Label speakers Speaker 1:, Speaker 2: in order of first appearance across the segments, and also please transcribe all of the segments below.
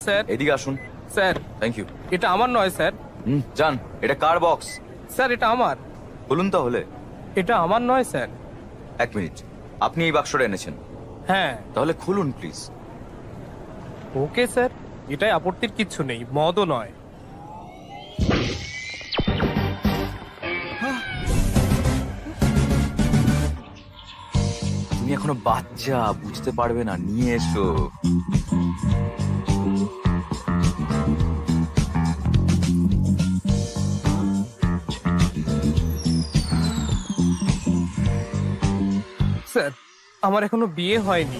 Speaker 1: Sir.
Speaker 2: এদিকে আসুন।
Speaker 1: Sir,
Speaker 2: thank you.
Speaker 1: এটা আমার নয় স্যার।
Speaker 2: যান, এটা কার বক্স?
Speaker 1: স্যার, এটা আমার।
Speaker 2: বলুন তাহলে।
Speaker 1: এটা আমার নয় স্যার।
Speaker 2: এক মিনিট, আপনি এই বাক্সটা এনেছেন?
Speaker 1: হ্যাঁ।
Speaker 2: তাহলে খুলুন প্লিজ।
Speaker 1: ওকে স্যার, এটাই আপত্তির কিচ্ছু নেই, মদও নয়।
Speaker 2: তুমি এখনো বাচ্চা, বুঝতে পারবে না, নিয়ে এসো।
Speaker 1: স্যার, আমার এখনো বিয়ে হয়নি।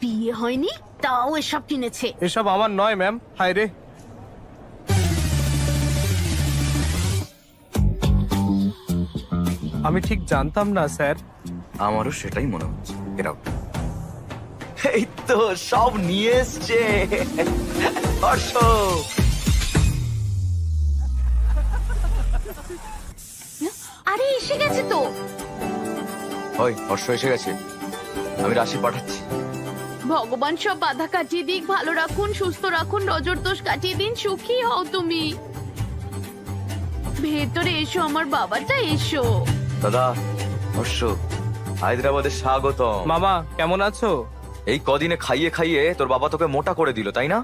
Speaker 3: বিয়ে হয়নি তাও এসব কিনেছে?
Speaker 1: এসব আমার নয় ম্যাম। হায় রে। আমি ঠিক জানতাম না স্যার।
Speaker 2: আমারও সেটাই মনে হচ্ছে। Get out. এই তো সব নিয়ে এসছে হর্ষ।
Speaker 3: আরে এসে গেছে তো।
Speaker 2: হয়, হর্ষ এসে গেছে। আমি রাশি পাঠাচ্ছি।
Speaker 3: ভগবান সব বাধা কাটিয়ে দিক, ভালো রাখুন, সুস্থ রাখুন, নজর দোষ কাটিয়ে দিন, সুখী হও তুমি। ভেতরে এসো আমার বাবাটা, এসো।
Speaker 2: দাদা, হর্ষ, হায়দ্রাবাদে স্বাগতম।
Speaker 1: মামা কেমন আছো?
Speaker 2: এই কদিনে খাইয়ে খাইয়ে তোর বাবা তোকে মোটা করে দিল, তাই না?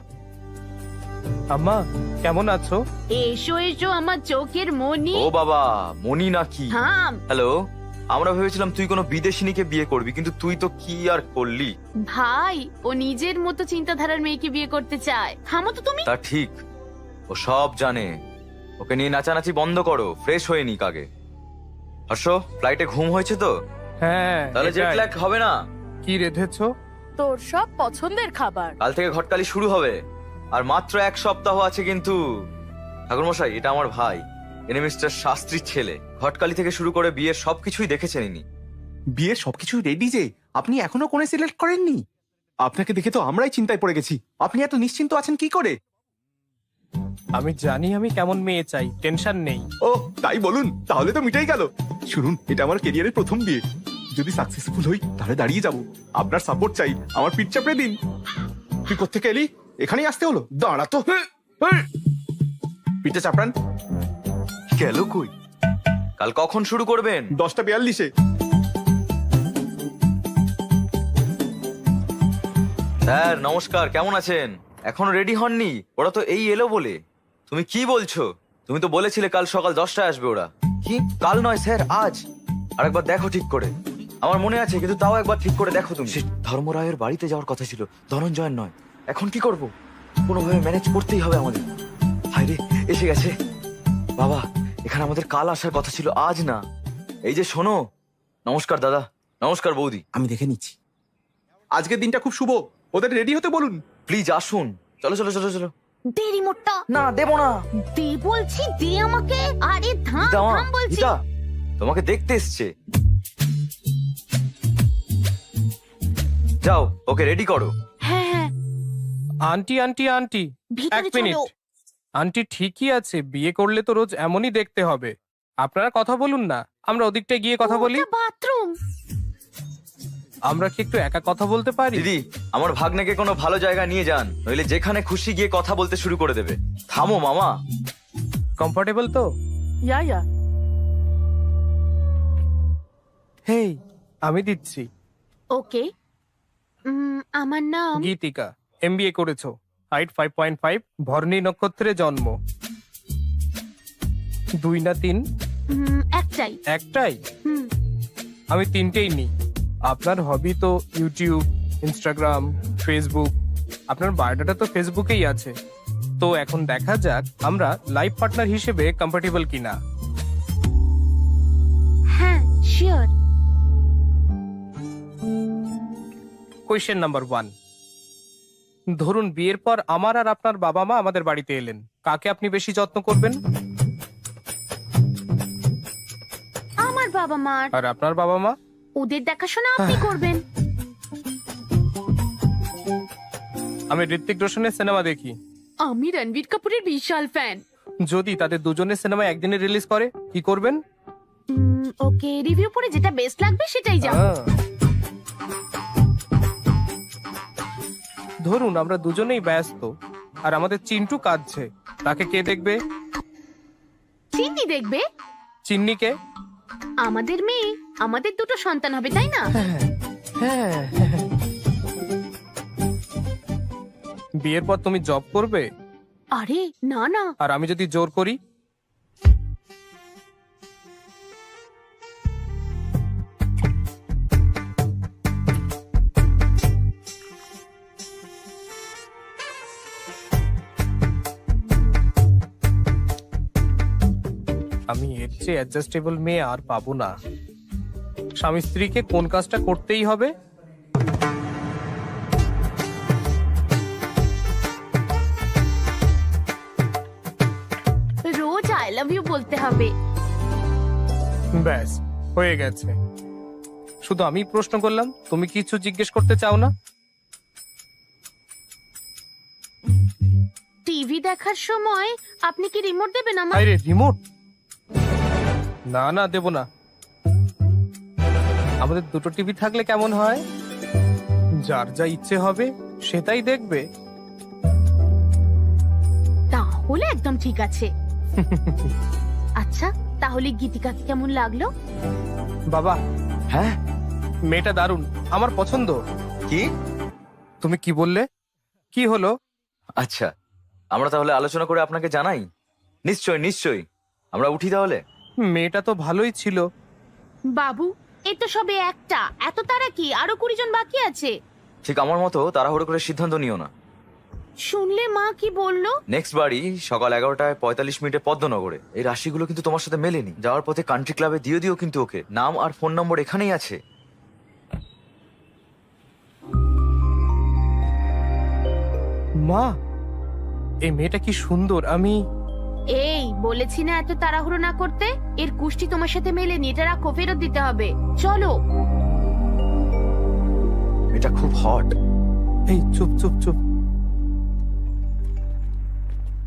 Speaker 1: আম্মা কেমন আছো?
Speaker 3: এসো এসো আমার চোখের মনি।
Speaker 2: ও বাবা, মনি নাকি?
Speaker 3: থাম।
Speaker 2: হ্যালো, আমরা ভেবেছিলাম তুই কোনো বিদেশিনীকে বিয়ে করবি, কিন্তু তুই তো কি আর করলি।
Speaker 3: ভাই, ও নিজের মতো চিন্তাধারার মেয়েকে বিয়ে করতে চায়। থামো তো তুমি।
Speaker 2: তা ঠিক, ও সব জানে। ওকে নিয়ে নাচানাচি বন্ধ করো, ফ্রেশ হয়ে নিক আগে। হর্ষ, ফ্লাইটে ঘুম হয়েছে তো?
Speaker 1: হ্যাঁ।
Speaker 2: তাহলে জেট
Speaker 1: এটাই।
Speaker 2: ল্যাগ হবে না।
Speaker 1: কি রেধেছো?
Speaker 4: তোর সব পছন্দের খাবার।
Speaker 2: কাল থেকে ঘটকালি শুরু হবে, আর মাত্র 1 সপ্তাহ আছে কিন্তু। ঠাকুরমশাই, এটা আমার ভাই, ইনি মিস্টার শাস্ত্রীর ছেলে। ঘটকালি থেকে শুরু করে বিয়ের সবকিছুই দেখেছেন ইনি।
Speaker 5: বিয়ের সবকিছু রেডি যে, আপনি এখনো কোণে সিলেক্ট করেননি? আপনাকে দেখে তো আমরাই চিন্তায় পড়ে গেছি। আপনি এত নিশ্চিন্ত আছেন কি করে?
Speaker 1: আমি জানি আমি কেমন মেয়ে চাই, টেনশন নেই।
Speaker 5: ও তাই বলুন, তাহলে তো মিটাই গেল। শুনুন, এটা আমার ক্যারিয়ারের প্রথম বিয়ে। যদি সাকসেসফুল হই তাহলে দাঁড়িয়ে যাব। আপনার সাপোর্ট চাই, আমার পিঠ চাপড়ে দিন। তুই কোত্থেকে এলি? এখানেই আসতে হলো? দাঁড়া তো। পিঠে চাপড়ান।
Speaker 2: গেল কই? কাল কখন শুরু করবেন?
Speaker 5: 10:42-এ।
Speaker 2: স্যার নমস্কার, কেমন আছেন? এখন রেডি হননি? ওরা তো এই এলো বলে। তুমি কি বলছো? তুমি তো বলেছিলে কাল সকাল 10টায় আসবে ওরা। কি? কাল নয় স্যার, আজ। আরেকবার দেখো ঠিক করে। আমার মনে আছে, কিন্তু তাও একবার ঠিক করে দেখো তুমি। ধর্মরায়ের বাড়িতে যাওয়ার কথা ছিল, ধনঞ্জয়ের নয়। এখন কি করব? কোনোভাবে ম্যানেজ করতেই হবে আমাদের। হায় রে, এসে গেছে। বাবা, এখানে আমাদের কাল আসার কথা ছিল, আজ না। এই যে শোনো। নমস্কার দাদা। নমস্কার বৌদি।
Speaker 5: আমি দেখে নিচ্ছি। আজকের দিনটা খুব শুভ, ওদের রেডি হতে বলুন।
Speaker 2: প্লিজ আসুন। চলো চলো চলো চলো।
Speaker 3: দে রিমোটটা।
Speaker 2: না, দেবো না।
Speaker 3: দে বলছি, দে আমাকে। আরে থাম
Speaker 2: গীতা মা,
Speaker 3: থাম বলছি।
Speaker 2: গীতা, তোমাকে দেখতে এসছে। যাও, ওকে রেডি করো।
Speaker 3: হ্যাঁ হ্যাঁ,
Speaker 1: আন্টি আন্টি আন্টি,
Speaker 3: ভিতরে
Speaker 1: এক মিনিট।
Speaker 3: চলো।
Speaker 1: আন্টি ঠিকই আছে, বিয়ে করলে তো রোজ এমনই দেখতে হবে। আপনারা কথা বলুন না, আমরা ওদিকটায় গিয়ে কথা বলি।
Speaker 3: ওটা বাথরুম।
Speaker 1: আমরা কি একটু একা কথা বলতে পারি?
Speaker 2: দিদি, আমার ভাগ্নেকে কোনো ভালো জায়গা নিয়ে যান, নইলে যেখানে খুশি গিয়ে কথা বলতে শুরু করে দেবে। থামো মামা।
Speaker 1: কমফোর্টেবল তো?
Speaker 4: ইয়া
Speaker 1: হেই, আমি দিচ্ছি।
Speaker 3: ওকে। আমার নাম
Speaker 1: গীতিকা, এমবিএ করেছো, হাইট 5.5, ভরণী নক্ষত্রে জন্ম। 2 না 3?
Speaker 3: একটাই।
Speaker 1: একটাই?
Speaker 3: হুম,
Speaker 1: আমি 3টেই নিই। আপনার হবি তো ইউটিউব, ইনস্টাগ্রাম, ফেসবুক। আপনার বায়োডাটা তো ফেসবুকেই আছে। তো এখন দেখা যাক আমরা লাইফ পার্টনার হিসেবে কম্পার্টেবল কিনা।
Speaker 3: হ্যাঁ শিওর।
Speaker 1: Question number 1। ধরুন বিয়ের পর আমার আর আপনার বাবা মা আমাদের বাড়িতে এলেন, কাকে আপনি বেশি যত্ন করবেন?
Speaker 3: আমার বাবা মার।
Speaker 1: আর আপনার বাবা মা?
Speaker 3: ওদের দেখাশোনা আপনি করবেন।
Speaker 1: আমি ঋত্বিক রোশনের সিনেমা দেখি।
Speaker 3: আমি রণবীর কাপুরের বিশাল ফ্যান।
Speaker 1: যদি তাদের দুজনের সিনেমা একদিনে রিলিজ করে, কি করবেন?
Speaker 3: ওকে, রিভিউ পড়ে যেটা বেস্ট লাগবে সেটাই যাও।
Speaker 1: ধরুন আমরা দুজনেই ব্যস্ত, আর আমাদের চিন্টু কাঁদছে। তাকে কে দেখবে?
Speaker 3: চিন্নি দেখবে?
Speaker 1: চিন্নিকে?
Speaker 3: আমাদের মেয়ে, আমাদের দুটো সন্তান হবে, তাই না?
Speaker 1: হ্যাঁ। বিয়ের পর তুমি জব করবে,
Speaker 3: আরে না না,
Speaker 1: আর আমি যদি জোর করি? আমি এর চেয়ে অ্যাডজাস্টেবল মেয়ে আর পাবো না। স্বামী স্ত্রীকে কোন কাজটা করতেই হবে?
Speaker 3: রোজ আই লাভ ইউ বলতে হবে।
Speaker 1: ব্যাস, হয়ে গেছে। শুধু আমি প্রশ্ন করলাম, তুমি কিছু জিজ্ঞেস করতে চাও না?
Speaker 3: টিভি দেখার সময় আপনি কি রিমোট দেবেন আমার?
Speaker 1: আরে রিমোট? না না, দেব না। আমাদের দুটো টিভি থাকলে কেমন হয়? যার যা ইচ্ছে হবে সেটাই দেখবে।
Speaker 3: তাহলে একদম ঠিক আছে। আচ্ছা, তাহলে গীতিকাকে কেমন লাগলো?
Speaker 1: বাবা,
Speaker 2: হ্যাঁ
Speaker 1: মেয়েটা দারুণ, আমার পছন্দ।
Speaker 2: কি?
Speaker 1: তুমি কি বললে? কি হলো?
Speaker 2: আচ্ছা, আমরা তাহলে আলোচনা করে আপনাকে জানাই। নিশ্চয়ই আমরা উঠি তাহলে।
Speaker 1: মেয়েটা তো ভালোই ছিল।
Speaker 3: বাবু, এ তো সবে একটা, এত তারা কি? আরো 20 জন বাকি আছে।
Speaker 2: ঠিক আমার মতো তাড়াহুড়ো করে সিদ্ধান্ত নিও না।
Speaker 3: শুনলে মা কি বললো?
Speaker 2: নেক্সট বাড়ি সকাল 11টায় 45 মিনিটে পদ্মনগরে। এই রাশিগুলো কিন্তু তোমার সাথে মেলেনি। যাওয়ার পথে কান্ট্রি ক্লাবে দিয়ে দিও কিন্তু ওকে। নাম আর ফোন নম্বর এখানেই আছে।
Speaker 1: মা, এই মেয়েটা কি সুন্দর। আমি
Speaker 3: এই বলেছি না এত তাড়াহুড়ো না করতে। এর কুষ্টি তোমার সাথে মেলেনি, এটা রাখো, ফেরত দিতে হবে। চলো।
Speaker 2: এটা খুব হট।
Speaker 1: এই চুপ চুপ চুপ।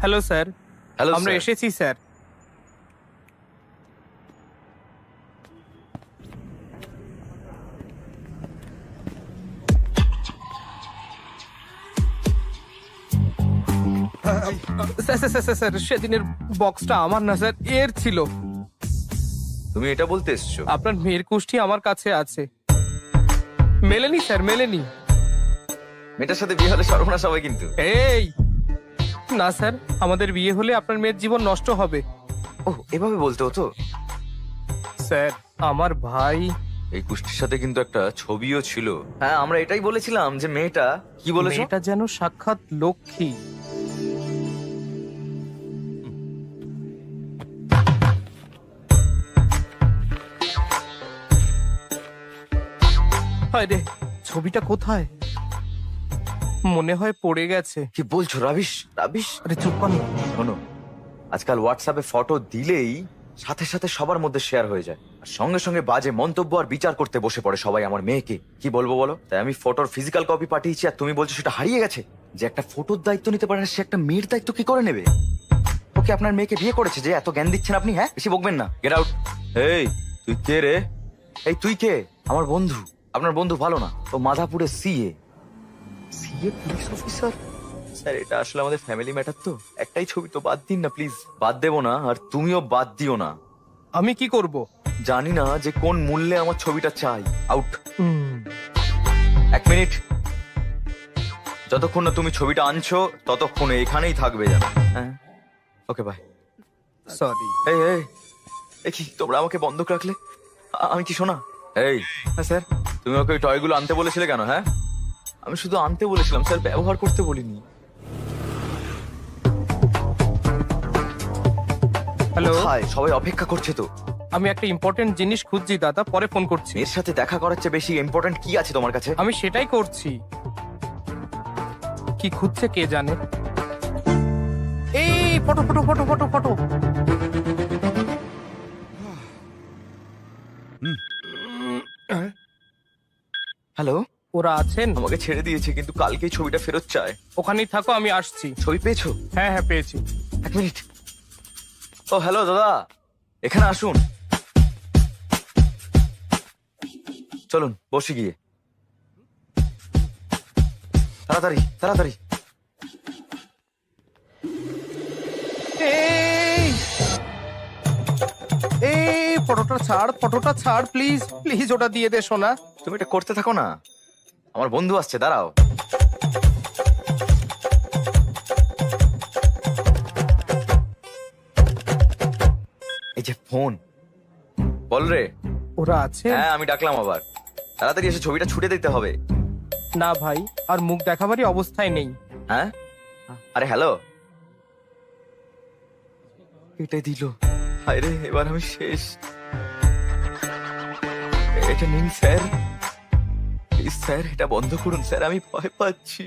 Speaker 1: হ্যালো স্যার,
Speaker 2: হ্যালো
Speaker 1: আমরা এসেছি স্যার। স্যার, সেদিনের বক্সটা আমার না স্যার, এর ছিল।
Speaker 2: তুমি এটা বলতে এসছো?
Speaker 1: আপনার মেয়ের কুষ্টি আমার কাছে আছে। মেলেনি স্যার, মেলেনি।
Speaker 2: মেয়েটার সাথে বিয়ে হলে সর্বনাশ হবে কিন্তু।
Speaker 1: এই না স্যার, আমাদের বিয়ে হলে আপনার মেয়ের জীবন নষ্ট হবে।
Speaker 2: ও, এভাবে বলতে হতো।
Speaker 1: স্যার, আমার ভাই।
Speaker 2: এই কুষ্টির সাথে কিন্তু একটা ছবিও ছিল। হ্যাঁ, আমরা এটাই বলেছিলাম যে মেয়েটা, কি বলেছো?
Speaker 1: মেয়েটা যেন সাক্ষাৎ লক্ষ্মী। হায় রে, ছবিটা কোথায়? মনে হয় পড়ে গেছে।
Speaker 2: কি বলছো? রাবিশ।
Speaker 1: আরে চুপ কর না।
Speaker 2: শোনো, আজকাল হোয়াটসঅ্যাপে ফটো দিলেই সাথে সাথে সবার মধ্যে শেয়ার হয়ে যায়, আর সঙ্গে সঙ্গে বাজে মন্তব্য আর বিচার করতে বসে পড়ে সবাই আমার মেয়েকে। কি বলবো বলো? তাই আমি ফটোর ফিজিক্যাল কপি পাঠিয়েছি, আর তুমি বলছো সেটা হারিয়ে গেছে। যে একটা ফটোর দায়িত্ব নিতে পারে না, সে একটা মেয়ের দায়িত্ব কি করে নেবে? ওকে আপনার মেয়েকে বিয়ে করেছে যে এত জ্ঞান দিচ্ছেন আপনি? হ্যাঁ, বেশি বকবেন না। Get out. এই তুই কে রে? এই তুই কে? আমার বন্ধু। আপনার বন্ধু ভালো না, ও মাধাপুরে সিএ পুলিশ অফিসার। স্যার, এটা আসলে আমাদের ফ্যামিলি ম্যাটার, তো একটাই ছবি তো বাদ দিন না প্লিজ। বাদ দেবো না, আর তুমিও বাদ দিও না।
Speaker 1: আমি কি করব?
Speaker 2: জানি না যে কোন মূল্যে আমার ছবিটা চাই। আউট। 1 মিনিট। যতক্ষণ না তুমি ছবিটা আনছো ততক্ষণ এখানেই থাকবে জানো। হ্যাঁ, ওকে বাই।
Speaker 1: সরি।
Speaker 2: এই এই এ কি, তোমরা আমাকে বন্ধক রাখলে? আমি কি শোনা? এই হ্যাঁ স্যার, তুমি ওকে ওই টয়গুলো আনতে বলেছিলে কেন? হ্যাঁ, আমি শুধু আনতে বলেছিলাম স্যার, ব্যবহার করতে বলিনি।
Speaker 1: হ্যালো,
Speaker 2: হাই, সবাই অপেক্ষা করছে তো।
Speaker 1: আমি একটা ইম্পর্টেন্ট জিনিস খুঁজছি দাদা, পরে ফোন করছি।
Speaker 2: এর সাথে দেখা করার চেয়ে বেশি ইম্পর্টেন্ট কি আছে তোমার কাছে?
Speaker 1: আমি সেটাই করছি। কি খুঁজছে কে জানে। এই photo photo photo photo photo.
Speaker 2: Hello,
Speaker 1: ওরা আছেন?
Speaker 2: আমাকে ছেড়ে দিয়েছে, কিন্তু কালকেই ছবিটা ফেরত চায়।
Speaker 1: ওখানেই থাকো, আমি আসছি।
Speaker 2: ছবি পেয়েছো?
Speaker 1: হ্যাঁ হ্যাঁ, পেয়েছি।
Speaker 2: 1 মিনিট। ও হ্যালো দাদা, এখানে আসুন। চলুন বসে গিয়ে। তাড়াতাড়ি তাড়াতাড়ি।
Speaker 1: ফটোটা ছাড় প্লিজ প্লিজ, ওটা দিয়ে দে সোনা।
Speaker 2: তুমি এটা করতে থাকো না, আমার বন্ধু আসছে, দাঁড়াও। এই যে ফোন, বল রে।
Speaker 1: ওরা আছে?
Speaker 2: হ্যাঁ আমি ডাকলাম আবার, তাড়াতাড়ি এসে ছবিটা ছুটে দিতে হবে।
Speaker 1: না ভাই, আর মুখ দেখাবারই অবস্থায় নেই।
Speaker 2: হ্যাঁ আরে হ্যালো, এটাই দিল। আরে এবার আমি শেষ। এটা নিন স্যার, প্লিজ স্যার এটা বন্ধ করুন স্যার, আমি ভয় পাচ্ছি।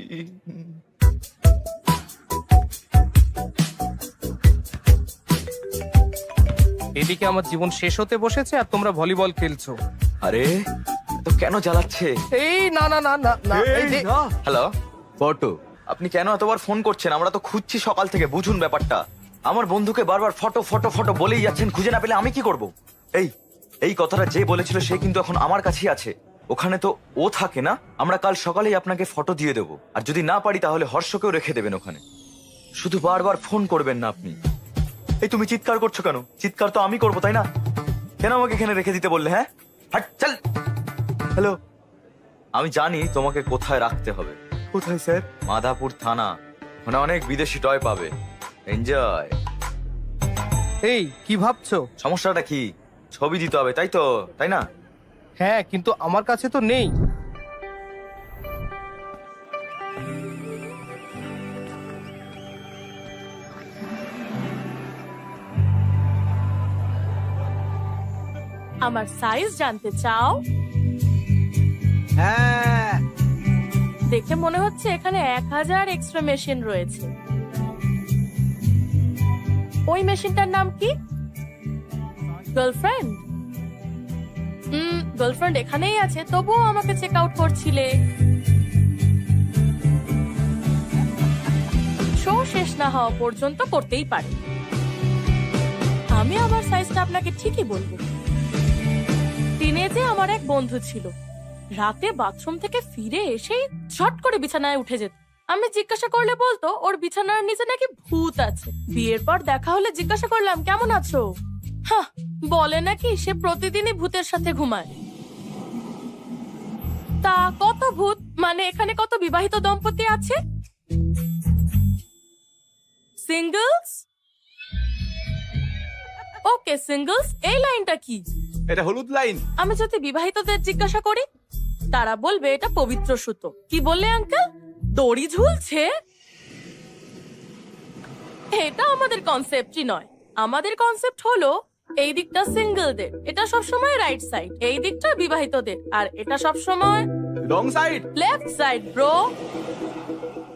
Speaker 1: এদিকে আমার জীবন শেষ হতে বসেছে আর তোমরা ভলিবল খেলছো।
Speaker 2: আরে তো কেন জ্বালাচ্ছে?
Speaker 1: এই না না না না না, এই যে-
Speaker 2: হ্যালো ফটো, আপনি কেন এতবার ফোন করছেন? আমরা তো খুঁজছি সকাল থেকে, বুঝুন ব্যাপারটা। আমার বন্ধুকে বারবার ফটো ফটো ফটো বলেই যাচ্ছেন, খুঁজে না পেলে আমি কি করব? এই এই কথাটা যে বলেছিল সে কিন্তু এখন আমার কাছেই আছে, ওখানে তো ও থাকে না। আমরা কাল সকালেই আপনাকে ফটো দিয়ে দেবো, আর যদি না পারি তাহলে হর্ষকেও রেখে দেবেন ওখানে। শুধু বারবার ফোন করবেন না আপনি। এই তুমি চিৎকার করছো কেন? চিৎকার তো আমি করবো তাই না? কেন আমাকে এখানে রেখে দিতে বললে? হ্যাঁ হাট চল। হ্যালো, আমি জানি তোমাকে কোথায় রাখতে হবে। কোথায় স্যার? মাধাপুর থানা, ওখানে অনেক বিদেশি টয় পাবে। এনজয়।
Speaker 1: এই কি ভাবছো?
Speaker 2: সমস্যাটা কি? ছবি দিতে হবে তাই তো, তাই না?
Speaker 1: হ্যাঁ, কিন্তু আমার কাছে তো নেই।
Speaker 4: আমার সাইজ জানতে চাও?
Speaker 6: হ্যাঁ,
Speaker 4: দেখে মনে হচ্ছে এখানে 1000 এক্সট্রা মেশিন রয়েছে। ওই মেশিনটার নাম কি? গার্লফ্রেন্ড? গার্লফ্রেন্ড এখানেই আছে, তবুও আমাকে চেক আউট করছিলে। শো শেষ না হওয়া পর্যন্ত করতেই পারে। আমি আমার সাইজটা আপনাকে ঠিকই বলবো। টিনেজে আমার এক বন্ধু ছিল, রাতে বাথরুম থেকে ফিরে এসেই ঝট করে বিছানায় উঠে যেত। আমি জিজ্ঞাসা করলে বলতো ওর বিছানার নিচে নাকি ভূত আছে। বিয়ের পর দেখা হলে জিজ্ঞাসা করলাম কেমন আছো, হ্যাঁ বলে নাকি সে প্রতিদিনই ভূতের সাথে ঘুমায়। তা কত ভূত, মানে এখানে কত বিবাহিত দম্পতি আছে? সিঙ্গলস? ওকে সিঙ্গলস, এই লাইনটা কি?
Speaker 5: এটা হলুদ লাইন।
Speaker 4: আমি যদি বিবাহিতদের জিজ্ঞাসা করি তারা বলবে এটা পবিত্র সুতো। কি বললে আঙ্কেল? দড়ি ঝুলছে? এটা আমাদের কনসেপ্টই নয়। আমাদের কনসেপ্ট হলো এই দিকটা সিঙ্গেলদের, এটা সবসময় রাইট সাইড, এই দিকটা বিবাহিতদের, আর এটা সবসময়
Speaker 5: wrong side.
Speaker 4: Left side bro.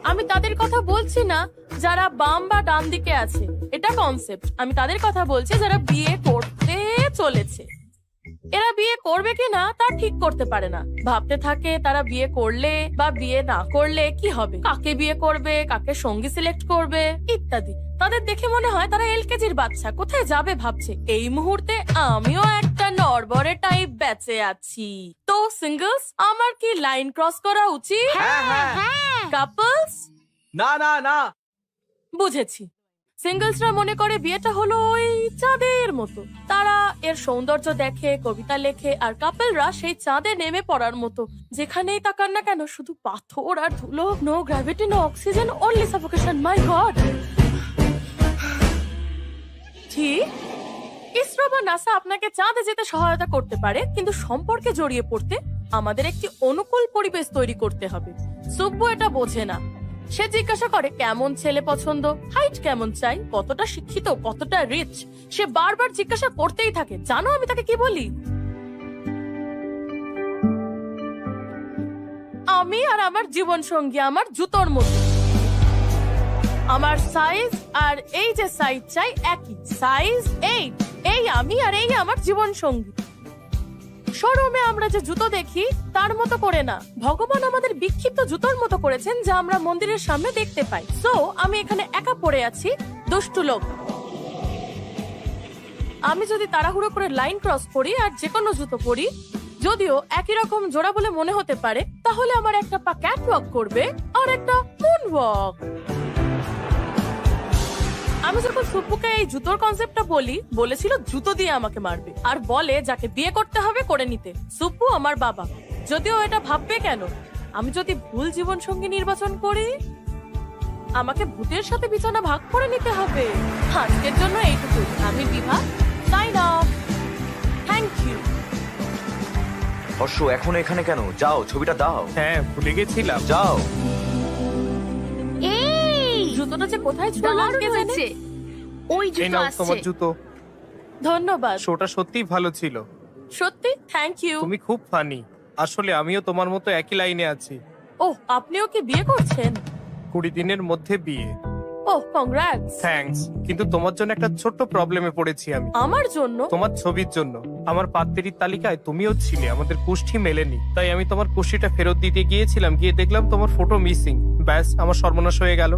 Speaker 4: আমি তাদের কথা বলছি না যারা বাম বা ডান দিকে আছে, এটা কনসেপ্ট। আমি তাদের কথা বলছি যারা বিয়ে করতে চলেছে। এরা বিয়ে করবে কিনা তা ঠিক করতে পারে না, ভাবতে থাকে তারা বিয়ে করলে বা বিয়ে না করলে কি হবে, কাকে বিয়ে করবে, কাকে সঙ্গী সিলেক্ট করবে ইত্যাদি। তাদের দেখে মনে হয় তারা এলকেজির বাচ্চা, কোথায় যাবে ভাবছে। এই মুহূর্তে আমিও একটা নড়বড়ে টাইপ বেঁচে আছি। তো সিঙ্গলস, আমার কি লাইন ক্রস করা উচিত? কাপলস?
Speaker 6: না না না,
Speaker 4: বুঝেছি। সিঙ্গলসরা মনে করে বিয়েটা হলো ওই চাঁদের মতো, তারা এর সৌন্দর্য দেখে, কবিতা লেখে, আর কাপলরা সেই চাঁদে নেমে পড়ার মতো, যেখানেই তাকান না কেন শুধু পাথর আর ধুলো, no gravity, no oxygen, only suffocation. My god. ঠিক, ইসরো বা নাসা আপনাকে চাঁদে যেতে সহায়তা করতে পারে, কিন্তু সম্পর্কে জড়িয়ে পড়তে আমাদের একটি অনুকূল পরিবেশ তৈরি করতে হবে। সুব্বু এটা বোঝে না। সে জিজ্ঞাসা করে কেমন ছেলে পছন্দ, হাইট কেমন চাই, কতটা শিক্ষিত, কতটা রিচ। সে বারবার জিজ্ঞাসা করতেই থাকে। জানো আমি তাকে কি বলি? আমি আর আমার জীবন সঙ্গী আমার জুতোর মতো। আমার সাইজ আর এই যে সাইজ চাই একই, সাইজ 8। এই আমি আর এই আমার জীবন সঙ্গী। শোরুমে আমরা যে জুতো দেখি তার মতো করে না, ভগবান আমাদের বিক্ষিপ্ত জুতোর মতো করেছেন যা আমরা মন্দিরের সামনে দেখতে পাই। সো আমি এখানে একা পড়ে আছি, দুষ্টু লোক। আমি যদি তাড়াহুড়ো করে লাইন ক্রস করি আর যে কোনো জুতো পরি, যদিও একই রকম জোড়া বলে মনে হতে পারে, তাহলে আমার একটা পা ক্যাট ওয়াক করবে আর একটা মুন ওয়াক। আমি যখন সুপুকে এই জুতোর কনসেপ্টটা বলি, বলেছিল জুতো দিয়ে আমাকে মারবে, আর বলে যাকে বিয়ে করতে হবে করে নিতে। সুপু আমার বাবা, যদিও এটা ভাববে কেন আমি যদি ভুল জীবন সঙ্গী নির্বাচন করি, আমাকে ভূতের সাথে বিছানা ভাগ করে নিতে হবে। আজকের জন্য এইটুকু। আমি Bibha, sign off. Thank you.
Speaker 2: Harsha এখন এখানে কেন? যাও ছবিটা দাও।
Speaker 1: হ্যাঁ, ভুলে গেছিলাম।
Speaker 2: যাও।
Speaker 3: এই
Speaker 4: জুতোটা যে কোথায় ছুঁলাম
Speaker 3: দারুণ
Speaker 4: কে জানে।
Speaker 3: হয়েছে। ওই
Speaker 1: এই
Speaker 3: জুতো
Speaker 1: নাও
Speaker 3: আসছে।
Speaker 1: তোমার জুতো।
Speaker 4: ধন্যবাদ।
Speaker 1: শোটা সত্যিই ভালো ছিল।
Speaker 4: সত্যি থ্যাংক ইউ।
Speaker 1: তুমি খুব ফানি। আসলে আমিও তোমার মতো একই লাইনে আছি।
Speaker 4: ওহ, আপনিও কি বিয়ে করছেন?
Speaker 1: 20 দিনের মধ্যে বিয়ে।
Speaker 4: ওহ, কংগ্রাটস।
Speaker 1: থ্যাঙ্কস, কিন্তু তোমার জন্য একটা ছোট্ট প্রবলেমে পড়েছি আমি।
Speaker 4: আমার জন্য?
Speaker 1: তোমার ছবির জন্য। আমার পাত্রীর তালিকায় তুমিও ছিলে, আমাদের কুষ্ঠি মেলেনি। তাই আমি তোমার কুষ্ঠিটা ফেরত দিতে গিয়েছিলাম, গিয়ে দেখলাম তোমার ফটো মিসিং। ব্যাস, আমার সর্বনাশ হয়ে গেল।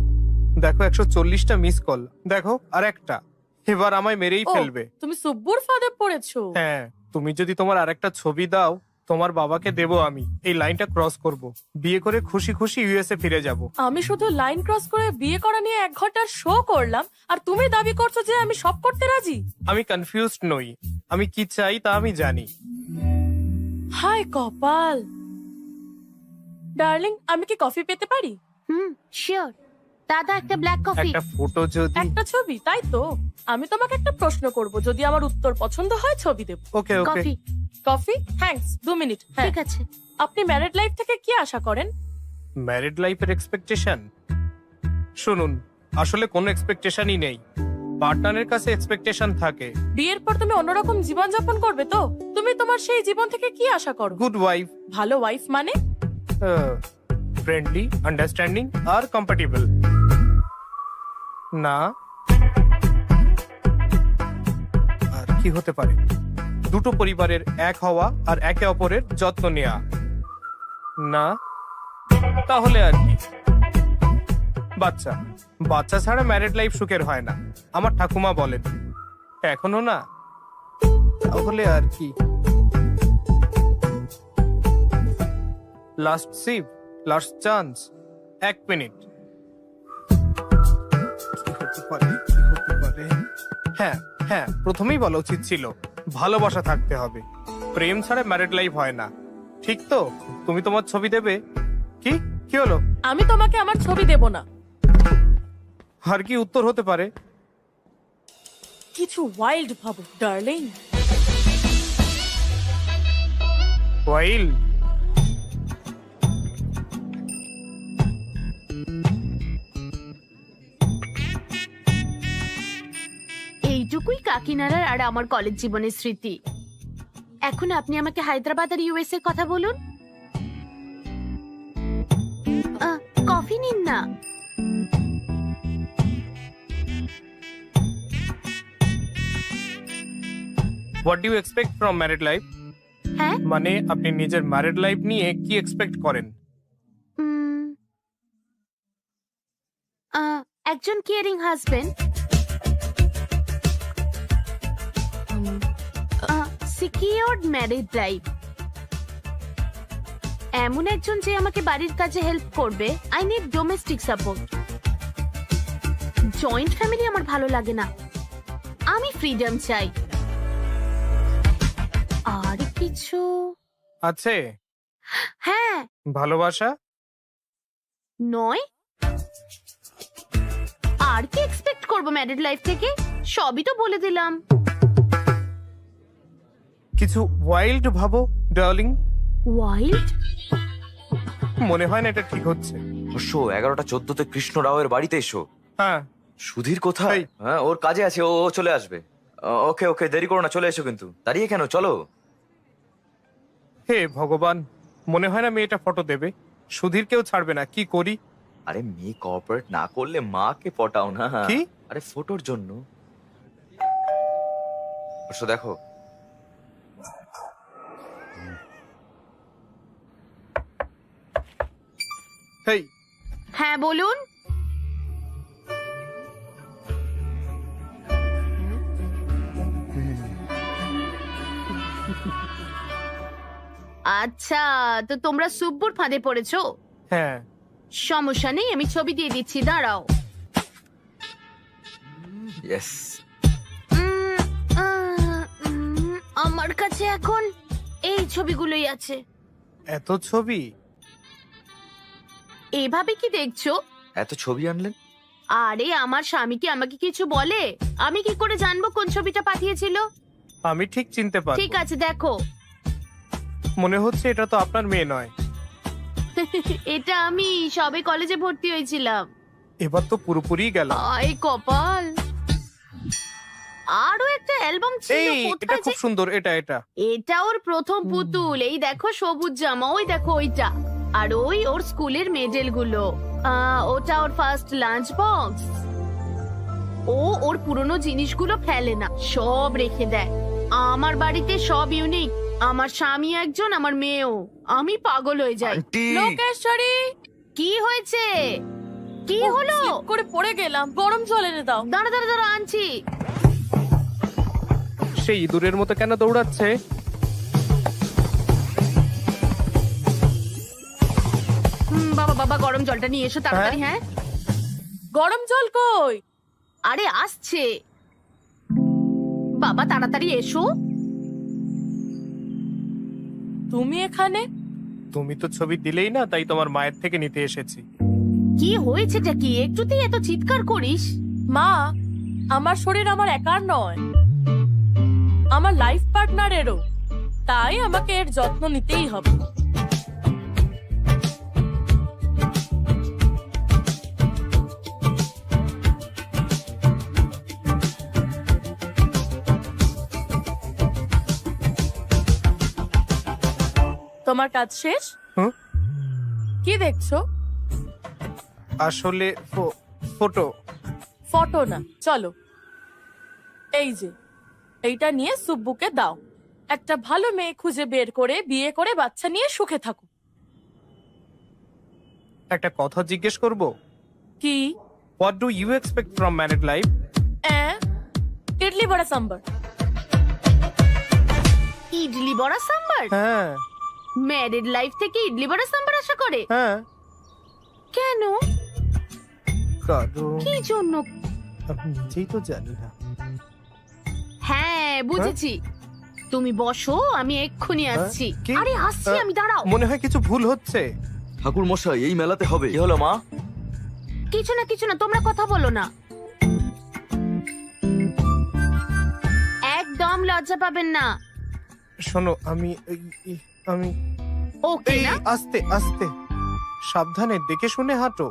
Speaker 1: দেখো 140টা মিস কল, দেখো আর একটা। এবার আমায় মেরেই
Speaker 4: ওহ,
Speaker 1: ফেলবে।
Speaker 4: তুমি সুব্বুর ফাঁদে পড়েছো।
Speaker 1: হ্যাঁ, তুমি যদি তোমার আরেকটা ছবি দাও, তোমার বাবাকে দেবো আমি। এই লাইনটা ক্রস করব, বিয়ে করে খুশি খুশি ইউএসএ ফিরে যাব।
Speaker 4: আমি শুধু লাইন ক্রস করে বিয়ে করা নিয়ে 1 ঘন্টার শো করলাম, আর তুমি দাবি করছো যে আমি সব করতে রাজি।
Speaker 1: আমি কনফিউজড নই, আমি কি চাই তা আমি জানি।
Speaker 4: হায় কপাল। ডার্লিং, আমি কি কফি পেতে পারি?
Speaker 3: শিওর। দাদা একটা ব্ল্যাক কফি।
Speaker 1: একটা ফটো যদি।
Speaker 4: একটা ছবি, তাই তো? আমি তোমাকে একটা প্রশ্ন করব, যদি আমার উত্তর পছন্দ হয় ছবি দেব।
Speaker 1: ওকে ওকে।
Speaker 3: কফি।
Speaker 4: কফি? থ্যাঙ্কস। 2 মিনিট। হ্যাঁ,
Speaker 3: ঠিক আছে।
Speaker 4: আপনি ম্যারিড লাইফ থেকে কি আশা করেন?
Speaker 1: ম্যারিড লাইফের এক্সপেকটেশন? শুনুন, আসলে কোনো এক্সপেকটেশনই নেই। পার্টনারের কাছে এক্সপেকটেশন থাকে।
Speaker 4: বিয়ের পর তুমি অন্যরকম জীবন যাপন করবে তো? তুমি তোমার সেই জীবন থেকে কি আশা করো?
Speaker 1: গুড ওয়াইফ,
Speaker 4: ভালো ওয়াইফ মানে?
Speaker 1: ফ্রেন্ডলি, আন্ডারস্ট্যান্ডিং আর কম্প্যাটেবল। না, আর কি হতে পারে? দুটো পরিবারের এক হওয়া আর একে অপরের যত্ন নেওয়া। না, তাহলে আর কি? বাচ্চা। বাচ্চা ছাড়া ম্যারিড লাইফ সুখের হয় না, আমার ঠাকুমা বলেন। এখনো না, তাহলে আর কি? Last sheep, last chance. 1 minute. কি হতে পারে, কি হতে পারে? হ্যাঁ হ্যাঁ, প্রথমেই বলা উচিত ছিল ভালোবাসা থাকতে হবে। প্রেম ছাড়া ম্যারিড লাইফ হয় না, ঠিক তো? তুমি তোমার ছবি দেবে? কি কি হলো?
Speaker 4: আমি তোমাকে আমার ছবি দেব না।
Speaker 1: আর কি উত্তর হতে পারে?
Speaker 4: কিছু ওয়াইল্ড ভাবো ডার্লিং।
Speaker 1: ওয়াইল।
Speaker 3: এইটুকুই কাকিনাড়ার আর আমার কলেজ জীবনের স্মৃতি। এখন আপনি আমাকে হায়দ্রাবাদ আর ইউএসএ কথা বলুন। কফি নিন না।
Speaker 1: What do you expect from married life?
Speaker 3: হ্যাঁ,
Speaker 1: মানে আপনি নিজের ম্যারিড লাইফ নিয়ে কি এক্সপেক্ট করেন?
Speaker 3: একজন caring husband, secured married life, এমন একজন যে আমাকে বাড়ির কাজে হেল্প করবে। I need domestic support. Joint family আমার ভালো লাগে না, আমি ফ্রিডম চাই। আর কিছু
Speaker 1: আছে?
Speaker 3: হ্যাঁ,
Speaker 1: ভালোবাসা?
Speaker 3: নয়। আর কি এক্সপেক্ট করবো ম্যারিড লাইফ থেকে? সবই তো বলে দিলাম।
Speaker 1: কিছু ওয়াইল্ড ভাবো ডার্লিং।
Speaker 3: ওয়াইল্ড?
Speaker 1: মনে হয় না এটা ঠিক হচ্ছে।
Speaker 2: হর্ষ 11টা 14তে কৃষ্ণ রাওয়ের বাড়িতে এসো।
Speaker 1: হ্যাঁ,
Speaker 2: সুধীর কোথায়?
Speaker 1: এই।
Speaker 2: হ্যাঁ, ওর কাজে আছে, ও চলে আসবে। ওকে ওকে, দেরি করো না, চলে এসো। কিন্তু দাঁড়িয়ে কেন, চলো।
Speaker 1: হে ভগবান, মনে হয় না মেয়েটা ফটো দেবে। সুধীরকেও ছাড়বে না, কি করি?
Speaker 2: আরে মেয়ে কোঅপারেট না করলে মাকে পটাও না।
Speaker 1: কি?
Speaker 2: আরে ফটোর জন্য। হর্ষ দেখো।
Speaker 1: হেই,
Speaker 3: হ্যাঁ বলুন। আচ্ছা, তো তোমরা সুব্বুর ফাঁদে পড়েছো?
Speaker 1: হ্যাঁ।
Speaker 3: সমস্যা নেই, আমি ছবি দিয়ে দিচ্ছি, দাঁড়াও।
Speaker 2: ইয়েস।
Speaker 3: আমার কাছে এখন এই ছবিগুলোই আছে।
Speaker 1: এত ছবি?
Speaker 3: এভাবে কি দেখছো?
Speaker 2: এত ছবি আনলেন?
Speaker 3: আরে আমার স্বামী কি আমাকে কিছু বলে? আমি কি করে জানবো কোন ছবিটা পাঠিয়েছিল?
Speaker 1: আমি ঠিক চিনতে পারি।
Speaker 3: ঠিক আছে দেখো।
Speaker 1: মনে হচ্ছে এটা তো আপনার মেয়ে নয়।
Speaker 3: এটা আমি সবে কলেজে ভর্তি হয়েছিলাম।
Speaker 1: এবার তো পুরোপুরি গেল।
Speaker 3: আয় কপাল। আরো একটা অ্যালবাম ছিল,
Speaker 1: এই এটা
Speaker 3: কোথায়
Speaker 1: খুব
Speaker 3: যে-
Speaker 1: সুন্দর, এটা এটা।
Speaker 3: এটা ওর প্রথম পুতুল। এই দেখো সবুজ জামা, ওই দেখো ওইটা। আর ওই ওর স্কুলের মেডেল গুলো। ওটা ওর ফার্স্ট লাঞ্চ বক্স। ও ওর পুরনো জিনিসগুলো ফেলে না, সব রেখে দেয়। আমার বাড়িতে সব ইউনিক। আমার স্বামী একজন, আমার মেয়েও। আমি পাগল হয়ে যাই।
Speaker 2: আন্টি,
Speaker 4: লোকেশ্বরী,
Speaker 3: কি হয়েছে? কি হলো?
Speaker 4: slip করে পড়ে গেলাম, গরম জল এনে দাও।
Speaker 3: দাঁড়া দাঁড়া দাঁড়া, আনছি।
Speaker 1: সেই ইঁদুরের মতো কেন দৌড়াচ্ছে?
Speaker 3: বাবা বাবা, গরম জলটা নিয়ে এসো তাড়াতাড়ি। হ্যাঁ
Speaker 4: গরম জল কই?
Speaker 3: আরে আসছে। বাবা তাড়াতাড়ি এসো।
Speaker 4: তুমি এখানে?
Speaker 1: তুমি তো ছবি দিলেই না, তাই তোমার মায়ের থেকে নিতে এসেছি।
Speaker 3: কি হয়েছেটা কি? একটুতেই এত চিৎকার করিস?
Speaker 4: মা, আমার শরীর আমার একার নয়, আমার লাইফ পার্টনারেরও। তাই আমাকে এর যত্ন নিতেই হবে। তোমার কাজ শেষ?
Speaker 1: হুম?
Speaker 4: কি দেখছো?
Speaker 1: আসলে ফটো।
Speaker 4: ফটো না, চলো। এই যে, এইটা নিয়ে সুব্বুকে দাও। একটা ভালো মেয়ে খুঁজে বের করে বিয়ে করে বাচ্চা নিয়ে সুখে থাকো।
Speaker 1: একটা কথা জিজ্ঞেস করব?
Speaker 4: কি?
Speaker 1: What do you expect from married life?
Speaker 4: Idli vada sambar.
Speaker 3: Idli vada sambar?
Speaker 1: হ্যাঁ
Speaker 3: ম্যারিড লাইফ থেকে ইডলি বড়া সাম্বার আশা করে?
Speaker 1: হ্যাঁ।
Speaker 3: কেন?
Speaker 1: কারণ
Speaker 3: কি জন্য?
Speaker 1: আমি নিজেই তো জানি না।
Speaker 3: হ্যাঁ বুঝেছি। তুমি বসো, আমি এক্ষুনি আসছি।
Speaker 1: কি?
Speaker 3: আরে আসছি আমি, দাঁড়াও।
Speaker 1: মনে হয় কিছু ভুল হচ্ছে।
Speaker 2: ঠাকুর মশাই, এই মেলাতে হবে। কি হলো মা?
Speaker 3: কিছু না কিছু না, তোমরা কথা বলো না। একদম লজ্জা পাবেন না।
Speaker 1: শোনো, আমি আমি
Speaker 3: ওকে
Speaker 1: এই
Speaker 3: না?
Speaker 1: আস্তে আস্তে সাবধানে দেখে শুনে হাঁটো।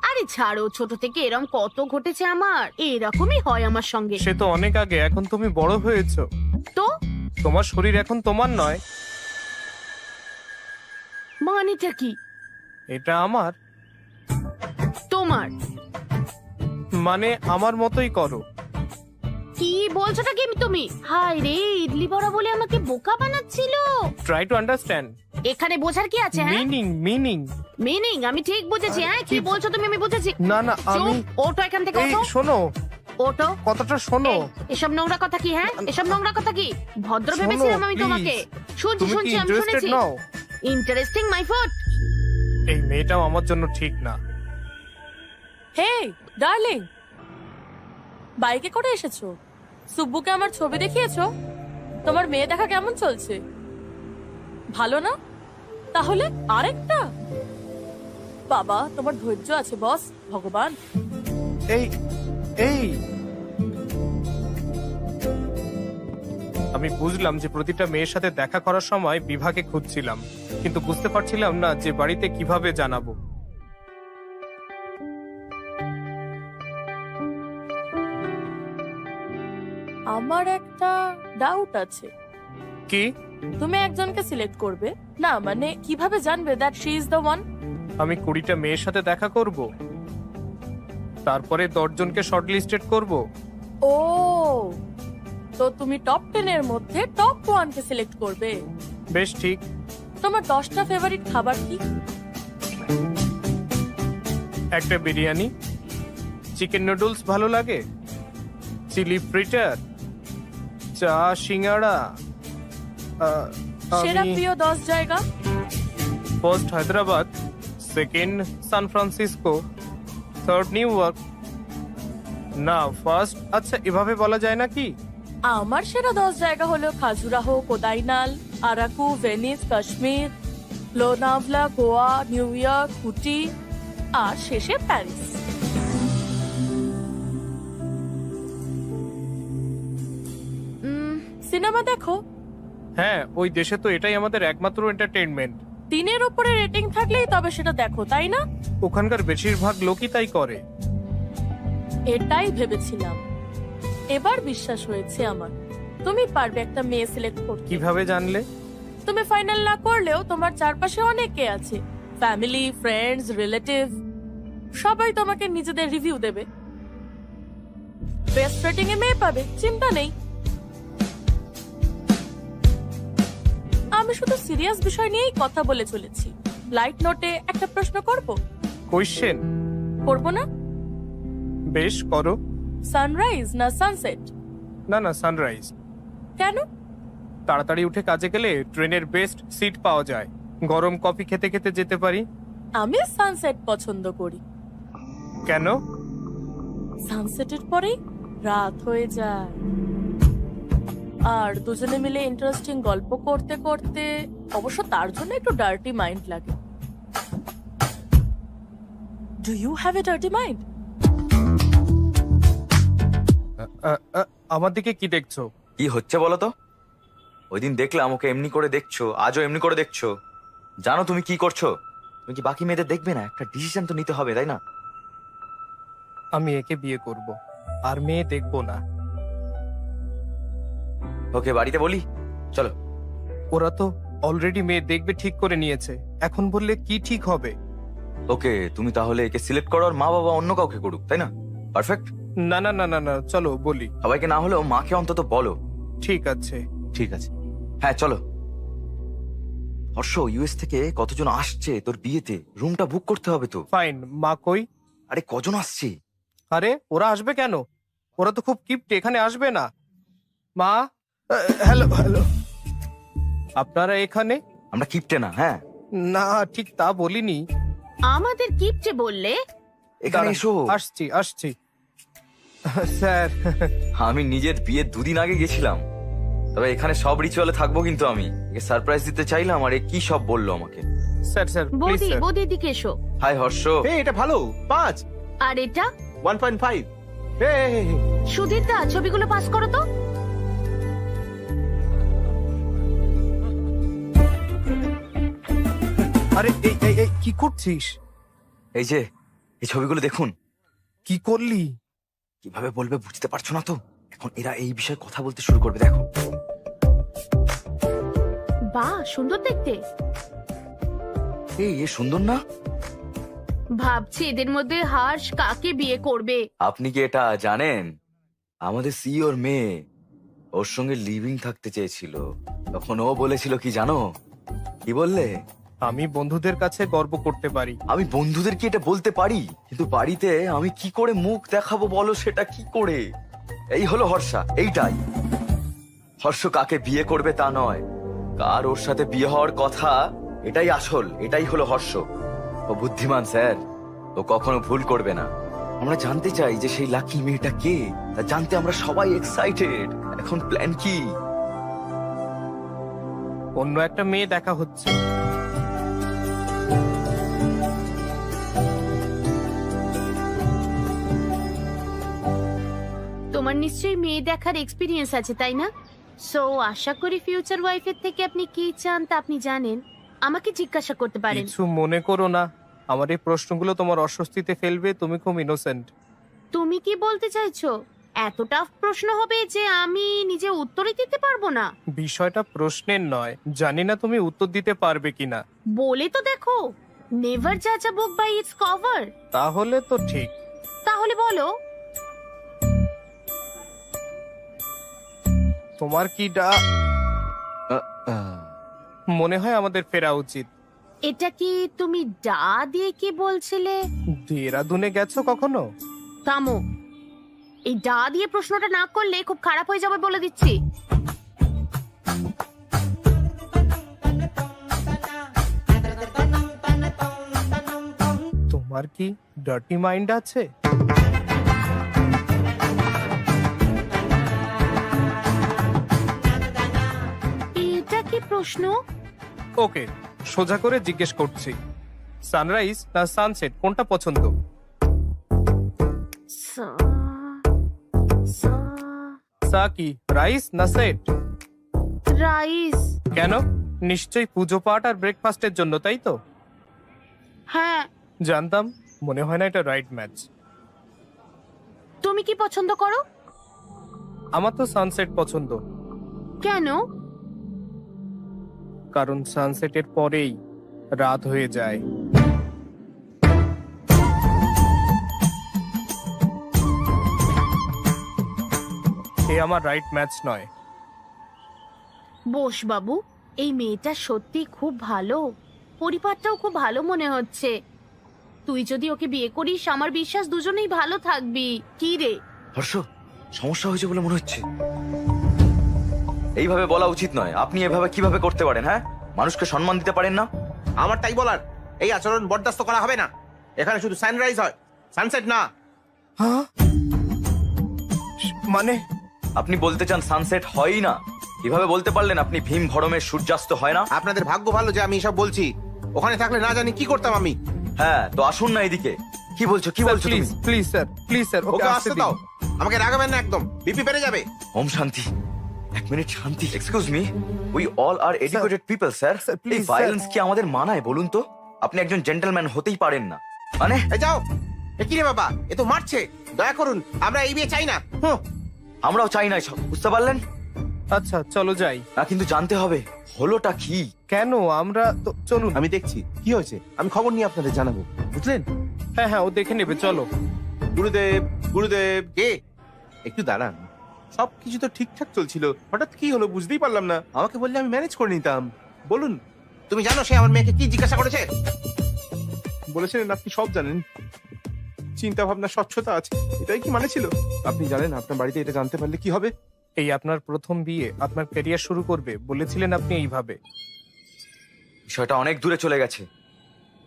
Speaker 3: আরে ছাড়ো, ছোট থেকে এরকম কত ঘটেছে আমার। এরকমই হয় আমার সঙ্গে।
Speaker 1: সে তো অনেক আগে, এখন তুমি বড় হয়েছো।
Speaker 3: তো
Speaker 1: তোমার শরীর এখন তোমার নয়,
Speaker 3: মানেটা কি?
Speaker 1: এটা আমার।
Speaker 3: তোমার
Speaker 1: মানে আমার মতোই করো।
Speaker 3: কি বলছোটা কি তুমি? হায় রে, ইডলি বড়া বলে আমাকে বোকা বানাচ্ছিল।
Speaker 1: ট্রাই টু আন্ডারস্ট্যান্ড
Speaker 3: এখানে বোঝার কি আছে? হ্যাঁ
Speaker 1: মিনিং।
Speaker 3: মিনিং আমি ঠিক বুঝেছি। হ্যাঁ কি বলছো তুমি? আমি বুঝেছি।
Speaker 1: না না, আমি
Speaker 3: চুপ, ওঠো এখান থেকে,
Speaker 1: এই
Speaker 3: ওঠো
Speaker 1: শোনো,
Speaker 3: ওঠো।
Speaker 1: কথাটা শোনো।
Speaker 3: এই, এসব নোংরা কথা কি? হ্যাঁ এসব নোংরা কথা কি? ভদ্র
Speaker 1: শোনো,
Speaker 3: ভেবেছিলাম আমি
Speaker 1: please।
Speaker 3: তোমাকে। শুনছি
Speaker 1: তুমি কি
Speaker 3: শুনছি, আমি
Speaker 1: ইন্টারেস্টেড
Speaker 3: শুনেছি।
Speaker 1: নাও?
Speaker 3: Interesting my food.
Speaker 1: এই মেয়েটাও আমার জন্য ঠিক না।
Speaker 4: হে ডার্লিং, বাইকে করে এসেছো? সুব্বুকে আমার ছবি দেখিয়েছো? তোমার মেয়ে দেখা কেমন চলছে? ভালো না? তাহলে আরেকটা? বাবা, তোমার ধৈর্য আছে বস, ভগবান।
Speaker 1: এই এই আমি বুঝলাম যে প্রতিটা মেয়ের সাথে দেখা করার সময় বিভাকে খুঁজছিলাম, কিন্তু বুঝতে পারছিলাম না যে বাড়িতে কিভাবে জানাবো।
Speaker 4: আমার একটা ডাউট আছে।
Speaker 1: কি?
Speaker 4: তুমি একজনকে সিলেক্ট করবে না, মানে কিভাবে জানবে that she is the one?
Speaker 1: আমি 20টা মেয়ের সাথে দেখা করব, তারপরে 10 জনকে শর্ট লিস্টেড করব।
Speaker 4: ও, তো তুমি টপ 10 এর মধ্যে টপ 1 কে সিলেক্ট করবে।
Speaker 1: বেশ ঠিক।
Speaker 4: তোমার 10টা ফেভারিট খাবার কি?
Speaker 1: একটা বিরিয়ানি, চিকেন নুডলস ভালো লাগে, চিলি ফ্রিটার, চা, সিঙ্গাড়া।
Speaker 4: সেরা
Speaker 1: আমি
Speaker 4: প্রিয় 10 জায়গা?
Speaker 1: First Hyderabad, second San Francisco, third New York, না ফার্স্ট, আচ্ছা এভাবে বলা যায় না কি?
Speaker 4: আমার সেরা 10 জায়গা হলো Khajuraho, Kodaikanal, Araku, Venice, Kashmir, Lonavala, Goa, New York, Ooty আর শেষে প্যারিস। সিনেমা দেখো।
Speaker 1: হ্যাঁ, ওই দেশে তো এটাই আমাদের একমাত্র এন্টারটেইনমেন্ট।
Speaker 4: 3-এর উপরে রেটিং থাকলেই তবে সেটা দেখো, তাই না?
Speaker 1: ওখানকার বেশিরভাগ লোকই তাই করে।
Speaker 4: এটাই ভেবেছিলাম, এবার বিশ্বাস হয়েছে আমার। তুমি পারবে একটা মেয়ে সিলেক্ট করতে।
Speaker 1: কিভাবে জানলে?
Speaker 4: তুমি ফাইনাল না করলেও তোমার চারপাশে অনেকে আছে, ফ্যামিলি, ফ্রেন্ডস, রিলেটিভ, সবাই তোমাকে নিজেদের রিভিউ দেবে। বেস্ট রেটিং এ মেয়ে পাবে, চিন্তা নেই। আমি শুধু সিরিয়াস বিষয় নিয়েই কথা বলে চলেছি। লাইট নোটে একটা প্রশ্ন করব?
Speaker 1: কোয়েশ্চেন?
Speaker 4: করব না?
Speaker 1: বেশ, করো।
Speaker 4: সানরাইজ না সানসেট?
Speaker 1: না না, সানরাইজ।
Speaker 4: কেন?
Speaker 1: তাড়াতাড়ি উঠে কাজে গেলে ট্রেনের বেস্ট সিট পাওয়া যায়, গরম কফি খেতে খেতে যেতে পারি।
Speaker 4: আমি সানসেট পছন্দ করি।
Speaker 1: কেন?
Speaker 4: সানসেটের পরেই রাত হয়ে যায়, আর দুজনে মিলে ইন্টারেস্টিং গল্প করতে করতে, অবশ্য তার জন্য একটু ডার্টি মাইন্ড লাগে। Do you have a dirty mind?
Speaker 1: আমার দিকে কি দেখছো?
Speaker 2: কি হচ্ছে বলো তো? ওই দিন দেখলাম ওকে এমনি করে দেখছো, আজও এমনি করে দেখছো। জানো তুমি কি করছো? তুমি কি বাকি মেয়েদের দেখবে না? একটা ডিসিশন তো নিতে হবে, তাই না?
Speaker 1: আমি একে বিয়ে করব, আর মেয়ে দেখবো না।
Speaker 2: ওকে বাড়িতে বলি, চলো।
Speaker 1: ওরা তো অলরেডি মেয়ে দেখবে ঠিক করে নিয়েছে, এখন বললে কি ঠিক হবে?
Speaker 2: ওকে তুমি তাহলে একে সিলেক্ট করো, আর মা বাবা অন্য কাউকে করুক, তাই না? পারফেক্ট।
Speaker 1: না না না না না, চলো বলি।
Speaker 2: সবাইকে না হলেও মাকে অন্তত বলো।
Speaker 1: ঠিক আছে।
Speaker 2: ঠিক আছে, হ্যাঁ চলো। হর্ষ, ইউএস থেকে কতজন আসছে তোর বিয়েতে? রুমটা বুক করতে হবে তো।
Speaker 1: ফাইন, মা কই?
Speaker 2: আরে কজন আসছে?
Speaker 1: আরে ওরা আসবে কেন? ওরা তো খুব কিপ্টে, এখানে আসবে না। মা, হ্যালো হ্যালো, আপনারা এখানে?
Speaker 2: আমরা কিপটে না, হ্যাঁ।
Speaker 1: না ঠিক তা বলিনি।
Speaker 3: আমাদের কিপটে বললে?
Speaker 2: এখানে
Speaker 1: দাঁড়ান,
Speaker 2: এসো।
Speaker 1: আসছি আসছি। স্যার,
Speaker 2: আমি নিজের বিয়ের 2 দিন আগে গেছিলাম, তবে এখানে সব রিচুয়ালে থাকবো, কিন্তু আমি একে সারপ্রাইজ দিতে চাইলাম, আর এ কি সব বললো আমাকে।
Speaker 1: স্যার স্যার প্লিজ
Speaker 3: বৌদি,
Speaker 1: স্যার।
Speaker 3: বৌদি এদিকে এসো।
Speaker 2: হাই হর্ষ।
Speaker 5: এই এটা ভালো 5
Speaker 3: আর এটা
Speaker 5: 1.5।
Speaker 3: সুধীর দা, ছবিগুলো পাস করো তো।
Speaker 1: আরে এই এই এই কি করছিস?
Speaker 2: এই যে এই ছবিগুলো দেখুন।
Speaker 1: কি করলি?
Speaker 2: কিভাবে বলবে বুঝতে পারছো না তো? এখন এরা এই বিষয়ে কথা বলতে শুরু করবে, দেখো।
Speaker 3: বাহ, সুন্দর দেখতে।
Speaker 2: এই এ সুন্দর না?
Speaker 3: ভাবছি এদের মধ্যে হর্ষ কাকে বিয়ে করবে।
Speaker 2: আপনি কি এটা জানেন? আমাদের সিইওর মেয়ে ওর সঙ্গে লিভিং থাকতে চেয়েছিল, তখন ও বলেছিল কি জানো? কি বললে?
Speaker 1: আমি বন্ধুদের কাছে গর্ব করতে পারি।
Speaker 2: আমি বন্ধুদেরকে এটা বলতে পারি, কিন্তু বাড়িতে আমি কি করে মুখ দেখাবো বলো, সেটা কি করে? এই হলো হর্ষা, এইটাই। হর্ষ কাকে বিয়ে করবে তা নয়, কার ওর সাথে বিয়ে হওয়ার কথা, এটাই আসল, এটাই হলো হর্ষ। ও বুদ্ধিমান স্যার, ও কখনো ভুল করবে না। আমরা জানতে চাই যে সেই লাকি মেয়েটা কে, তা জানতে আমরা সবাই এক্সাইটেড। এখন প্ল্যান কি?
Speaker 1: অন্য একটা মেয়ে দেখা হচ্ছে।
Speaker 3: তোমার নিশ্চয়ই মেয়ে দেখার এক্সপিরিয়েন্স আছে, তাই না? সো আশা করি ফিউচার ওয়াইফের থেকে আপনি কি চান তা আপনি জানেন। আমাকে জিজ্ঞাসা করতে পারেন।
Speaker 1: কিছু মনে করো না, আমার এই প্রশ্নগুলো তোমার অস্বস্তিতে ফেলবে। তুমি খুব ইনোসেন্ট।
Speaker 3: তুমি কি বলতে চাইছো? এত টাফ প্রশ্ন হবে যে আমি নিজে উত্তরই দিতে পারবো না?
Speaker 1: বিষয়টা প্রশ্নের নয়, জানি না তুমি উত্তর দিতে পারবে কিনা।
Speaker 3: বলে তো দেখো, নেভার জাজ আ বুক বাই ইটস কভার।
Speaker 1: তাহলে তো ঠিক।
Speaker 3: তাহলে বলো।
Speaker 1: তোমার কি মনে হয় আমাদের ফেরা উচিত?
Speaker 3: এটা কি তুমি ডা দিয়ে কি বলছিলে?
Speaker 1: দেরাদুনে গেছো কখনো?
Speaker 3: থামো, এই ডা দিয়ে প্রশ্নটা না করলে খুব খারাপ হয়ে যাবে বলে দিচ্ছি।
Speaker 1: তোমার কি ডার্টি মাইন্ড আছে?
Speaker 3: প্রশ্ন?
Speaker 1: ওকে, সোজা করে জিজ্ঞেস করছি, সানরাইজ না সানসেট কোনটা পছন্দ?
Speaker 3: সা- সা-
Speaker 1: সা কি রাইস না সেট?
Speaker 3: রাইস।
Speaker 1: কেন? নিশ্চয়ই পুজো পাঠ আর ব্রেকফাস্টের জন্য, তাই তো?
Speaker 3: হ্যাঁ।
Speaker 1: জানতাম, মনে হয় না এটা রাইট ম্যাচ।
Speaker 3: তুমি কি পছন্দ করো?
Speaker 1: আমার তো সানসেট পছন্দ,
Speaker 3: কেন?
Speaker 1: কারণ সানসেটের পরেই রাত হয়ে যায়। এ আমার রাইট ম্যাচ নয়।
Speaker 3: বোস বাবু, এই মেয়েটা সত্যি খুব ভালো, পরিবারটাও খুব ভালো মনে হচ্ছে। তুই যদি ওকে বিয়ে করিস, আমার বিশ্বাস দুজনেই ভালো থাকবি। কি রে?
Speaker 2: হর্ষ, সমস্যা হয়েছে বলে মনে হচ্ছে। এইভাবে বলা উচিত নয়। আপনি এভাবে কিভাবে করতে পারেন? হ্যাঁ, মানুষকে সম্মান দিতে পারেন না?
Speaker 6: আমার তাই বলার, এই আচরণ বরদাস্ত করা হবে না। এখানে শুধু সানরাইজ হয়, সানসেট না।
Speaker 1: হ্যাঁ? মানে
Speaker 2: আপনি বলতে চান সানসেট হয়ই না? কিভাবে বলতে পারলেন আপনি? ভীম ভরমের সূর্যাস্ত হয় না?
Speaker 6: আপনাদের ভাগ্য ভালো যে আমি এসব বলছি, ওখানে থাকলে না জানি কি করতাম আমি।
Speaker 2: হ্যাঁ, তো আসুন না এদিকে। কি বলছো কি বলছো তুমি?
Speaker 1: Please please sir, please sir,
Speaker 6: ওকে আসতে দাও, আমাকে রাগাবেন না একদম, বিপি বেড়ে যাবে।
Speaker 2: ওম শান্তি। এক মিনিট শান্তি। Excuse me, we all are educated people sir.
Speaker 1: Sir, please,
Speaker 2: এই
Speaker 1: sir.
Speaker 2: ভায়োলেন্স কি আমাদের মানায় বলুন তো? আপনি একজন জেন্টলম্যান হতেই পারেন না মানে?
Speaker 6: এই যাও। এ কি রে বাবা, এ তো মারছে। দয়া করুন, আমরা এই বিয়ে চাই না।
Speaker 2: আমরাও চাই না এসব, বুঝতে পারলেন?
Speaker 1: আচ্ছা চলো যাই।
Speaker 2: না, কিন্তু জানতে হবে হলোটা কি।
Speaker 1: কেন? আমরা তো চলুন।
Speaker 6: আমি দেখছি কি হয়েছে, আমি খবর নিয়ে আপনাদের জানাবো, বুঝলেন?
Speaker 1: হ্যাঁ হ্যাঁ, ও দেখে নেবে, চলো।
Speaker 6: গুরুদেব, গুরুদেব। কে? একটু দাঁড়ান, সবকিছু তো ঠিকঠাক চলছিল, হঠাৎ কি হলো বুঝতেই পারলাম না। আমাকে বললে আমি ম্যানেজ করে নিতাম। বলুন, তুমি জানো সে আমার মেয়েকে কি জিজ্ঞাসা করেছে? বলেছিলেন আপনি সব জানেন, চিন্তা ভাবনা স্বচ্ছতা আছে, এটাই কি মানে ছিল? আপনি জানেন আপনার বাড়িতে এটা জানতে পারলে কি হবে?
Speaker 1: এই আপনার প্রথম বিয়ে, আপনার ক্যারিয়ার শুরু করবে, বলেছিলেন আপনি এইভাবে।
Speaker 2: বিষয়টা অনেক দূরে চলে গেছে।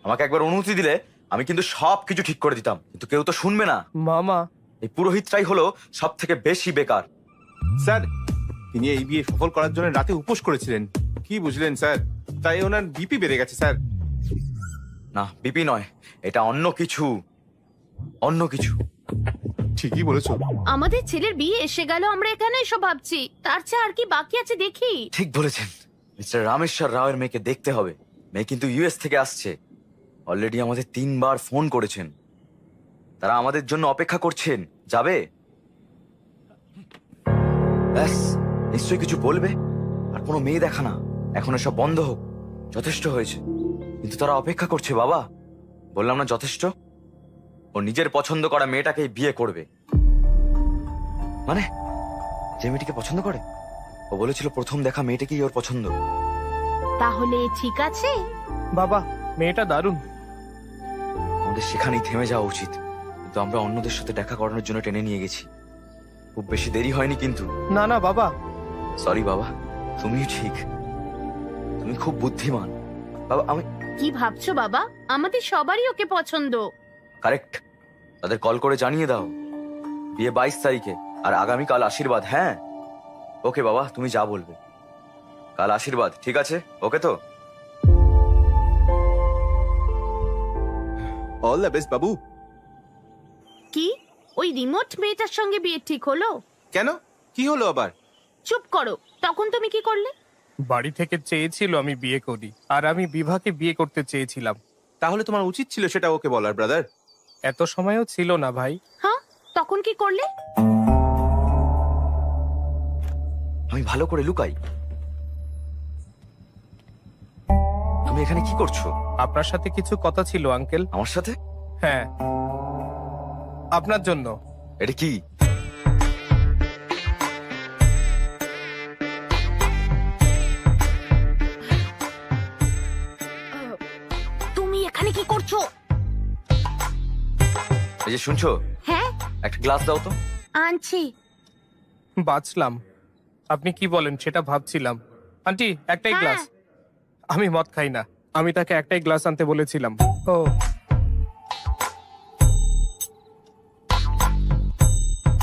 Speaker 2: আমাকে একবার অনুমতি দিলে আমি কিন্তু সবকিছু ঠিক করে দিতাম, কিন্তু কেউ তো শুনবে না।
Speaker 1: মামা,
Speaker 2: এই পুরোহিতটাই হলো সব থেকে বেশি বেকার।
Speaker 6: স্যার, তিনি এই বিয়ে সফল করার জন্য রাতে উপোস করেছিলেন, কি বুঝলেন স্যার? তাই ওনার বিপি বেড়ে গেছে স্যার।
Speaker 2: না, বিপি নয়, এটা অন্য কিছু, অন্য কিছু।
Speaker 6: ঠিকই বলেছো।
Speaker 3: আমাদের ছেলের বিয়ে এসে গেল, আমরা এখানে এসব ভাবছি, তার চেয়ে আর কি বাকি আছে দেখি।
Speaker 2: ঠিক বলেছেন। মিস্টার রামেশ্বর রাওয়ের মেয়েকে দেখতে হবে। মেয়ে কিন্তু ইউএস থেকে আসছে। অলরেডি আমাদের 3 বার ফোন করেছেন। তারা আমাদের জন্য অপেক্ষা করছেন। যাবে? ব্যাস, নিশ্চয়ই কিছু বলবে। আর কোনো মেয়ে দেখা না, এখন এসব বন্ধ হোক, যথেষ্ট হয়েছে। কিন্তু তারা অপেক্ষা করছে বাবা। বললাম না যথেষ্ট? ও নিজের পছন্দ করা মেয়েটাকেই বিয়ে করবে। মানে যে মেয়েটিকে পছন্দ করে? ও বলেছিল প্রথম দেখা মেয়েটাকেই ওর পছন্দ।
Speaker 3: তাহলে ঠিক আছে।
Speaker 1: বাবা, মেয়েটা দারুণ।
Speaker 2: আমাদের সেখানেই থেমে যাওয়া উচিত, কিন্তু আমরা অন্যদের সাথে দেখা করানোর জন্য টেনে নিয়ে গেছি। খুব বেশি দেরি হয়নি কিন্তু।
Speaker 1: না না বাবা।
Speaker 2: সরি বাবা, তুমিও ঠিক, তুমি খুব বুদ্ধিমান। বাবা আমি
Speaker 3: কি ভাবছো বাবা? আমাদের সবারই ওকে পছন্দ।
Speaker 2: কারেক্ট। তাদের কল করে জানিয়ে দাও বিয়ে 22 তারিখে, আর আগামীকাল আশীর্বাদ। হ্যাঁ ওকে বাবা, তুমি যা বলবে। কাল আশীর্বাদ, ঠিক আছে? ওকে তো?
Speaker 6: অল দ্য বেস্ট বাবু।
Speaker 3: কি ওই রিমোট মেয়েটার সঙ্গে বিয়ে ঠিক হলো?
Speaker 6: কেন, কি হলো আবার?
Speaker 3: চুপ করো, তখন তুমি কি করলে?
Speaker 1: বাড়ি থেকে চেয়েছিল আমি বিয়ে করি, আর আমি বিভাকে বিয়ে করতে চেয়েছিলাম।
Speaker 6: তাহলে তোমার উচিত ছিল সেটা ওকে বলার, ব্রাদার।
Speaker 1: এত সময়ও ছিল না ভাই।
Speaker 3: হ্যাঁ, তখন কি করলে?
Speaker 2: আমি ভালো করে লুকাই। তুমি এখানে কি করছো?
Speaker 1: আপনার সাথে কিছু কথা ছিল আঙ্কেল।
Speaker 2: আমার সাথে?
Speaker 1: হ্যাঁ, আপনার জন্য।
Speaker 2: এটা কি?
Speaker 3: তুমি এখানে কি করছো?
Speaker 2: এই যে শুনছো,
Speaker 3: হ্যাঁ,
Speaker 2: একটা গ্লাস দাও তো।
Speaker 3: আনছি।
Speaker 1: বাঁচলাম। আপনি কি বলেন সেটা ভাবছিলাম। আন্টি, একটাই
Speaker 3: হ্যাঁ।
Speaker 1: গ্লাস। আমি মদ খাই না, আমি তাকে একটাই গ্লাস আনতে বলেছিলাম। ও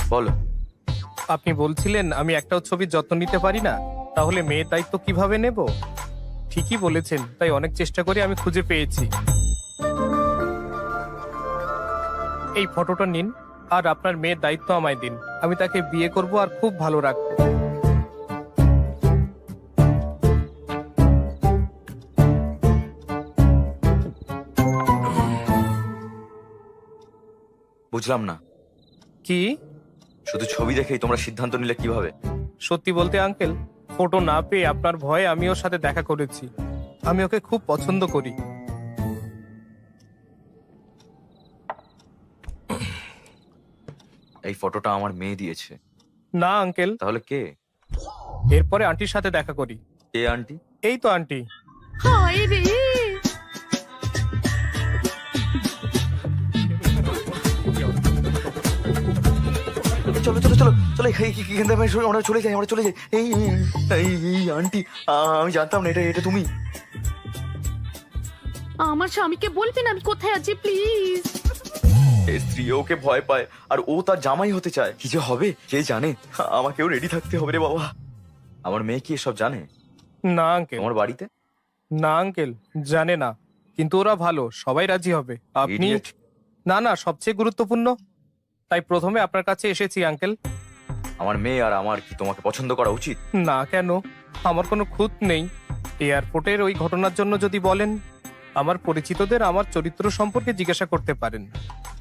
Speaker 2: বলো।
Speaker 1: আপনি বলছিলেন আমি একটাও ছবির যত্ন নিতে পারি না, তাহলে মেয়ের দায়িত্ব কিভাবে নেব? ঠিকই বলেছেন, তাই অনেক চেষ্টা করে আমি খুঁজে পেয়েছি। এই ফটোটা নিন, আর আপনার মেয়ের দায়িত্ব আমায় দিন। আমি তাকে বিয়ে করব আর খুব ভালো রাখবো।
Speaker 2: বুঝলাম না,
Speaker 1: কি?
Speaker 2: শুধু ছবি দেখেই তোমরা সিদ্ধান্ত নিলে কিভাবে?
Speaker 1: সত্যি বলতে আঙ্কেল, ফটো না পেয়ে আপনার ভয়ে আমি ওর সাথে দেখা করেছি। আমি ওকে খুব পছন্দ করি।
Speaker 2: এই ফটোটা আমার মেয়ে দিয়েছে।
Speaker 1: না আঙ্কেল,
Speaker 2: তাহলে কে?
Speaker 1: এরপরে আন্টির সাথে দেখা করি।
Speaker 2: কে আন্টি?
Speaker 1: এই তো আন্টি।
Speaker 3: হায় রে,
Speaker 2: চলো চলো চলো চলো, এখান থেকে আমরা চলে যাই, আমরা চলে যাই। এই আন্টি, আমি জানতাম না এটা এটা তুমি।
Speaker 3: আমার স্বামীকে বলবেন আমি কোথায় আছি প্লিজ।
Speaker 2: এই স্ত্রী ওকে ভয় পায় আর ও তার জামাই হতে চায়। কি যে হবে কে জানে। আমাকেও রেডি থাকতে হবে রে বাবা। আমার মেয়ে কি এসব জানে?
Speaker 1: না আঙ্কেল,
Speaker 2: তোমার বাড়িতে?
Speaker 1: না আঙ্কেল, জানে না, কিন্তু ওরা ভালো, সবাই রাজি হবে। আপনি
Speaker 2: Idiot.
Speaker 1: না না, সবচেয়ে গুরুত্বপূর্ণ, তাই প্রথমে আপনার কাছে এসেছি আঙ্কেল।
Speaker 2: আমার মেয়ে আর আমার কি তোমাকে পছন্দ করা উচিত?
Speaker 1: না কেন, আমার কোনো খুঁত নেই। এয়ারপোর্টের ওই ঘটনার জন্য যদি বলেন, আমার পরিচিতদের আমার চরিত্র সম্পর্কে জিজ্ঞাসা করতে পারেন।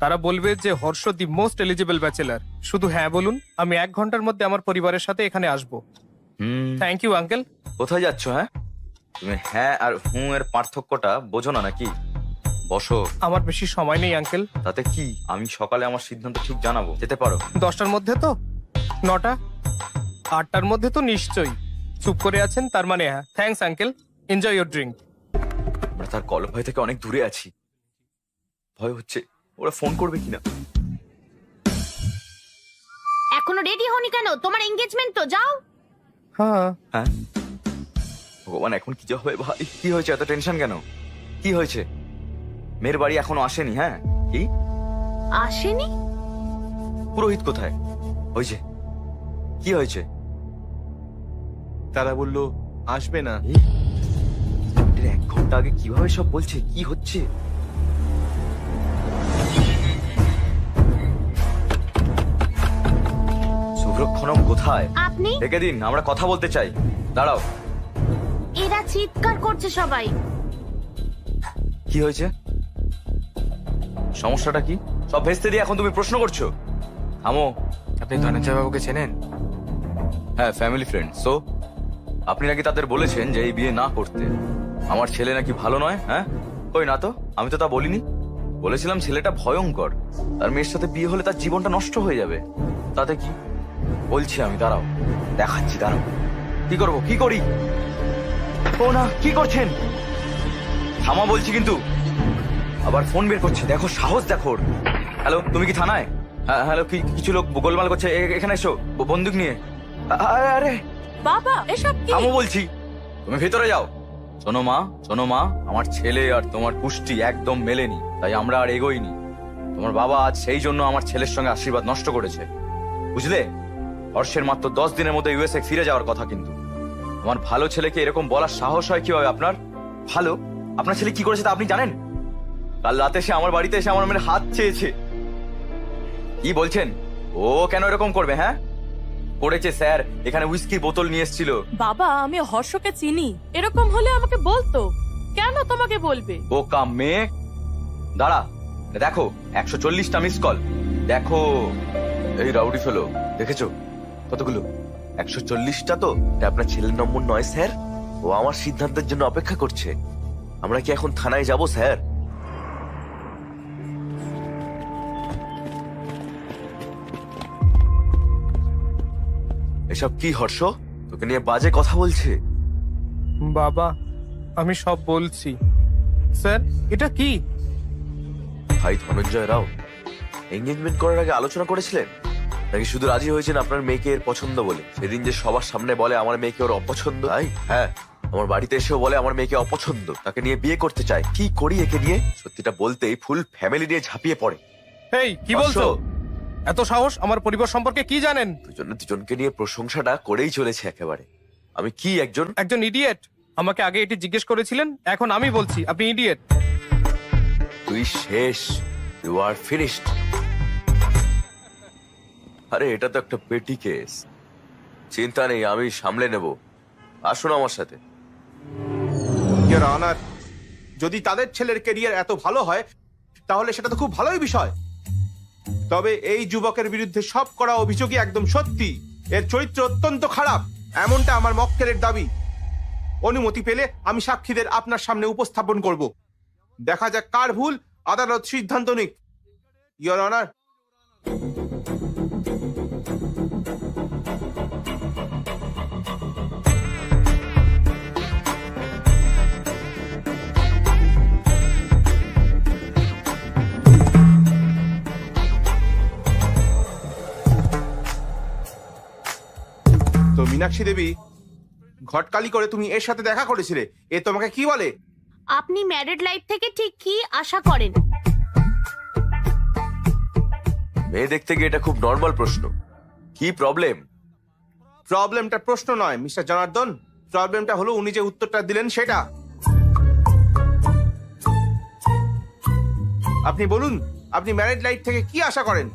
Speaker 1: তারা বলবে যে Harsh the most eligible bachelor. শুধু হ্যাঁ বলুন, আমি 1 ঘন্টার মধ্যে আমার পরিবারের সাথে এখানে আসবো। Thank you uncle.
Speaker 2: কোথায় যাচ্ছ? হ্যাঁ, তুমি হ্যাঁ আর হুঁ এর পার্থক্যটা বোঝো না নাকি? বসো।
Speaker 1: আমার বেশি সময় নেই আঙ্কেল।
Speaker 2: তাতে কি, আমি সকালে আমার সিদ্ধান্ত ঠিক জানাবো। যেতে পারো।
Speaker 1: 10টার মধ্যে তো? 9টা? 8টার মধ্যে তো নিশ্চয়ই। চুপ করে আছেন, তার মানে হ্যাঁ। Thanks uncle, enjoy your drink.
Speaker 2: আমরা তার কলম ভয় থেকে অনেক দূরে আছি। ভয় হচ্ছে ওরা ফোন করবে কিনা।
Speaker 3: এখনো রেডি হনি কেন? তোমার এঙ্গেজমেন্ট তো, যাও।
Speaker 1: হ্যাঁ,
Speaker 2: হ্যাঁ, ভগবান এখন কি যে হবে ভাই। কি হয়েছে, এত টেনশন কেন? কি হয়েছে? মেয়ের বাড়ি এখনো আসেনি? হ্যাঁ, কি
Speaker 3: আসেনি?
Speaker 2: পুরোহিত কোথায়? ওই যে, কি হয়েছে?
Speaker 6: তারা বলল আসবে না।
Speaker 2: 1 ঘন্টা আগে কিভাবে সব বলছে? কি হচ্ছে? সুব্রক্ষণম কোথায়?
Speaker 3: আপনি?
Speaker 2: ডেকে দিন, আমরা কথা বলতে চাই। দাঁড়াও।
Speaker 3: এরা চিৎকার করছে সবাই।
Speaker 2: কি হয়েছে? সমস্যাটা কি? সব ভেস্তে দিয়ে এখন তুমি প্রশ্ন করছো? থামো।
Speaker 7: আপনি ধনঞ্জয় বাবুকে চেনেন?
Speaker 2: হ্যাঁ, ফ্যামিলি ফ্রেন্ড। সো আপনি নাকি তাদের বলেছেন যে এই বিয়ে না করতে। আমার ছেলে নাকি ভালো নয়? হ্যাঁ, কই না তো, আমি তো তা বলিনি। বলেছিলাম ছেলেটা ভয়ঙ্কর, তার মেয়ের সাথে বিয়ে হলে তার জীবনটা নষ্ট হয়ে যাবে। তাতে কি? বলছি আমি, দাঁড়াও দেখাচ্ছি, দাঁড়াও। কি করবো, কি করি? ও না, কি করছেন? থামা বলছি কিন্তু। আবার ফোন বের করছে, দেখো সাহস দেখো ওর। হ্যালো, তুমি কি থানায়? হ্যাঁ, হ্যালো, কিছু লোক গোলমাল করছে, এখানে এসো বন্দুক নিয়ে। আরে আরে,
Speaker 4: বাবা এসব কি?
Speaker 2: থামো বলছি। তুমি ভেতরে যাও। শোনো মা, শোনো মা, আমার ছেলে আর তোমার পুষ্টি একদম মেলেনি, তাই আমরা আর এগোইনি। তোমার বাবা আজ সেই জন্য আমার ছেলের সঙ্গে আশীর্বাদ নষ্ট করেছে, বুঝলে? হর্ষের মাত্র 10 দিনের মধ্যে ইউএসএ ফিরে যাওয়ার কথা, কিন্তু আমার ভালো ছেলেকে এরকম বলার সাহস হয় কিভাবে আপনার? ভালো, আপনার ছেলে কি করেছে তা আপনি জানেন? কাল রাতে সে আমার বাড়িতে এসে আমার মেয়ের হাত চেয়েছে। কি বলছেন? ও কেন এরকম করবে? হ্যাঁ, করেছে স্যার, এখানে উইস্কির বোতল নিয়ে এসেছিল।
Speaker 4: বাবা আমি হর্ষকে চিনি, এরকম হলে আমাকে বলতো। কেন তোমাকে বলবে?
Speaker 2: বোকা মেয়ে। দাঁড়া, দেখো 140টা মিস কল। দেখো, এই রাউডি ফেলো, দেখেছো কতগুলো? 140টা তো।
Speaker 8: এটা আপনার ছেলের নম্বর নয় স্যার, ও আমার সিদ্ধান্তের জন্য অপেক্ষা করছে। আমরা কি এখন থানায় যাব স্যার?
Speaker 2: এসব কি হর্ষ? তোকে নিয়ে বাজে কথা বলছে।
Speaker 1: বাবা আমি সব বলছি। স্যার, এটা কি?
Speaker 8: ভাই ধনঞ্জয় রাও, এঙ্গেজমেন্ট করার আগে আলোচনা করেছিলেন নাকি শুধু রাজি হয়েছেন আপনার মেয়েকে এর পছন্দ বলে? সেদিন যে সবার সামনে বলে আমার মেয়েকে ওর অপছন্দ, তাই? হ্যাঁ, আমার বাড়িতে এসেও বলে আমার মেয়েকে অপছন্দ, তাকে নিয়ে বিয়ে করতে চায়। কি করি একে নিয়ে? সত্যিটা বলতেই ফুল ফ্যামিলি নিয়ে ঝাঁপিয়ে পড়ে।
Speaker 1: এই কি বলছো? এত সাহস? আমার পরিবার সম্পর্কে কি জানেন?
Speaker 8: দুজনে দুজনকে নিয়ে প্রশংসাটা করেই চলেছে একেবারে। আমি কি একজন
Speaker 1: একজন ইডিয়েট। আমাকে আগে এটি জিজ্ঞেস করেছিলেন, এখন আমি বলছি আপনি ইডিয়েট।
Speaker 8: তুই শেষ, ইউ আর ফিনিশড। আরে এটা তো একটা পেটি কেস, চিন্তা নেই, আমি সামলে নেব। আসুন আমার সাথে।
Speaker 6: ইওর অনার, যদি তাদের ছেলের কেরিয়ার এত ভালো হয় তাহলে সেটা তো খুব ভালোই বিষয়। তবে এই যুবকের বিরুদ্ধে সব করা অভিযোগই একদম সত্যি। এর চরিত্র অত্যন্ত খারাপ, এমনটা আমার মক্কেলের দাবি। অনুমতি পেলে আমি সাক্ষীদের আপনার সামনে উপস্থাপন করব। দেখা যাক কার ভুল, আদালত সিদ্ধান্ত নিক। Your honour. তো মীনাক্ষী দেবী, ঘটকালি করে তুমি এর সাথে দেখা করেছিলে, এ তোমাকে কি বলে?
Speaker 3: আপনি ম্যারিড লাইফ থেকে ঠিক কি আশা করেন?
Speaker 8: মেয়ে দেখতে গিয়ে এটা খুব নর্মাল প্রশ্ন। কি প্রবলেম?
Speaker 6: প্রবলেমটা প্রশ্ন নয় মিস্টার জনার্দন, প্রবলেমটা হলো উনি যে উত্তরটা দিলেন সেটা। আপনি বলুন, আপনি ম্যারিড লাইফ থেকে কি আশা করেন?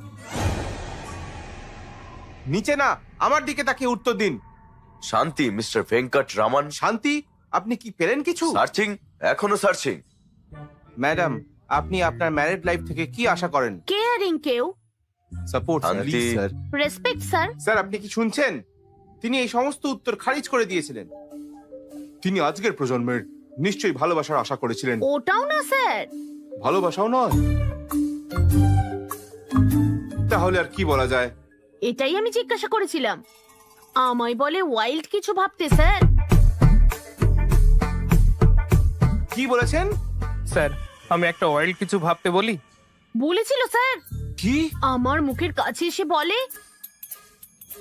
Speaker 6: নিচে না, আমার দিকে তাকিয়ে উত্তর দিন।
Speaker 8: শান্তি, মিস্টার ভেঙ্কট রামান।
Speaker 6: শান্তি? আপনি কি পেলেন কিছু?
Speaker 8: সার্চিং, এখনো সার্চিং।
Speaker 6: ম্যাডাম, আপনি আপনার ম্যারিড লাইফ থেকে কি আশা করেন?
Speaker 3: কেয়ারিং কেউ,
Speaker 6: সাপোর্ট
Speaker 8: শান্তি।
Speaker 6: স্যার।
Speaker 3: Respect sir.
Speaker 6: স্যার, আপনি কি শুনছেন? তিনি এই সমস্ত উত্তর খারিজ করে দিয়েছিলেন। তিনি আজকের প্রজন্মের নিশ্চয়ই ভালোবাসার আশা করেছিলেন।
Speaker 3: ওটাও না স্যার।
Speaker 6: ভালোবাসাও নয়? তাহলে আর কি বলা যায়?
Speaker 3: এটাই আমি জিজ্ঞাসা করেছিলাম। আমায় বলে ওয়াইল্ড কিছু ভাবতে স্যার।
Speaker 6: কি বলেছেন?
Speaker 1: স্যার, আমি একটা ওয়াইল্ড কিছু ভাবতে বলি।
Speaker 3: বলেছিল স্যার।
Speaker 6: কি?
Speaker 3: আমার মুখের কাছে এসে বলে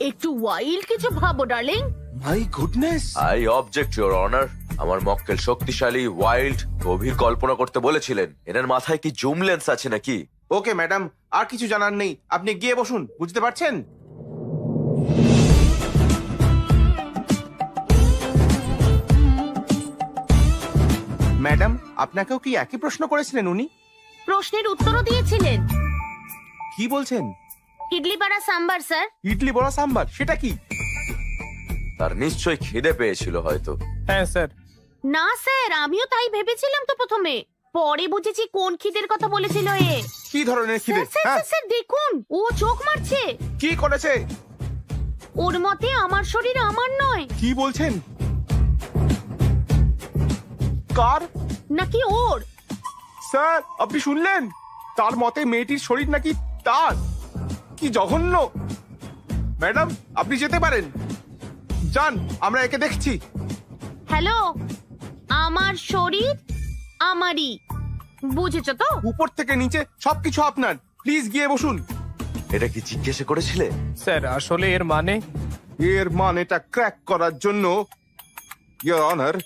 Speaker 3: একটু ওয়াইল্ড কিছু ভাবো darling.
Speaker 6: My goodness.
Speaker 8: I object your honour. আমার মক্কেল শক্তিশালী, ওয়াইল্ড, গভীর কল্পনা করতে বলেছিলেন। এনার মাথায় কি জুম লেন্স আছে নাকি?
Speaker 6: ওকে ম্যাডাম, আর কিছু জানার নেই, আপনি গিয়ে বসুন। বুঝতে পারছেন? ম্যাডাম, আপনাকেও কি একই প্রশ্ন করেছিলেন উনি?
Speaker 3: প্রশ্নের উত্তরও দিয়েছিলেন।
Speaker 6: কি বলছেন?
Speaker 3: ইডলি পাড়া সাম্বার স্যার।
Speaker 6: ইডলি বড়া সাম্বার, সেটা কি?
Speaker 8: তার নিশ্চয়ই খিদে পেয়েছিল হয়তো।
Speaker 1: হ্যাঁ স্যার।
Speaker 3: না স্যার, আমিও তাই ভেবেছিলাম তো প্রথমে, পরে বুঝেছি কোন খিদের কথা বলেছিল এ।
Speaker 6: কি ধরনের খিদে?
Speaker 3: স্যার,
Speaker 6: হ্যাঁ,
Speaker 3: স্যার, স্যার, দেখুন ও চোখ মারছে।
Speaker 6: কি করেছে?
Speaker 3: ওর মতে আমার শরীর আমার নয়।
Speaker 6: কি বলছেন? কার?
Speaker 3: নাকি ওর।
Speaker 6: স্যার, আপনি শুনলেন? তার মতে মেয়েটির শরীর নাকি তার। কি জঘন্য! ম্যাডাম, আপনি যেতে পারেন, যান, আমরা একে দেখছি।
Speaker 3: হ্যালো, আমার শরীর আমারই, বুঝেছো তো?
Speaker 6: উপর থেকে নিচে সবকিছু আপনার। প্লিজ গিয়ে বসুন।
Speaker 8: এটা কি জিজ্ঞাসা করেছিলে?
Speaker 1: স্যার, আসলে এর মানে
Speaker 6: এর মানেটা ক্র্যাক করার জন্য ইওর অনার,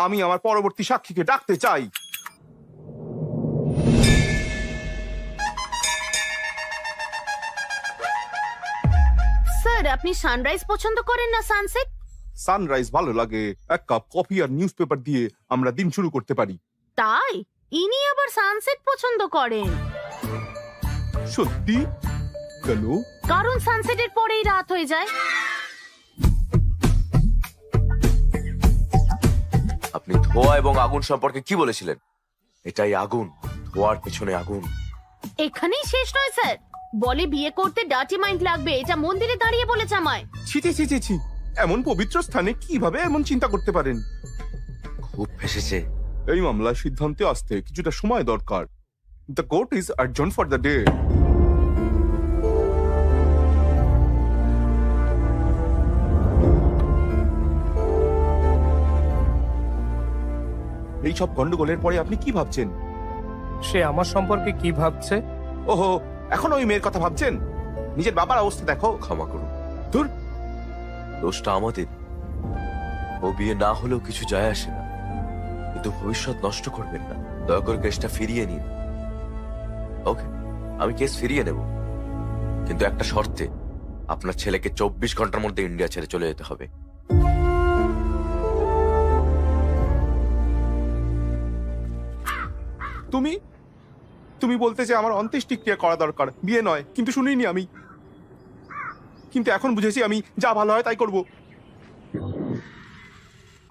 Speaker 6: আমি আমার পরবর্তী সাক্ষীকে ডাকতে চাই।
Speaker 3: স্যার, আপনি সানরাইজ পছন্দ করেন না সানসেট?
Speaker 6: সানরাইজ ভালো লাগে, এক কাপ কফি আর নিউজ পেপার দিয়ে আমরা দিন শুরু করতে পারি।
Speaker 3: তাই ইনি আবার সানসেট পছন্দ করেন?
Speaker 6: সত্যি? কেন?
Speaker 3: কারণ সানসেটের পরেই রাত হয়ে যায়।
Speaker 8: আপনি ধোঁয়া এবং আগুন সম্পর্কে কি বলেছিলেন? এটাই আগুন, ধোঁয়ার পেছনে আগুন।
Speaker 3: এখানেই শেষ নয় স্যার, বলে বিয়ে করতে ডার্টি মাইন্ড লাগবে, এটা মন্দিরে দাঁড়িয়ে বলেছে আমায়।
Speaker 6: ছি ছি ছি ছি ছি, এমন পবিত্র স্থানে কিভাবে এমন চিন্তা করতে পারেন?
Speaker 8: খুব ফেসেছে।
Speaker 6: এই মামলার সিদ্ধান্তে আসতে কিছুটা সময় দরকার। The court is adjourn for the day. এই সব গন্ডগোলের পরে আপনি কি ভাবছেন?
Speaker 1: সে আমার সম্পর্কে কি ভাবছে?
Speaker 6: ওহো, এখন ওই মেয়ের কথা ভাবছেন? নিজের বাবার অবস্থা দেখো।
Speaker 8: ক্ষমা করুন,
Speaker 6: ধুর,
Speaker 8: দোষটা আমাদের। ও বিয়ে না হলেও কিছু যায় আসে না, কিন্তু ভবিষ্যৎ নষ্ট করবেন না। দয়া করে কেসটা ফিরিয়ে নিন। ওকে, আমি কেস ফিরিয়ে নেব, কিন্তু একটা শর্তে। আপনার ছেলেকে 24 ঘন্টার মধ্যে ইন্ডিয়া ছেড়ে চলে যেতে হবে।
Speaker 5: তুমি তুমি বলতে যে আমার অন্ত্যেষ্টিক্রিয়া করা দরকার, বিয়ে নয়, কিন্তু শুনিনি আমি। কিন্তু এখন বুঝেছি আমি যা ভালো হয় তাই করব।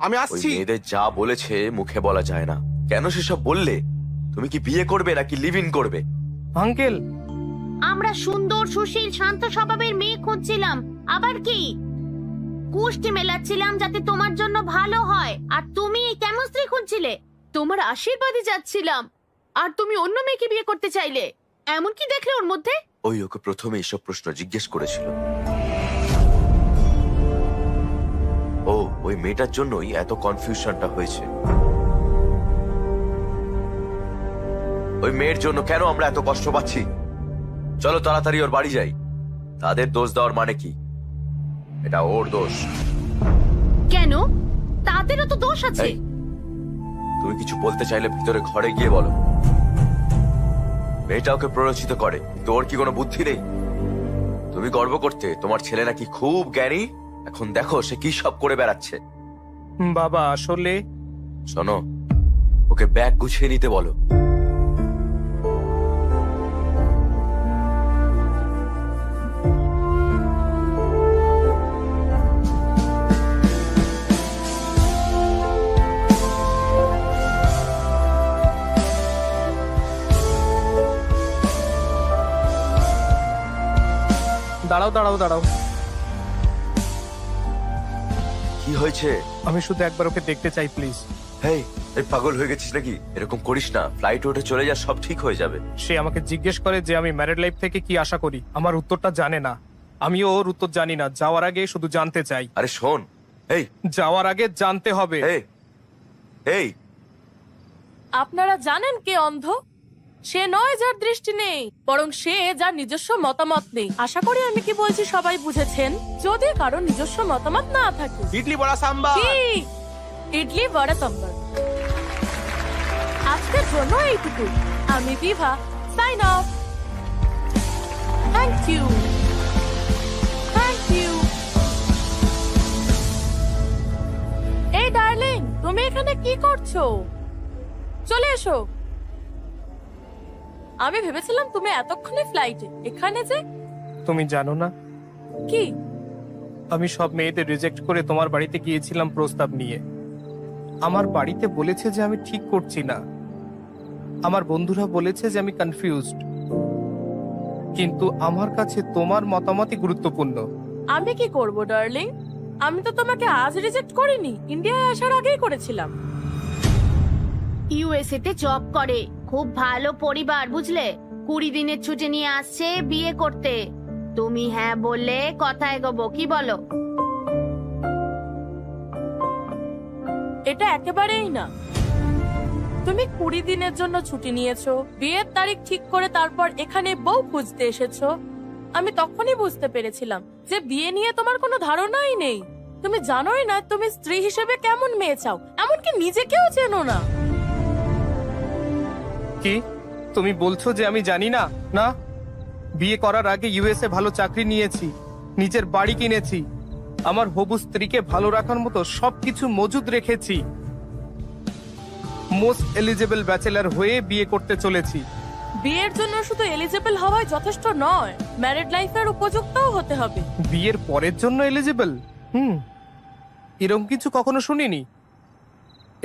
Speaker 5: আমি
Speaker 8: ওই
Speaker 5: আসছি।
Speaker 8: মেয়েদের যা বলেছে মুখে বলা যায় না। কেন সেসব বললে? তুমি কি বিয়ে করবে নাকি লিভ ইন করবে?
Speaker 1: আঙ্কেল,
Speaker 3: আমরা সুন্দর সুশীল শান্ত স্বভাবের মেয়ে খুঁজছিলাম, আবার কি কুষ্টি মেলাচ্ছিলাম যাতে তোমার জন্য ভালো হয়, আর তুমি কেমন স্ত্রী খুঁজছিলে? তোমার আশীর্বাদই যাচ্ছিলাম, আর তুমি অন্য মেয়েকে বিয়ে করতে চাইলে। এমন কি দেখলে ওর মধ্যে?
Speaker 8: ওই ওকে প্রথমে এইসব প্রশ্ন জিজ্ঞেস করেছিল। ও ওই মেয়েটার জন্যই এত কনফিউশনটা হয়েছে। ওই মেয়ের জন্য কেন আমরা এত কষ্ট পাচ্ছি? চলো তাড়াতাড়ি ওর বাড়ি যাই। তাদের দোষ দেওয়ার মানে কি? এটা ওর দোষ।
Speaker 3: কেন? তাদেরও তো দোষ আছে।
Speaker 8: এই, তুমি কিছু বলতে চাইলে ভিতরে ঘরে গিয়ে বলো। মেয়েটা ওকে প্ররোচিত করে, তোর কি কোনো বুদ্ধি নেই? তুমি গর্ব করতে তোমার ছেলে নাকি খুব জ্ঞানী, এখন দেখো সে কি সব করে বেড়াচ্ছে।
Speaker 1: বাবা আসলে
Speaker 8: শোনো, ওকে ব্যাগ গুছিয়ে নিতে বলো।
Speaker 1: দাঁড়াও দাঁড়াও দাঁড়াও,
Speaker 8: কি হয়েছে?
Speaker 1: আমি শুধু একবার ওকে দেখতে চাই প্লিজ।
Speaker 8: হেই, এই পাগল হয়ে গেছিস নাকি? এরকম করিস না, ফ্লাইট উঠে চলে যা, সব ঠিক হয়ে যাবে।
Speaker 1: সে আমাকে জিজ্ঞেস করে যে আমি ম্যারিড লাইফ থেকে কি আশা করি। আমার উত্তরটা জানে না, আমিও ওর উত্তর জানি না। যাওয়ার আগে শুধু জানতে চাই।
Speaker 8: আরে শোন, এই
Speaker 1: যাওয়ার আগে জানতে হবে।
Speaker 8: এই এই
Speaker 4: আপনারা জানেন কে অন্ধ? সে নয় যার দৃষ্টি নেই, বরং সে যার নিজস্ব মতামত নেই। আশা করি আমি কি বলছি সবাই বুঝেছেন। যদি কারো নিজস্ব মতামত না থাকে।
Speaker 6: ইডলি বড়া সাম্বার।
Speaker 4: কি? ইডলি বড়া সাম্বার। আজকের জন্য এইটুকু। আমি Bibha, sign off. Thank you, thank you. এই ডার্লিং, তুমি এখানে কি করছো? চলে এসো। আমি ভেবেছিলাম তুমি এতক্ষণে ফ্লাইটে, এখানে যে।
Speaker 1: তুমি জানো না,
Speaker 4: কি?
Speaker 1: আমি সব মেয়েদের রিজেক্ট করে তোমার বাড়িতে গিয়েছিলাম প্রস্তাব নিয়ে। আমার বাড়িতে বলেছে যে আমি ঠিক করছি না, আমার বন্ধুরা বলেছে যে আমি কনফিউজড, কিন্তু আমার কাছে তোমার মতামতই গুরুত্বপূর্ণ।
Speaker 4: আমি কি করব ডার্লিং? আমি তো তোমাকে আজ রিজেক্ট করিনি, ইন্ডিয়ায় আসার আগেই করেছিলাম।
Speaker 3: ইউএসএ তে জব করে, খুব ভালো পরিবার, বুঝলে? 20 দিনের ছুটি নিয়ে আসছে বিয়ে করতে। তুমি হ্যাঁ বললে কথা এগোবো, কি বলো?
Speaker 4: এটা একেবারেই না। তুমি 20 দিনের জন্য ছুটি নিয়েছো, বিয়ের তারিখ ঠিক করে তারপর এখানে বউ খুঁজতে এসেছো। আমি তখনই বুঝতে পেরেছিলাম যে বিয়ে নিয়ে তোমার কোনো ধারণাই নেই। তুমি জানোই না তুমি স্ত্রী হিসেবে কেমন মেয়ে চাও, এমনকি নিজেকেও চেনো না।
Speaker 1: কি তুমি বলছো যে আমি জানি না? না, বিয়ে করার আগে ইউএসএ ভালো চাকরি নিয়েছি, নিজের বাড়ি কিনেছি, আমার হবু স্ত্রীকে ভালো রাখার মতো সবকিছু মজুদ রেখেছি। মোস্ট এলিজিবল ব্যাচেলার হয়ে বিয়ে করতে চলেছি।
Speaker 4: বিয়ের জন্য শুধু এলিজিবল হওয়াই যথেষ্ট নয়, ম্যারিড লাইফের উপযুক্তও হতে হবে।
Speaker 1: বিয়ের পরের জন্য এলিজিবল? এরকম কিছু কখনো শুনিনি।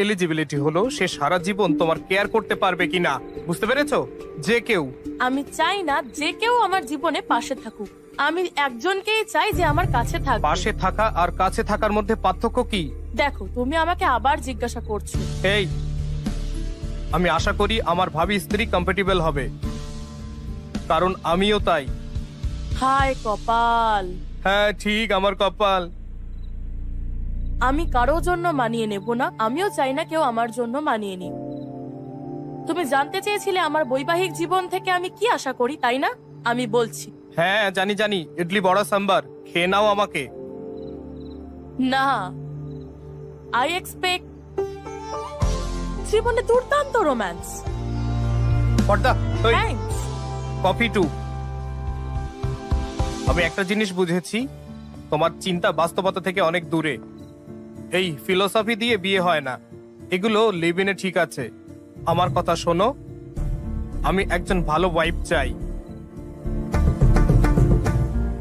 Speaker 1: এলিজিবিলিটি হলো সে সারা জীবন তোমার কেয়ার করতে পারবে কিনা, বুঝতে পেরেছো? যে কেউ।
Speaker 4: আমি চাই না যে কেউ আমার জীবনে পাশে থাকুক, আমি একজনকেই চাই যে আমার কাছে থাকবে।
Speaker 1: পাশে থাকা আর কাছে থাকার মধ্যে পার্থক্য কি?
Speaker 4: দেখো, তুমি আমাকে আবার জিজ্ঞাসা করছো।
Speaker 1: এই, আমি আশা করি আমার ভাবি স্ত্রী কম্প্যাটিবল হবে, কারণ আমিও তাই।
Speaker 4: হায় কপাল।
Speaker 1: হ্যাঁ ঠিক, আমার কপাল।
Speaker 4: আমি কারো জন্য মানিয়ে নেব না, আমিও চাই না কেউ আমার জন্য মানিয়ে নিক। তুমি জানতে চেয়েছিলে আমার বৈবাহিক জীবন থেকে আমি কি আশা করি, তাই না? আমি বলছি।
Speaker 1: হ্যাঁ জানি জানি, ইডলি বড়া সাম্বার খেয়ে নাও আমাকে।
Speaker 4: না, আই এক্সপেক্ট জীবনে দুর্দান্ত রোম্যান্স।
Speaker 1: পর্দা, ওই
Speaker 4: থ্যাঙ্কস।
Speaker 1: Coffee two. আমি একটা জিনিস বুঝেছি, তোমার চিন্তা বাস্তবতা থেকে অনেক দূরে। এই ফিলোসফি দিয়ে বিয়ে হয় না, এগুলো লিভ ইনে ঠিক আছে। আমার কথা শোনো, আমি একজন ভালো ওয়াইফ চাই,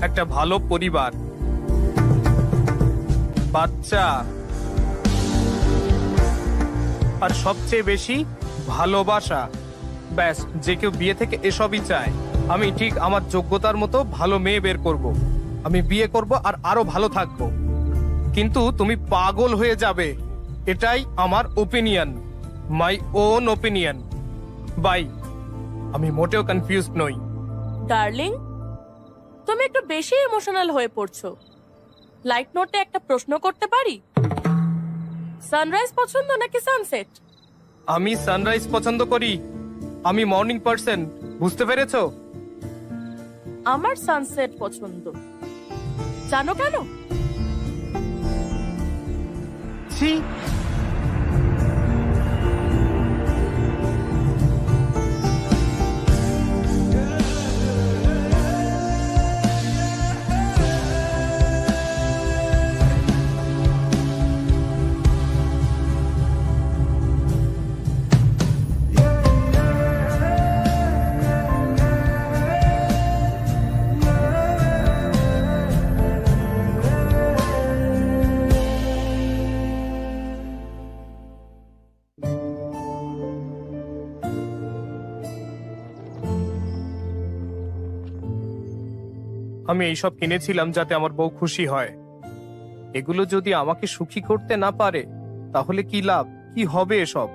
Speaker 1: একটা ভালো পরিবার, বাচ্চা, আর সবচেয়ে বেশি ভালোবাসা। ব্যাস, যে কেউ বিয়ে থেকে এসবই চায়। আমি ঠিক আমার যোগ্যতার মতো ভালো মেয়ে বের করব। আমি বিয়ে করব আর আরো ভালো থাকবো, কিন্তু তুমি পাগল হয়ে যাবে। এটাই আমার opinion, my own opinion. Bye. আমি মোটেও কনফিউজড নই।
Speaker 4: ডার্লিং, তুমি একটু বেশি ইমোশনাল হয়ে পড়ছো। লাইট নোটে একটা প্রশ্ন করতে পারি? সানরাইজ পছন্দ নাকি সানসেট?
Speaker 1: আমি সানরাইজ পছন্দ করি। আমি মর্নিং পার্সন, বুঝতে পেরেছো?
Speaker 4: আমার সানসেট পছন্দ। জানো কেন?
Speaker 1: ছি, আমি এইসব কিনেছিলাম যাতে আমার বউ খুশি হয়। এগুলো যদি আমাকে সুখী করতে না পারে তাহলে কি লাভ, কি হবে এসব?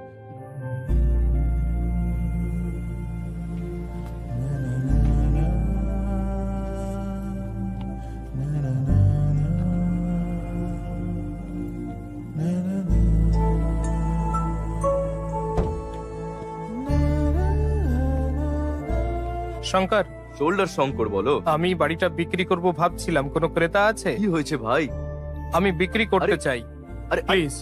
Speaker 1: শঙ্কর,
Speaker 2: শোল্ডার শঙ্কর বলো।
Speaker 1: আমি বাড়িটা বিক্রি করব ভাবছিলাম, কোনো ক্রেতা আছে?
Speaker 2: কি হয়েছে ভাই?
Speaker 1: আমি বিক্রি করতে
Speaker 2: আরে-
Speaker 1: চাই,
Speaker 2: আরে
Speaker 1: প্লিজ।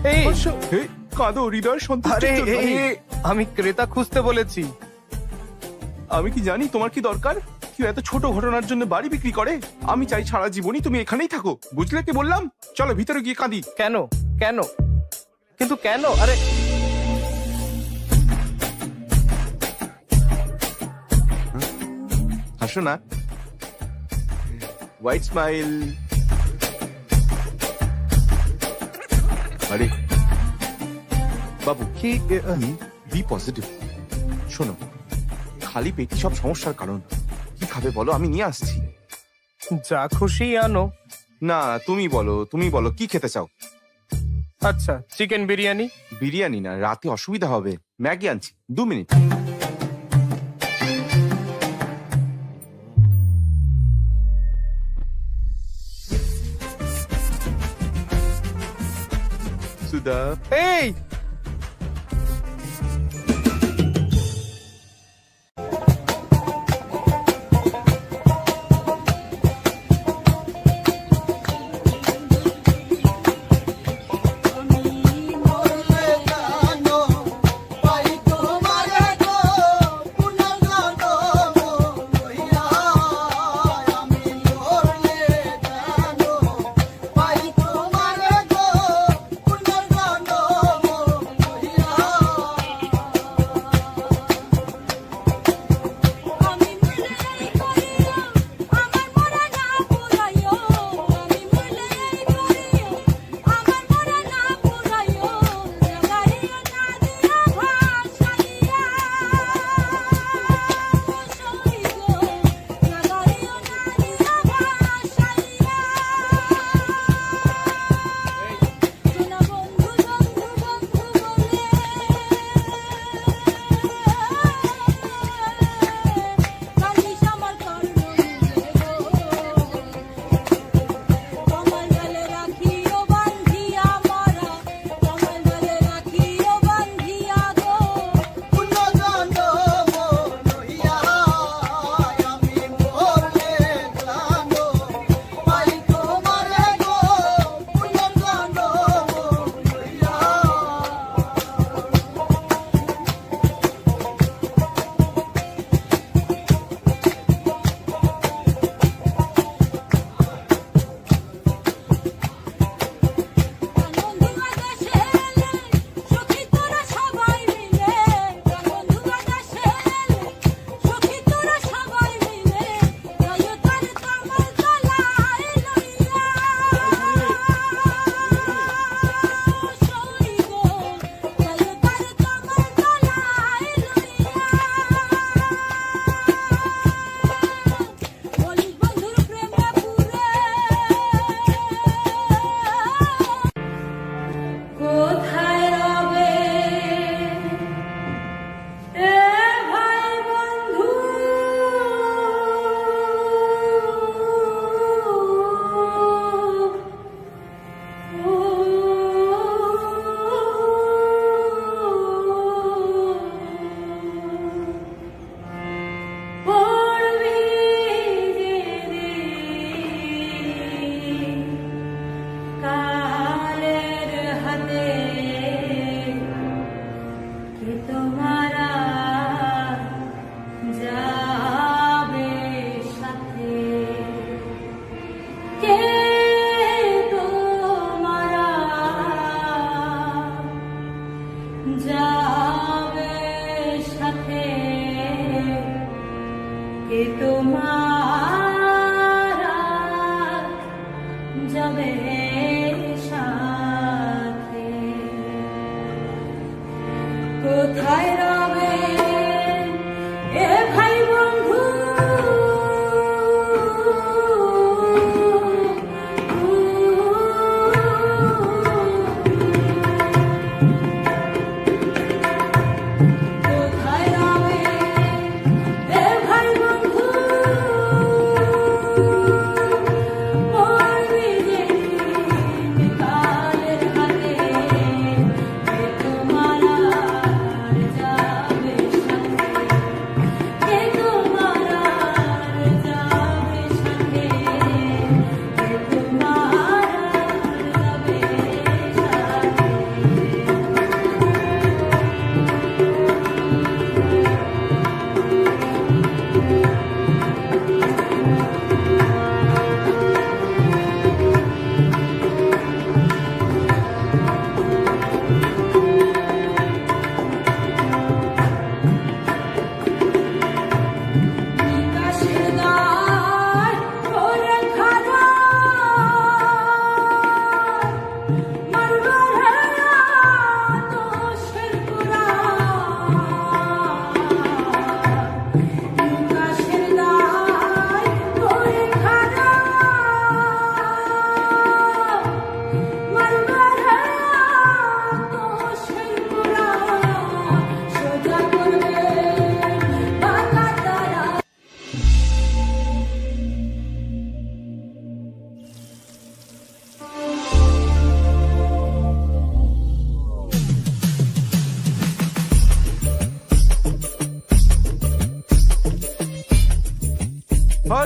Speaker 1: এই,
Speaker 5: হে, কাঁদো হৃদয়
Speaker 1: আরে
Speaker 5: সন্তুষ্টির জন্য।
Speaker 1: এই, আমি ক্রেতা খুঁজতে বলেছি।
Speaker 5: আমি কি জানি তোমার কি দরকার? কেউ এত ছোট ঘটনার জন্য বাড়ি বিক্রি করে? আমি চাই সারা জীবনই তুমি এখানেই থাকো, বুঝলে কি বললাম? চলো ভিতরে গিয়ে কাঁদি।
Speaker 1: কেন কেন কিন্তু কেন? আরে
Speaker 5: হাসো না, হোয়াইট স্মাইল। আরে বাবু,
Speaker 1: কি
Speaker 5: বি পজিটিভ। শোনো, খালি পেটি সব সমস্যার কারণ। কি খাবে বলো, আমি নিয়ে আসছি।
Speaker 1: যা খুশি আনো।
Speaker 5: না, তুমি বলো কি খেতে চাও?
Speaker 1: আচ্ছা, চিকেন বিরিয়ানি।
Speaker 5: বিরিয়ানি না, রাতে অসুবিধা হবে। ম্যাগি আনছি, 2 মিনিট। সুধা,
Speaker 1: এই,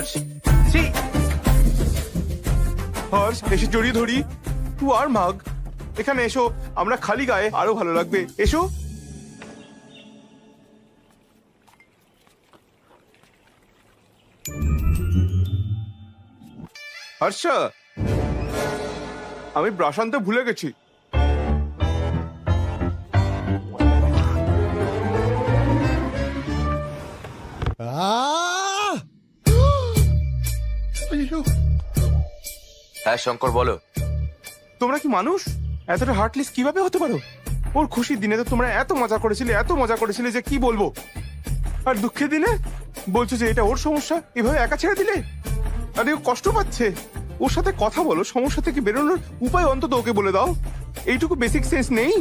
Speaker 5: হর্ষ ছি হর্ষ এসে জড়িয়ে ধরি তুই আর মাগ এখানে এসো আমরা খালি গায়ে আরো ভালো লাগবে এসো হর্ষ আমি ব্রাশ আনতে ভুলে গেছি
Speaker 8: হ্যাঁ শঙ্কর বলো।
Speaker 5: তোমরা কি মানুষ এতটা হার্টলেস কিভাবে হতে পারো ওর খুশির দিনে তো তোমরা এত মজা করেছিলে যে কি বলবো আর দুঃখের দিনে বলছো যে এটা ওর সমস্যা এভাবে একা ছেড়ে দিলে আরে ও কষ্ট পাচ্ছে ওর সাথে কথা বলো সমস্যা থেকে বেরোনোর উপায় অন্তত ওকে বলে দাও এইটুকু বেসিক সেন্স নেই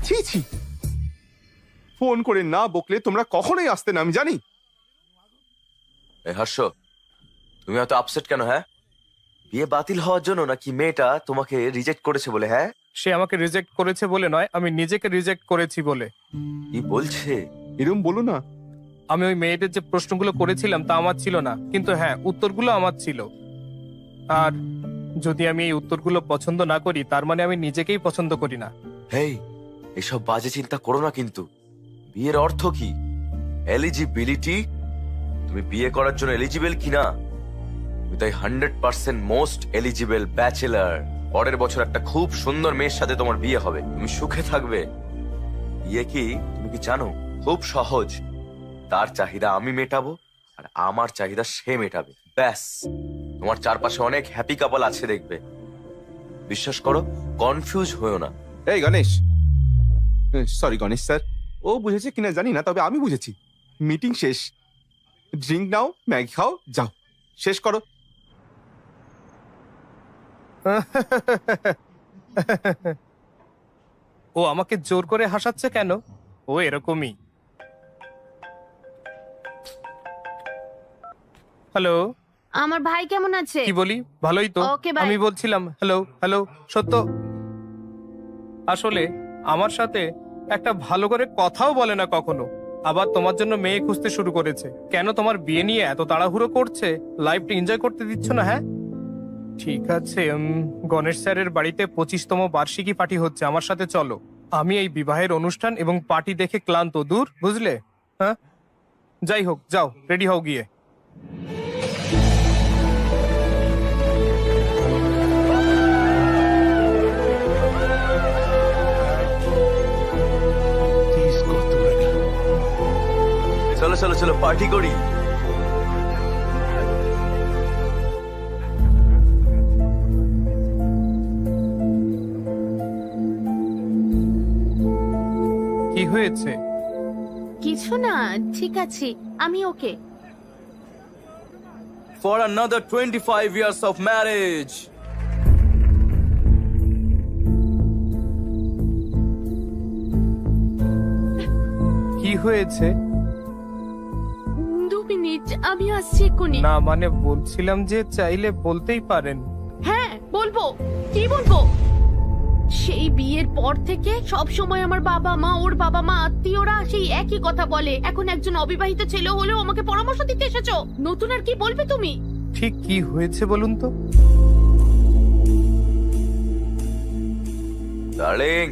Speaker 5: ছি ছি ফোন করে না বকলে তোমরা কখনোই আসতে না আমি জানি
Speaker 8: এই হর্ষ, তুমি এত আপসেট কেন? হ্যাঁ, বিয়ে বাতিল হওয়ার জন্য নাকি মেয়েটা তোমাকে রিজেক্ট করেছে বলে? হ্যাঁ,
Speaker 1: সে আমাকে রিজেক্ট করেছে বলে নয়, আমি নিজেকে রিজেক্ট করেছি বলে।
Speaker 8: কি বলছে?
Speaker 5: এরকম বলো না।
Speaker 1: আমি ওই মেয়েদের যে প্রশ্নগুলো করেছিলাম তা আমার ছিল না, কিন্তু হ্যাঁ উত্তরগুলো আমার ছিল। আর যদি আমি এই উত্তরগুলো পছন্দ না করি তার মানে আমি নিজেকেই পছন্দ করি না।
Speaker 8: হেই, এসব বাজে চিন্তা করো না কিন্তু। বিয়ের অর্থ কি? এলিজিবিলিটি। তুমি বিয়ে করার জন্য এলিজিবল কিনা? তুমি তাই 100% মোস্ট এলিজিবল ব্যাচেলার। পরের বছর একটা খুব সুন্দর মেয়ের সাথে তোমার বিয়ে হবে, তুমি সুখে থাকবে। বিয়ে কি তুমি কি জানো? খুব সহজ। তার চাহিদা আমি মেটাবো আর আমার চাহিদা সে মেটাবে, ব্যাস। তোমার চারপাশে অনেক হ্যাপি কাপল আছে দেখবে। বিশ্বাস করো, কনফিউজ হয়েও না।
Speaker 5: এই গণেশ, সরি গণেশ স্যার, ও বুঝেছে কিনা জানি না, তবে আমি বুঝেছি। মিটিং শেষ, ড্রিঙ্ক নাও, ম্যাগি খাও, যাও, শেষ করো।
Speaker 1: ও আমাকে জোর করে হাসাচ্ছে কেন? ও এরকমই। হ্যালো,
Speaker 3: আমার ভাই কেমন আছে?
Speaker 1: কি বলি? ভালোই তো।
Speaker 3: Okay, bye.
Speaker 1: আমি বলছিলাম হ্যালো হ্যালো। সত্য, আসলে আমার সাথে একটা ভালো করে কথাও বলে না কখনো। আবার তোমার জন্য মেয়ে খুঁজতে শুরু করেছে। কেন তোমার বিয়ে নিয়ে এত তাড়াহুড়ো করছে? লাইফটা এনজয় করতে দিচ্ছ না? হ্যাঁ ঠিক আছে, গণেশ স্যারের বাড়িতে 25তম বার্ষিকী পার্টি হচ্ছে, আমার সাথে চলো। আমি এই বিবাহের অনুষ্ঠান এবং পার্টি দেখে ক্লান্ত, দূর, বুঝলে? হ্যাঁ যাই হোক, যাও রেডি হও গিয়ে।
Speaker 8: চলো চলো চলো, পার্টি করি।
Speaker 1: কি হয়েছে?
Speaker 3: কিছু না, ঠিক আছে, আমি ওকে।
Speaker 2: For another 25 years of marriage.
Speaker 1: কি হয়েছে?
Speaker 3: 2 মিনিট, আমি আসছি এক্ষুনি।
Speaker 1: না মানে বলছিলাম যে চাইলে বলতেই পারেন।
Speaker 3: হ্যাঁ বলবো, কি বলবো? সেই বিয়ের পর থেকে সব সময় আমার বাবা মা, ওর বাবা মা, আত্মীয়রা সেই একই কথা বলে। এখন একজন অবিবাহিত ছেলে হলেও আমাকে পরামর্শ দিতে এসেছো। নতুন আর কি বলবে তুমি?
Speaker 1: ঠিক কি হয়েছে বলুন তো?
Speaker 8: ডার্লিং,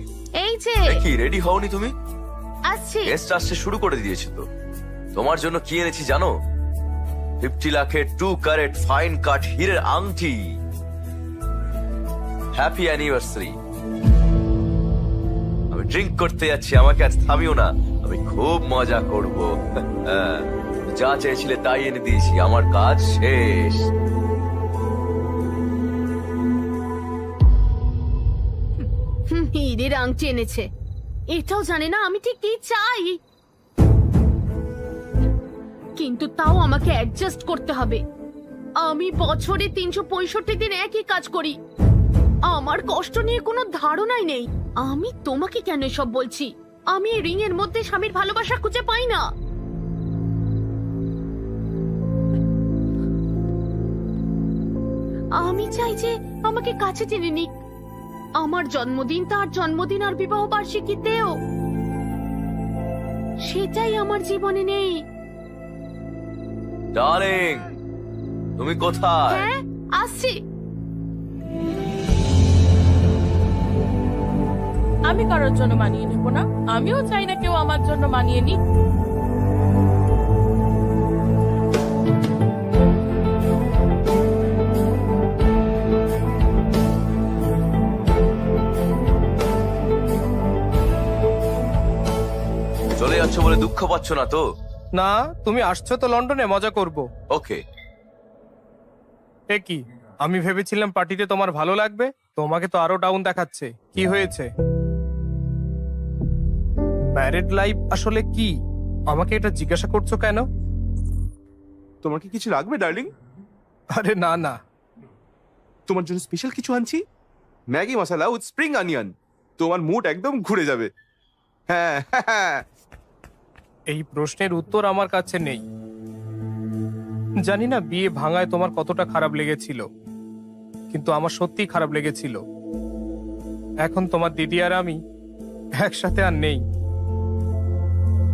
Speaker 3: এই যে
Speaker 8: কি রেডি হওনি তুমি?
Speaker 3: আসছি।
Speaker 8: গেস্ট আসতে শুরু করে দিয়েছে তো। তোমার জন্য কি এনেছি জানো? 50 লাখের 2 ক্যারেট ফাইন কাট হীরের আংটি। Happy anniversary. আমি ড্রিঙ্ক করতে যাচ্ছি, আমাকে আজ থামিও না, আমি খুব মজা করব। যা চেয়েছিলে তাই এনে দিয়েছি, আমার কাজ শেষ।
Speaker 3: হীরের আংটি এনেছে, এটাও জানে না আমি ঠিক কি চাই। কিন্তু তাও আমাকে অ্যাডজাস্ট করতে হবে। আমি বছরে 365 দিন একই কাজ করি। আমার কষ্ট নিয়ে কোনো ধারণাই নেই। আমি তোমাকে কেন এসব বলছি? আমি রিং এর মধ্যে স্বামীর ভালোবাসা খুঁজে পাই না। আমি চাই যে আমাকে কাছে টেনে নিক। আমার জন্মদিন, তার জন্মদিন আর বিবাহ বার্ষিকীতেও। সেটাই আমার জীবনে নেই।
Speaker 8: ডার্লিং, তুমি কোথায়?
Speaker 3: হ্যাঁ আসছি।
Speaker 4: আমি কারোর জন্য মানিয়ে নেব না, আমিও চাই না কেউ আমার জন্য মানিয়ে নিক।
Speaker 8: চলে যাচ্ছ বলে দুঃখ পাচ্ছ না তো?
Speaker 1: না, তুমি আসছো তো লন্ডনে মজা করব।
Speaker 8: ওকে।
Speaker 1: এ কি, আমি ভেবেছিলাম পার্টিতে তোমার ভালো লাগবে, তোমাকে তো আরো ডাউন দেখাচ্ছে। কি হয়েছে? ম্যারিড লাইফ আসলে কি? আমাকে এটা জিজ্ঞাসা করছো কেন?
Speaker 5: তোমার কি কিছু লাগবে ডার্লিং?
Speaker 1: আরে না না,
Speaker 5: তোমার জন্য স্পেশাল কিছু আনছি, Maggi masala with spring onion. তোমার মুড একদম ঘুরে যাবে। হ্যাঁ
Speaker 1: এই প্রশ্নের উত্তর আমার কাছে নেই। জানি না বিয়ে ভাঙায় তোমার কতটা খারাপ লেগেছিল, কিন্তু আমার সত্যি খারাপ লেগেছিল। এখন তোমার দিদি আর আমি একসাথে আর নেই।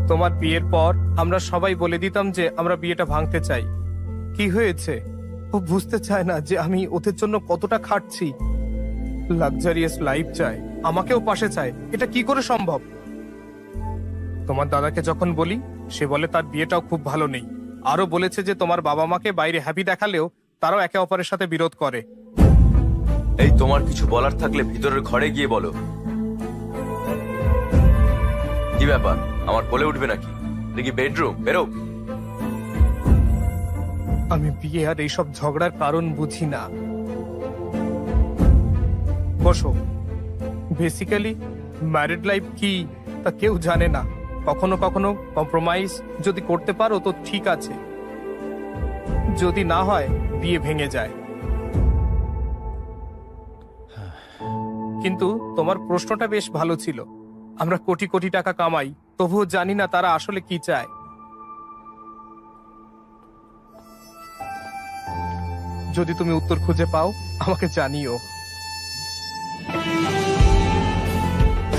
Speaker 1: তোমার বিয়ের পর আমরা সবাই বলে দিতাম যে আমরা বিয়েটা ভাঙতে চাই। কি হয়েছে? ও বুঝতে চায় না যে আমি ওদের জন্য কতটা খাটছি। লাক্সারিয়াস লাইফ চায়, আমাকেও পাশে চায়। এটা কি করে সম্ভব? তোমার দাদাকে যখন বলি, সে বলে তার বিয়েটাও খুব ভালো নেই। আরো বলেছে যে তোমার বাবা মাকে বাইরে হ্যাপি দেখালেও তারাও একে অপরের সাথে বিরোধ করে।
Speaker 8: এই তোমার কিছু বলার থাকলে ভিতরের ঘরে গিয়ে বলো। কি ব্যাপার, আমার বলে উঠবে নাকি? দেখি বেডরুম, বেরো।
Speaker 1: আমি বিয়ে আর এইসব ঝগড়ার কারণ বুঝি না। বসো। বেসিক্যালি ম্যারিড লাইফ কি তা কেউ জানে না। কখনো কখনো কম্প্রোমাইজ যদি করতে পারো তো ঠিক আছে, যদি না হয় বিয়ে ভেঙে যায়। কিন্তু তোমার প্রশ্নটা বেশ ভালো ছিল। আমরা কোটি কোটি টাকা কামাই, তবুও জানি না তারা আসলে কি চায়। যদি তুমি উত্তর খুঁজে পাও আমাকে জানিও।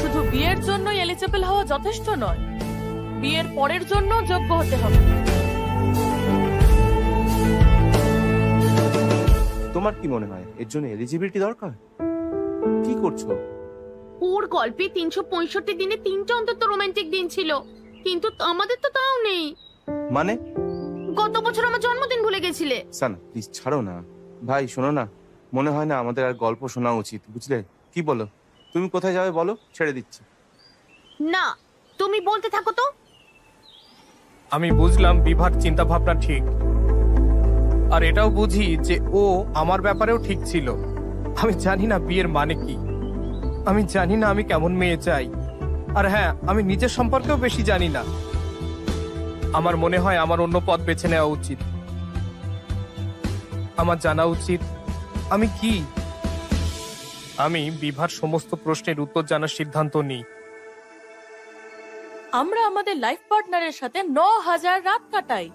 Speaker 4: শুধু বিয়ের জন্য এলিজিবল হওয়া যথেষ্ট নয়, বিয়ের পরের জন্য যোগ্য হতে হবে।
Speaker 6: তোমার কি মনে হয় এর জন্য এলিজিবিলিটি দরকার? কি করছো?
Speaker 3: ওর গল্পে 365 দিনে 3টা অন্তত রোমান্টিক দিন ছিল, কিন্তু আমাদের তো তাও নেই।
Speaker 6: মানে?
Speaker 3: গত বছর আমার জন্মদিন ভুলে গেছিলে।
Speaker 6: সানা প্লিজ ছাড়ো না। ভাই শোনো না, মনে হয় না আমাদের আর গল্প শোনা উচিত, বুঝলে? কি বলো? তুমি কোথায় যাবে বলো, ছেড়ে দিচ্ছি।
Speaker 3: না, তুমি বলতে থাকো তো।
Speaker 1: আমি বুঝলাম বিভার চিন্তা ভাবনা ঠিক, আর এটাও বুঝি যে ও আমার ব্যাপারেও ঠিক ছিল। আমি জানি না বিয়ের মানে কি, আমি জানি না আমি কেমন মেয়ে চাই, আর হ্যাঁ, আমি নিজের সম্পর্কেও বেশি জানি না। আমার মনে হয় আমার অন্য পথ বেছে নেওয়া উচিত। আমার জানা উচিত আমি কি। আমি বিভার সমস্ত প্রশ্নের উত্তর জানার সিদ্ধান্ত নিই।
Speaker 4: আমরা আমাদের লাইফ পার্টনারের সাথে 9,000 রাত কাটাই,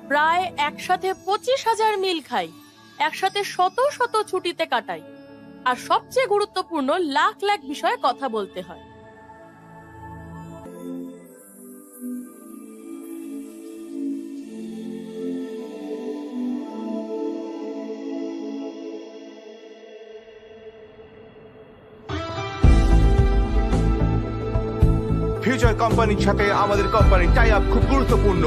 Speaker 4: প্রায় একসাথে 25,000 মিল খাই, একসাথে শত শত ছুটিতে কাটাই, আর সবচেয়ে গুরুত্বপূর্ণ লাখ লাখ বিষয়ে কথা বলতে হয়।
Speaker 6: ফিউচার কোম্পানির সাথে আমাদের কোম্পানির টাই আপ খুব গুরুত্বপূর্ণ।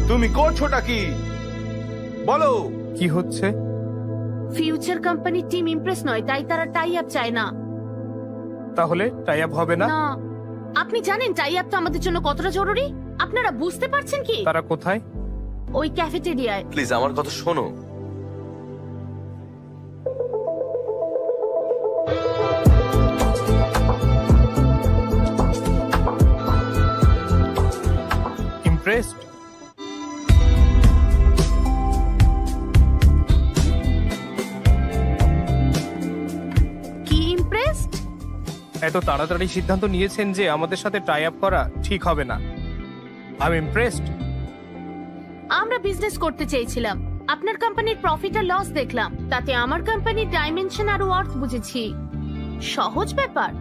Speaker 6: তুমি করছোটা কি বলো?
Speaker 1: কি হচ্ছে?
Speaker 3: ফিউচার কোম্পানির টিম ইমপ্রেস নয়, তাই তারা টাই আপ চায় না।
Speaker 1: তাহলে টাই আপ হবে না?
Speaker 3: না, আপনি জানেন টাই আপটা আমাদের জন্য কতটা জরুরি? আপনারা বুঝতে পারছেন কি?
Speaker 1: তারা কোথায়?
Speaker 3: ওই ক্যাফেটেরিয়ায়।
Speaker 8: প্লিজ আমার কথা শোনো।
Speaker 1: ইমপ্রেসড?
Speaker 3: কি ইমপ্রেসড?
Speaker 1: এত তাড়াতাড়ি সিদ্ধান্ত নিয়েছেন যে আমাদের সাথে টাই আপ করা ঠিক হবে না। I am impressed.
Speaker 3: আমরা বিজনেস করতে চেয়েছিলাম, আপনার কোম্পানির প্রফিট আর লস দেখলাম, তাতে আমার কোম্পানির ডাইমেনশন আর ওয়ার্থ বুঝেছি। সহজ ব্যাপার।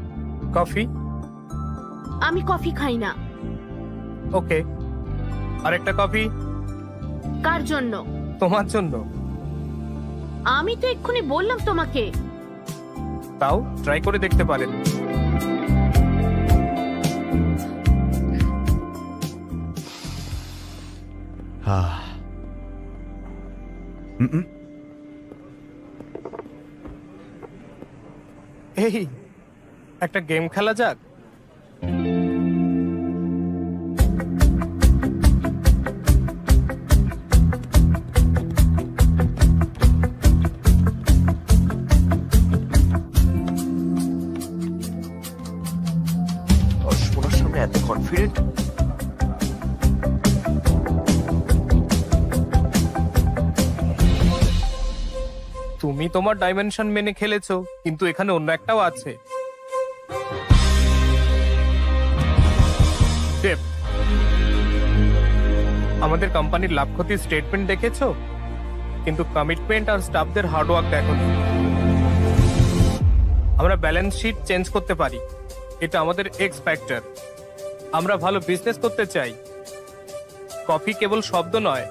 Speaker 1: কফি?
Speaker 3: আমি কফি খাই না।
Speaker 1: ওকে, আরেকটা কফি?
Speaker 3: কার জন্য?
Speaker 1: তোমার জন্য।
Speaker 3: আমি তো এক্ষুনি বললাম তোমাকে।
Speaker 1: তাও ট্রাই করে দেখতে পারেন। এই একটা গেম খেলা যাক।
Speaker 8: অর্শনার সামনে এত কনফিডেন্ট।
Speaker 1: তুমি তোমার ডাইমেনশন মেনে খেলেছো, কিন্তু এখানে অন্য একটাও আছে। দেব, আমাদের কোম্পানির লাভ ক্ষতির স্টেটমেন্ট দেখেছো, কিন্তু কমিটমেন্ট আর স্টাফদের হার্ডওয়ার্ক দেখোনি। আমরা ব্যালেন্স শিট চেঞ্জ করতে পারি, এটা আমাদের এক্স ফ্যাক্টর। আমরা ভালো বিজনেস করতে চাই। কফি কেবল শব্দ নয়,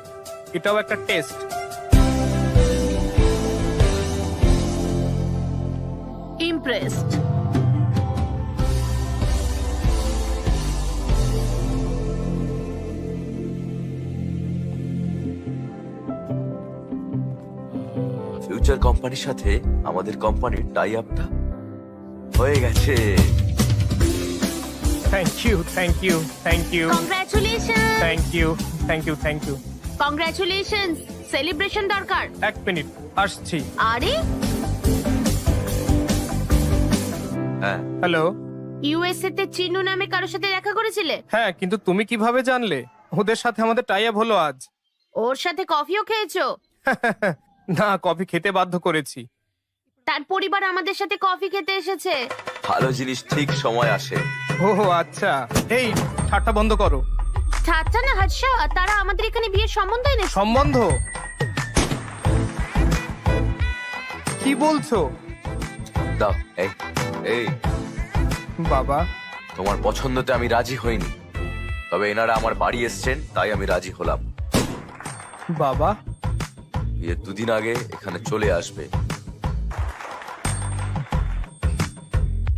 Speaker 1: এটাও একটা টেস্ট।
Speaker 3: ইমপ্রেসড।
Speaker 8: ফিউচার কোম্পানির সাথে আমাদের কোম্পানির টাই আপটা হয়ে গেছে।
Speaker 1: Thank you, thank you, thank you,
Speaker 3: congratulation.
Speaker 1: Thank you, thank you, thank you.
Speaker 3: Congratulation. Celebration দরকার।
Speaker 1: এক মিনিট, আসছি।
Speaker 3: আরে
Speaker 8: হ্যাঁ,
Speaker 1: হ্যালো।
Speaker 3: ইউএসএ তে চিনু নামে কারোর সাথে দেখা করেছিলে?
Speaker 1: হ্যাঁ, কিন্তু তুমি কিভাবে জানলে? ওদের সাথে আমাদের টাই আপ হলো আজ।
Speaker 3: ওর সাথে কফিও খেয়েছো?
Speaker 1: না, কফি খেতে বাধ্য করেছি।
Speaker 3: তার পরিবার আমাদের সাথে কফি খেতে এসেছে।
Speaker 8: ভালো জিনিস ঠিক সময় আসে।
Speaker 1: ও আচ্ছা, এই ঠাট্টা বন্ধ করো।
Speaker 3: ঠাট্টা না হার্ষা, তারা আমাদের এখানে বিয়ের সম্বন্ধ এনেছে।
Speaker 1: সম্বন্ধ? কি বলছো?
Speaker 8: দাও, এই এই
Speaker 1: বাবা,
Speaker 8: তোমার পছন্দতে আমি রাজি হইনি, তবে এনারা আমার বাড়ি এসছেন তাই আমি রাজি হলাম।
Speaker 1: বাবা,
Speaker 8: বিয়ের 2 দিন আগে এখানে চলে আসবে।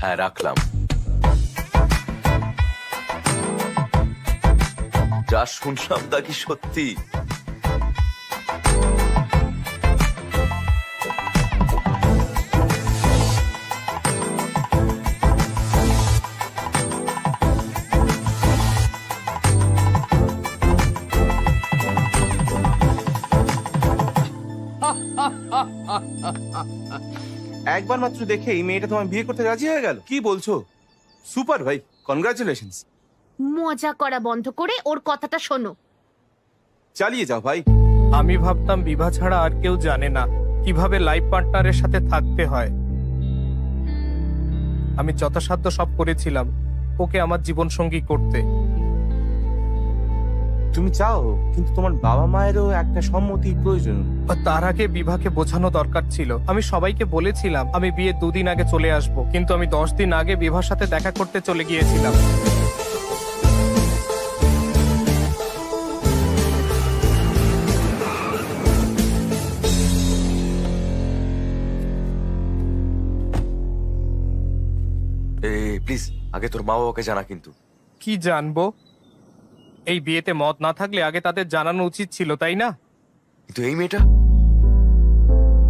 Speaker 8: হ্যাঁ, রাখলাম। যা শুনলাম তা কি সত্যি?
Speaker 6: একবার মাত্র দেখে এই মেয়েটা তোমার বিয়ে করতে রাজি হয়ে গেল? কি বলছো? সুপার ভাই, কনগ্রাচুলেশনস।
Speaker 3: মজা করা বন্ধ করে ওর কথাটা শোনো।
Speaker 6: চালিয়ে যাও ভাই।
Speaker 1: আমি ভাবতাম বিভা ছাড়া আর কেউ জানে না কিভাবে লাইফ পার্টনারের সাথে থাকতে হয়। আমি যথাসাধ্য সব করেছিলাম ওকে আমার জীবন সঙ্গী করতে।
Speaker 6: তুমি চাও, কিন্তু তোমার বাবা মায়েরও একটা সম্মতি প্রয়োজন।
Speaker 1: আর তার আগে বিভাকে বোঝানো দরকার ছিল। আমি সবাইকে বলেছিলাম আমি বিয়ে 2 দিন আগে চলে আসব, কিন্তু আমি 10 দিন আগে বিভার সাথে দেখা করতে চলে গিয়েছিলাম।
Speaker 8: প্লিজ আগে তোর মা বাবাকে জানা কিন্তু।
Speaker 1: কি জানবো? এই বিয়েতে মত না থাকলে আগে তাদের জানানো উচিত ছিল, তাই না?
Speaker 8: কিন্তু এই মেয়েটা,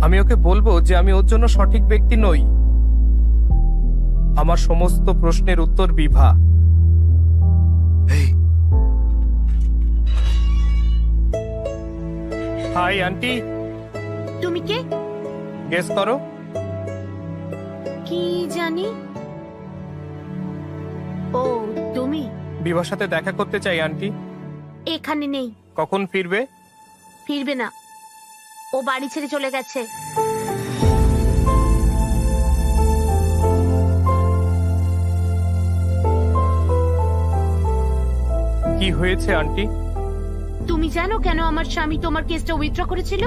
Speaker 1: আমি ওকে বলবো যে আমি ওর জন্য সঠিক ব্যক্তি নই। আমার সমস্ত প্রশ্নের উত্তর বিভা।
Speaker 8: এই
Speaker 1: হাই আন্টি,
Speaker 3: তুমি কে?
Speaker 1: গেস করো।
Speaker 3: কি জানি। ও তুমি?
Speaker 1: বিভার সাথে দেখা করতে চাই আন্টি।
Speaker 3: এখানে নেই।
Speaker 1: কখন ফিরবে?
Speaker 3: ফিরবে না, ও বাড়ি ছেড়ে চলে গেছে।
Speaker 1: কি হয়েছে আন্টি?
Speaker 3: তুমি জানো কেন আমার স্বামী তোমার কেসটা উইথড্র করেছিল?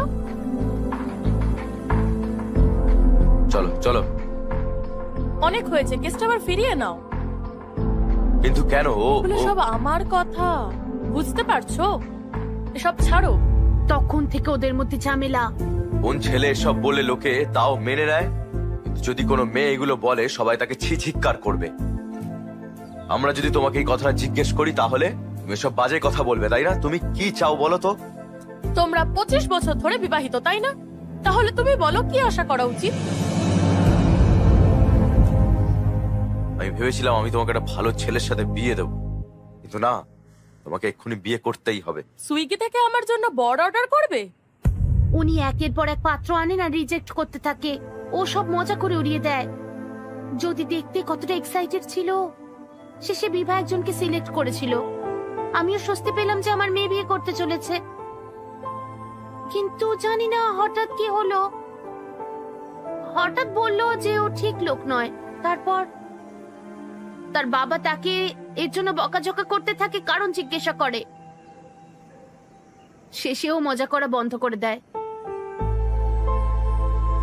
Speaker 8: চলো চলো।
Speaker 4: অনেক হয়েছে, কেসটা আবার ফিরিয়ে নাও।
Speaker 8: কিন্তু কেন? ও
Speaker 4: এগুলো সব আমার কথা, বুঝতে পারছো? এসব ছাড়ো,
Speaker 3: তখন থেকে ওদের মধ্যে ঝামেলা।
Speaker 8: কোন ছেলে এসব বলে লোকে তাও মেনে নেয়, কিন্তু যদি কোনো মেয়ে এগুলো বলে সবাই তাকে ছি ছিৎকার করবে। আমরা যদি তোমাকে এই কথাটা জিজ্ঞেস করি তাহলে তুমি সব বাজে কথা বলবে, তাই না? তুমি কি চাও বলো তো?
Speaker 4: তোমরা 25 বছর ধরে বিবাহিত, তাই না? তাহলে তুমি বলো কি আশা করা উচিত?
Speaker 8: আমি ভেবেছিলাম আমি তোমাকে একটা ভালো ছেলের সাথে বিয়ে দেবো, কিন্তু না, তোমাকে এক্ষুনি বিয়ে করতেই হবে।
Speaker 4: সুইগি থেকে আমার জন্য বড় অর্ডার করবে?
Speaker 3: উনি একের পর এক পাত্র আনেন আর রিজেক্ট করতে থাকে। ও সব মজা করে উড়িয়ে দেয়। যদি দেখতে কতটা এক্সাইটেড ছিল। শেষে বিভা একজনকে সিলেক্ট করেছিল। আমিও স্বস্তি পেলাম যে আমার মেয়ে বিয়ে করতে চলেছে, কিন্তু জানি না হঠাৎ কি হলো। হঠাৎ বললো যে ও ঠিক লোক নয়। তারপর তার বাবা তাকে এর জন্য বকাঝকা করতে থাকে, কারণ জিজ্ঞাসা করে। শেষেও মজা করা বন্ধ করে দেয়।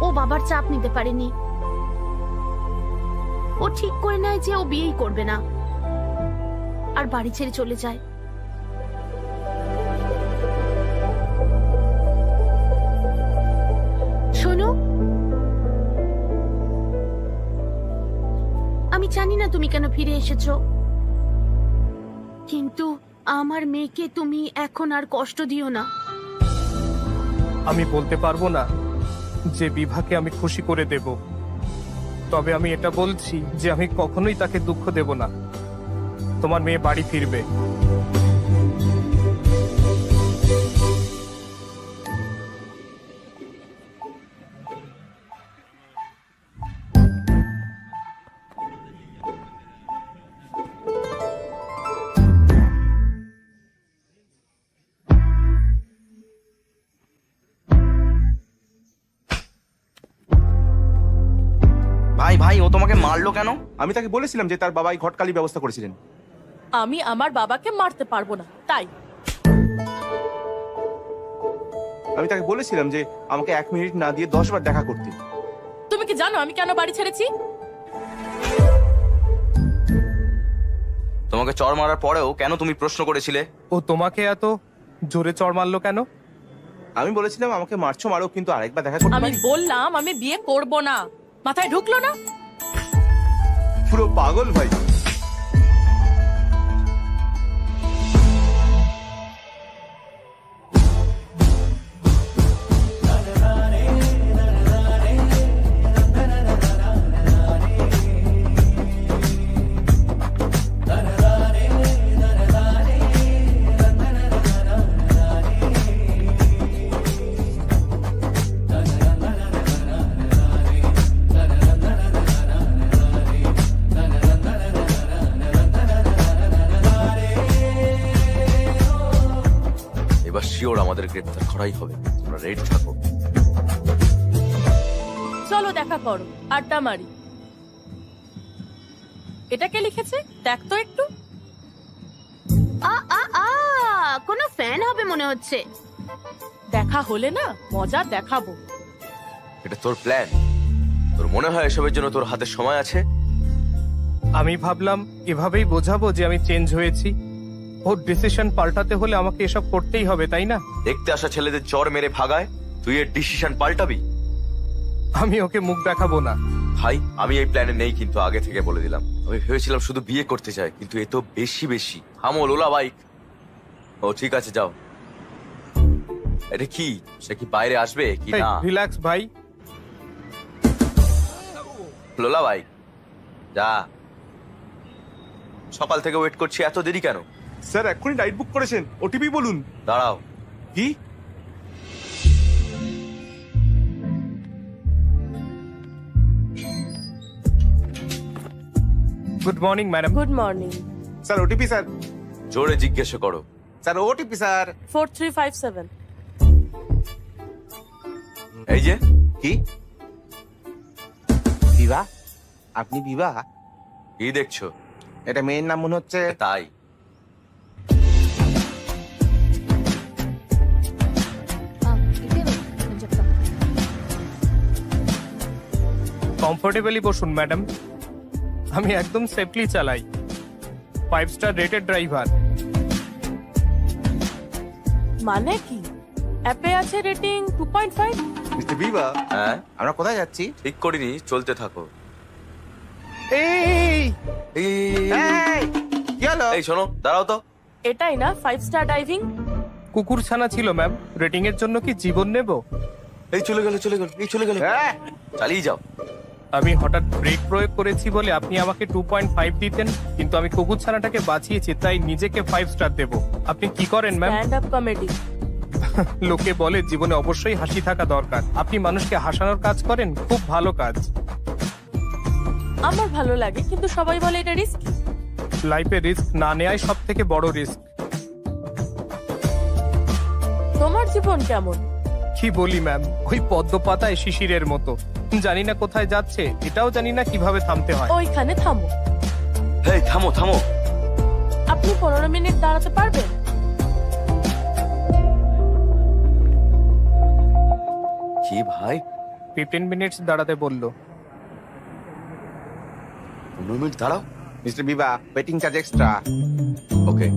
Speaker 3: ও বাবার চাপ নিতে পারেনি। ও ঠিক করে নেয় যে ও বিয়েই করবে না, আর বাড়ি ছেড়ে চলে যায়। শোনো, আমি জানি না তুমি কেন ফিরে এসেছো, কিন্তু আমার মেয়েকে তুমি এখন আর কষ্ট দিও না।
Speaker 1: আমি বলতে পারবো না যে বিভাকে আমি খুশি করে দেব, তবে আমি এটা বলছি যে আমি কখনোই তাকে দুঃখ দেব না। তোমার মেয়ে বাড়ি ফিরবে।
Speaker 2: ভাই ভাই, ও তোমাকে মারলো কেন?
Speaker 6: আমি তাকে বলেছিলাম যে তার বাবাই ঘটকালি ব্যবস্থা করেছিলেন।
Speaker 4: আমি আমার বাবাকে মারতে পারবো না, তাই।
Speaker 6: আমি তাকে বলেছিলাম যে আমাকে 1 মিনিট না দিয়ে 10 বার দেখা করতে।
Speaker 4: তুমি কি জানো আমি কেন বাড়ি ছেড়েছি?
Speaker 2: তোমাকে চড় মারার পরেও কেন তুমি প্রশ্ন করেছিলে?
Speaker 1: ও তোমাকে এত জোরে চড় মারলো কেন?
Speaker 6: আমি বলেছিলাম আমাকে মারছো মারো, কিন্তু আরেকবার দেখা করতে
Speaker 4: আমি
Speaker 6: পারি?
Speaker 4: বললাম আমি বিয়ে করব না। মাথায় ঢুকলো না?
Speaker 6: পুরো পাগল ভাই।
Speaker 8: এবার শিওর আমাদের গ্রেপ্তার করাই হবে, তোমরা রেডি থাকো।
Speaker 4: চলো দেখা করো, আড্ডা মারি। এটা কে লিখেছে দেখ তো একটু।
Speaker 3: আ আ আ কোনো ফ্যান হবে মনে হচ্ছে।
Speaker 4: দেখা হলে না মজা দেখাবো।
Speaker 8: এটা তোর প্ল্যান? তোর মনে হয় এসবের জন্য তোর হাতে সময় আছে?
Speaker 1: আমি ভাবলাম এভাবেই বোঝাবো যে আমি চেঞ্জ হয়েছি। ওর ডিসিশন পাল্টাতে হলে আমাকে এসব করতেই হবে, তাই না?
Speaker 8: দেখতে আসা ছেলেদের চড় মেরে ভাগায় তুই এর ডিসিশন পাল্টাবি?
Speaker 1: আমি ওকে মুখ দেখাবো না।
Speaker 8: ভাই, আমি এই প্ল্যানে নেই, কিন্তু আগে থেকে বলে দিলাম। আমি ভেবেছিলাম শুধু বিয়ে করতে চাই, কিন্তু এ তো বেশি বেশি। থামো লোলা বাইক। ও ঠিক আছে, যাও। এটা কি, সে কি বাইরে আসবে কি না?
Speaker 1: রিল্যাক্স ভাই।
Speaker 8: লোলা বাইক, যা। সকাল থেকে ওয়েট করছি, এত দেরি কেন?
Speaker 6: স্যার এক্ষুনি রাইড বুক করেছেন, ওটিপি বলুন।
Speaker 8: দাঁড়াও।
Speaker 6: কি?
Speaker 1: Good morning madam.
Speaker 4: Good morning.
Speaker 6: Sir OTP sir.
Speaker 8: জোরে জিজ্ঞেস করো।
Speaker 6: Sir OTP sir.
Speaker 4: 4357।
Speaker 8: এই যে।
Speaker 6: কি? বিভা? আপনি বিভা?
Speaker 8: কি দেখছো?
Speaker 6: এটা মেয়ের নাম মনে হচ্ছে।
Speaker 8: তাই
Speaker 1: কমফোর্টেবলি বসুন ম্যাডাম। আমি একদম সেফলি চালাই। 5 স্টার রেটেড ড্রাইভার।
Speaker 4: মানে কি? অ্যাপে আছে রেটিং 2.5।
Speaker 6: মিস্টার বিবা,
Speaker 2: হ্যাঁ
Speaker 6: আমরা কোথায় যাচ্ছি?
Speaker 2: ঠিক করিনি, চলতে থাকো।
Speaker 6: এই
Speaker 2: এই
Speaker 6: এই, কি হলো?
Speaker 2: এই শোনো, দাঁড়াও তো।
Speaker 4: এটাই না 5 স্টার ডাইভিং?
Speaker 1: কুকুর ছানা ছিল ম্যাম, রেটিং এর জন্য কি জীবন নেব?
Speaker 2: এই চলে গেল, এই চলে গেল।
Speaker 6: হ্যাঁ,
Speaker 2: চালিয়ে যাও।
Speaker 1: আমি হঠাৎ ব্রেক প্রয়োগ করেছি বলে আপনি আমাকে 2.5 দিতেন, কিন্তু আমি কুকুর ছানাটাকে বাঁচিয়েছি তাই নিজেকে 5 স্টার দেব। আপনি কি করেন ম্যাম?
Speaker 4: Stand up comedy.
Speaker 1: লোকে বলে জীবনে অবশ্যই হাসি থাকা দরকার। আপনি মানুষকে হাসানোর কাজ করেন, খুব ভালো কাজ।
Speaker 4: আমার ভালো লাগে, কিন্তু সবাই বলে এটা রিস্কি।
Speaker 1: লাইফে রিস্ক না নেয়াই সব থেকে বড় রিস্ক।
Speaker 4: তোমার জীবন কেমন?
Speaker 1: কি বলি ম্যাম, ওই পদ্ম পাতায় শিশিরের মতো, জানি না কোথায় যাচ্ছে, এটাও জানি না কিভাবে থামতে হয়।
Speaker 4: ওইখানে থামো।
Speaker 2: এই থামো থামো।
Speaker 4: আপনি 15 মিনিট দাঁড়াতে পারবেন?
Speaker 2: কি ভাই,
Speaker 1: 15 মিনিটস দাঁড়াতে বললো।
Speaker 2: 15 মিনিট দাঁড়াও।
Speaker 6: মিস্টার বিবা, ওয়েটিং চার্জ এক্সট্রা।
Speaker 2: ওকে।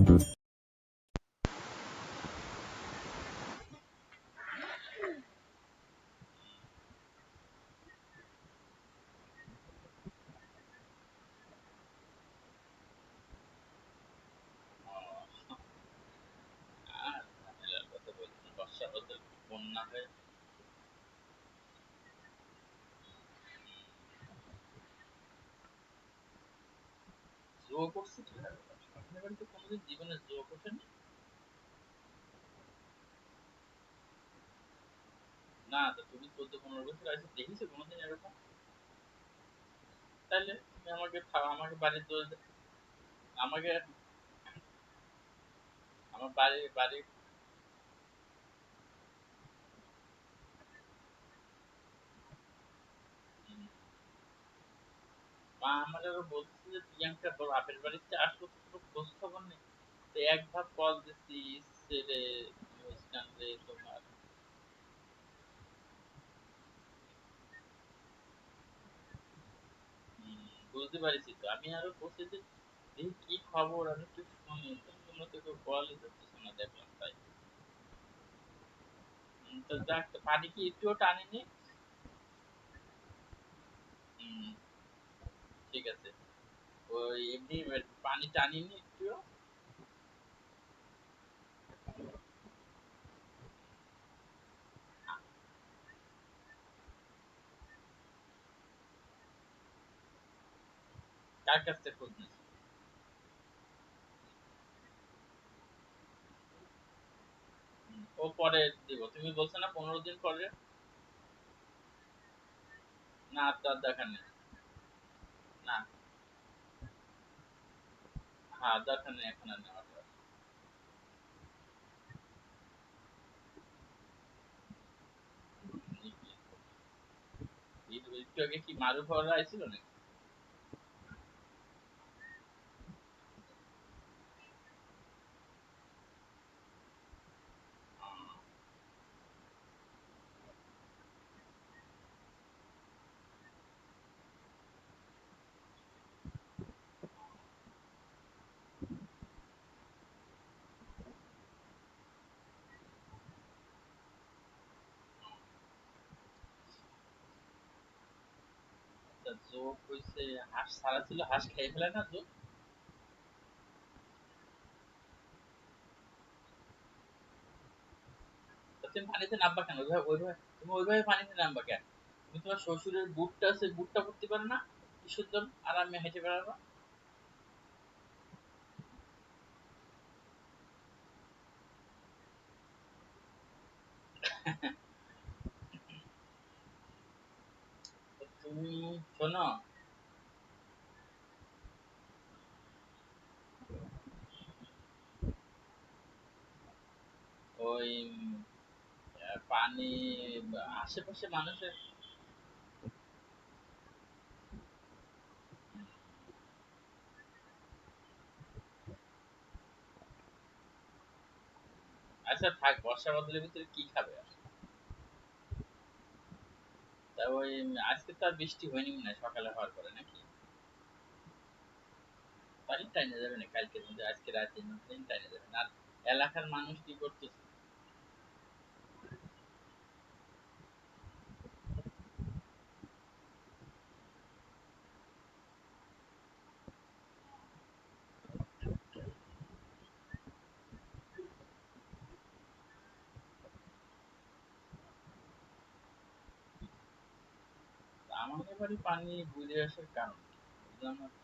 Speaker 9: আমাদের বাড়ি পানি বুঝে আসার কারণ কি? বুঝলাম না তো।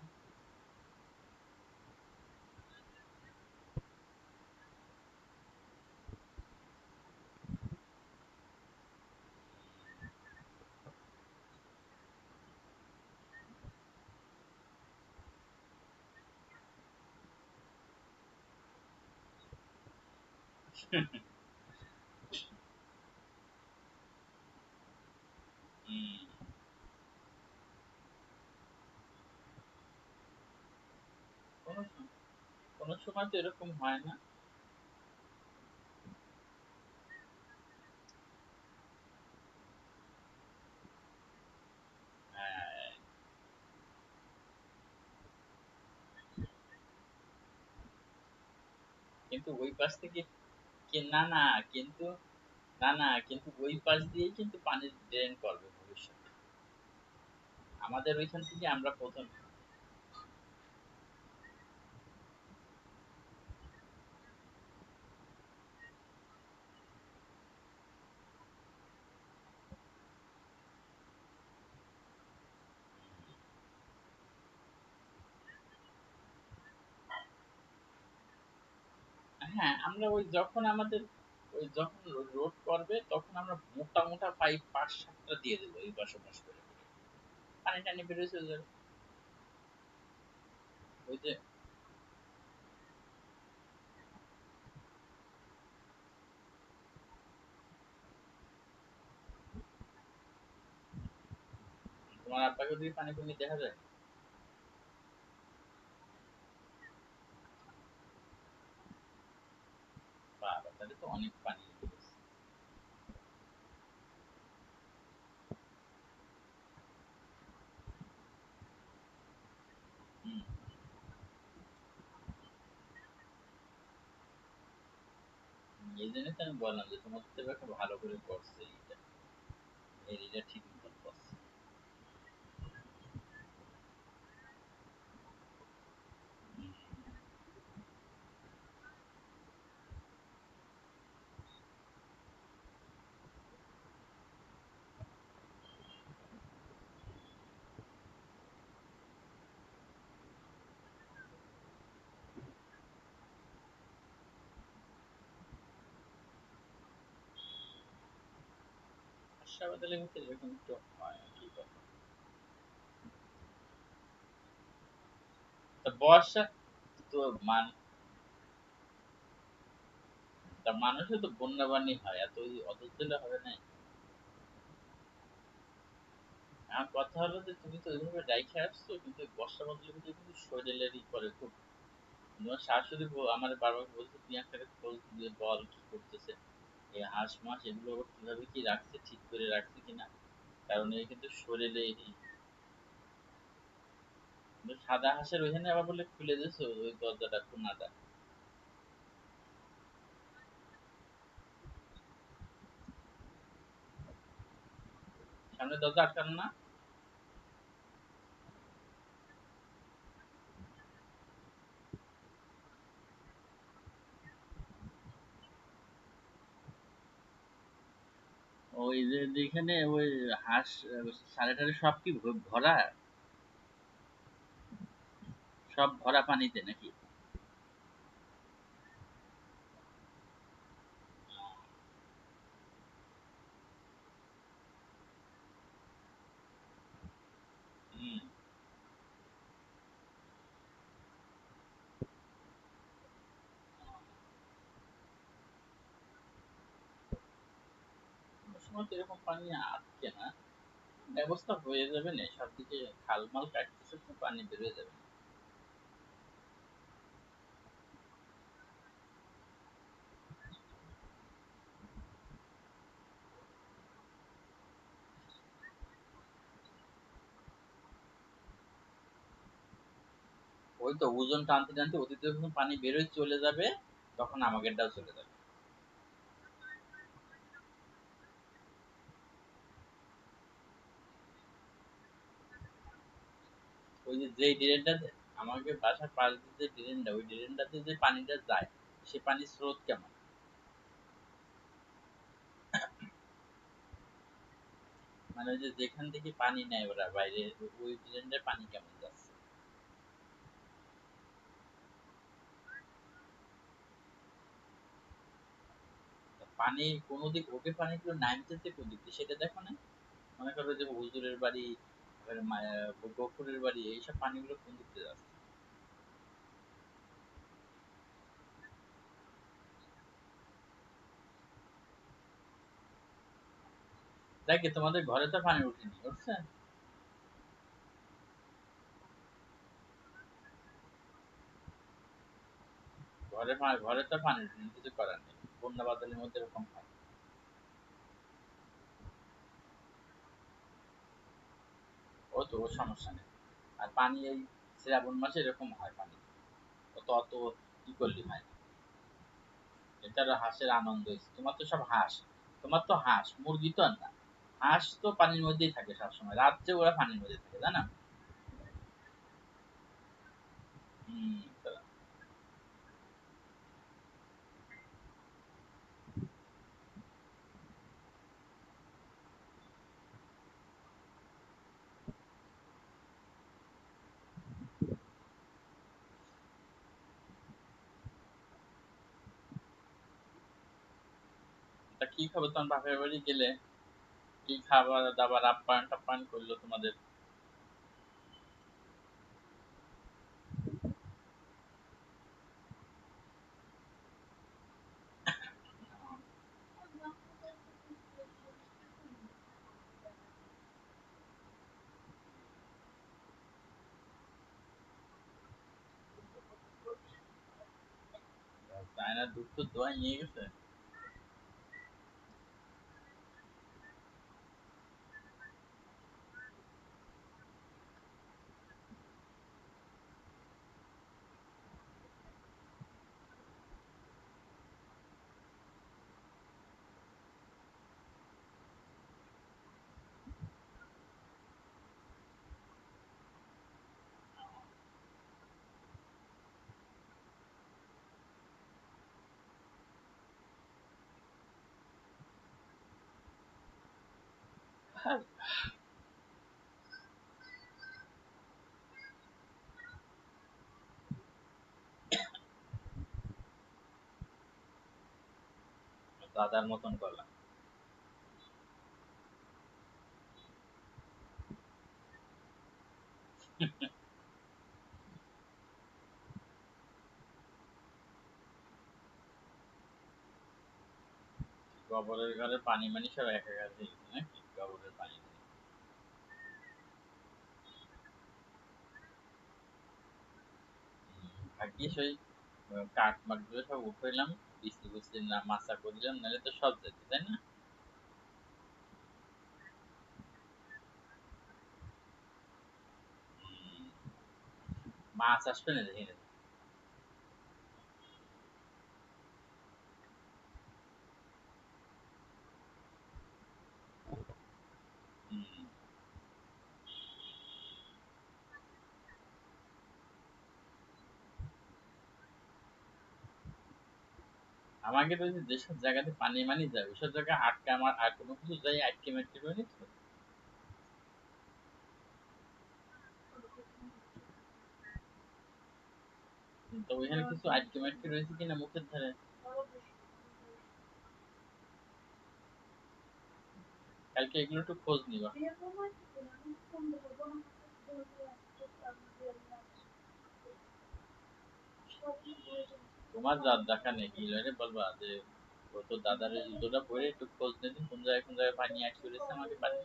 Speaker 9: হুম, কোনো সময় তো এরকম হয় না। হ্যাঁ, কিন্তু ওই পাশ থেকে না না, কিন্তু কিন্তু ওই পাশ দিয়েই কিন্তু পানি ড্রেন করবে ভবিষ্যতে। আমাদের ওইখান থেকে আমরা প্রথম। হ্যাঁ, আমরা ওই যখন আমাদের ওই যখন রোড করবে তখন আমরা মোটা মোটা পাইপ ৫-৭টা দিয়ে দেবো এই পাশ ওপাশ করে করে। পানি টানি বেরিয়ে চলে যাবে। ওই যে তোমার আব্বাকে ওদিকে পানি পুনি দেখা যায়? বাবা, তাহলে তো অনেক পানি উঠে গেছে। হুম, এই জন্য তো আমি বললাম যে তোমার তো একটা ভালো করে করছে এইটা, এরিয়া ঠিক মতন করছে। হুম, হাসাপাতালের ভিতরে এরকম একটু হয় আর কি কথা। তা বর্ষা তো মান তা মানুষের তো বন্যা বাণী হয়, এত অত দিলে হবে না। আমার কথা হলো যে তুমি তো ওইভাবে রাইখে আসছো, কিন্তু এই বর্ষা বদলের ভিতরে কিন্তু শরীরের করে খুব। তোমার শাশুড়ি আমার বারবার বলছে প্রিয়াঙ্কাকে খোঁজ দিয়ে বল কি করতেছে, এই হাঁস মাস এগুলো আবার কিভাবে কি রাখছে, ঠিক করে রাখছে কিনা। কারণ এই কিন্তু শরীরে কিন্তু সাদা হাঁসের ওইখানে আবার বলে খুলে দিছো ওই দরজাটা কোনাটা, সামনে দরজা আটকানো না? ওই যে যেখানে ওই হাঁস সাড়ে টাড়ে সব কি ভরা, সব ভরা পানিতে নাকি? হুম, কোনো সময় তো এরকম পানি আটকে না, ব্যবস্থা হয়ে যাবে না, সব দিকে খালমাল কাটতেছে তো পানি বেরিয়ে যাবে। ওই তো ওজন টানতে টানতে অতীতে যখন পানি বেরোয় চলে যাবে, তখন আমাদেরটাও চলে যাবে। ওই যে যেই ড্রেনটাতে আমাকে বাসার পাশ দিয়ে যে ড্রেনটা, ওই ড্রেনটাতে যে পানিটা যায়, সে পানির স্রোত কেমন? মানে ওই যে যেখান থেকে পানি নেয় ওরা বাইরে, ওই ড্রেনের পানি কেমন যাচ্ছে? পানি কোন দিক ওকে, পানিগুলো নামতেছে কোন দিক দিয়ে সেটা দেখো না? মনে করো যে হুজুরের বাড়ি, তারপরে গফুরের বাড়ি, এইসব পানিগুলো কোন দিক দিয়ে যাচ্ছে? দেখে তোমাদের ঘরে তো পানি উঠেনি, উঠছে? ঘরে তো পানি উঠেনি, কিছু করার নেই, বন্যা বাদলের মধ্যে এরকম হয়। ও তো ওর সমস্যা নেই। আর পানি এই শ্রাবণ মাসে এরকম হয় পানি, অত অত কি করলি হয় না। এটা হলো হাঁসের আনন্দ হয়েছে, তোমার তো সব হাঁস, তোমার তো হাঁস, মুরগি তো আর না। হাঁস তো পানির মধ্যেই থাকে সবসময়, রাত্রে ওরা পানির মধ্যে থাকে, জানো? হম। তা কি খাবো তোমার বাপের বাড়ি গেলে? কি খাবার দাবার আপ্যায়ন টাপ্যায়ন করলো তোমাদের? চায়নার দুধ তো দোয়াই নিয়ে গেছে। দাদার মতন গলা। গোবরের ঘরে পানি মানি সব একাকার হয়ে গেছে নাকি গোবরের পানি দিয়ে? ভাগ্যিস ওই কাঠ মাঠ গুলো সব উঠাইলাম, বৃষ্টি বুঝতে না মাছা করলাম, নাহলে তো সব যেত, তাই না? মাছ আসবে না দেখি না। হম। আমাকে তো যেসব জায়গাতে পানি মানি যায় ওইসব জায়গায় আটকে, আমার আর কোনো কিছু যাই আটকে মাটকে রয়নি তো। তো ওইখানে কিছু আটকে মাটকে রয়েছে কিনা মুখের ধারে? কালকে এগুলো একটু খোঁজ নিবা। তোমার রাত দেখা নেই, হিলারে বলবা যে ও তো দাদার এই জুতোটা পরে একটু খোঁজ নিতেন কোন জায়গায় পানি আটকে রয়েছে, আমাকে পানি।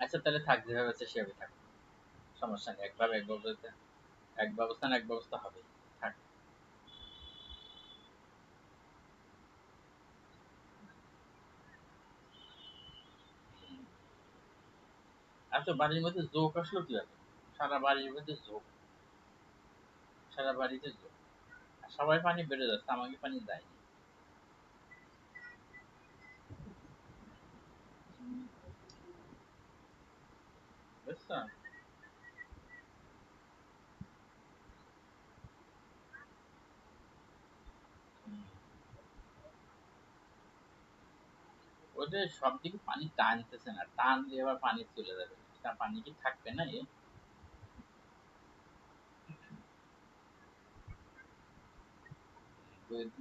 Speaker 9: আচ্ছা তাহলে থাক, যেভাবে আছে সেভাবে থাক, সমস্যা নেই, একভাবে এক ব্যবস্থা, এক ব্যবস্থা না এক ব্যবস্থা হবে, থাক। আচ্ছা বাড়ির মধ্যে জোক আসলো কিভাবে? সারা বাড়ির মধ্যে জোক, সারা বাড়িতে জোক, আর সবাই পানি বেড়ে যাচ্ছে, আমাকে পানি দেয়নি, বুঝছো? হুম। ওদের সব দিকে পানি টানতেছে না, টানলে এবার পানি চলে যাবে, তা পানি কি থাকবে না?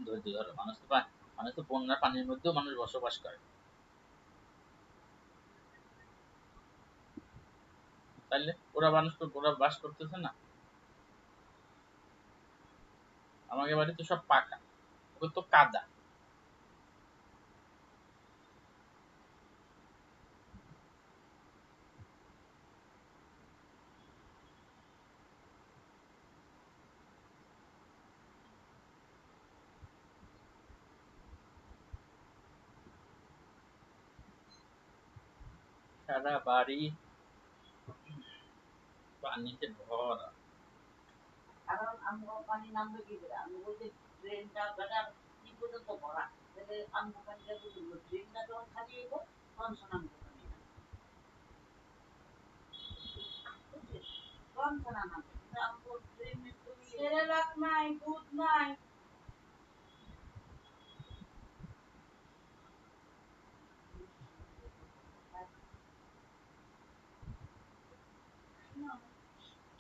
Speaker 9: ধৈর্য ধরো, মানুষ তো বন্যার পানির মধ্যেও মানুষ বসবাস করে, তাইলে ওরা বাস করতেছে না? আমাদের বাড়ি তো সব পাকা, ওগুলো তো কাদা। সারা বাড়ি পানিতে ভরা।
Speaker 10: কারণ আমরা পানি নামবে কি করে, আমি বলছি ট্রেনটা বেটার কি পর্যন্ত ভরা, তাহলে আমরা পানিটা বুঝবো ট্রেনটা যখন খালি হইব তখন শোনাম পানি না, তখন শোনা নামবে, কিন্তু আমাকে ট্রেনের সেরেলাক নাই, দুধ নাই।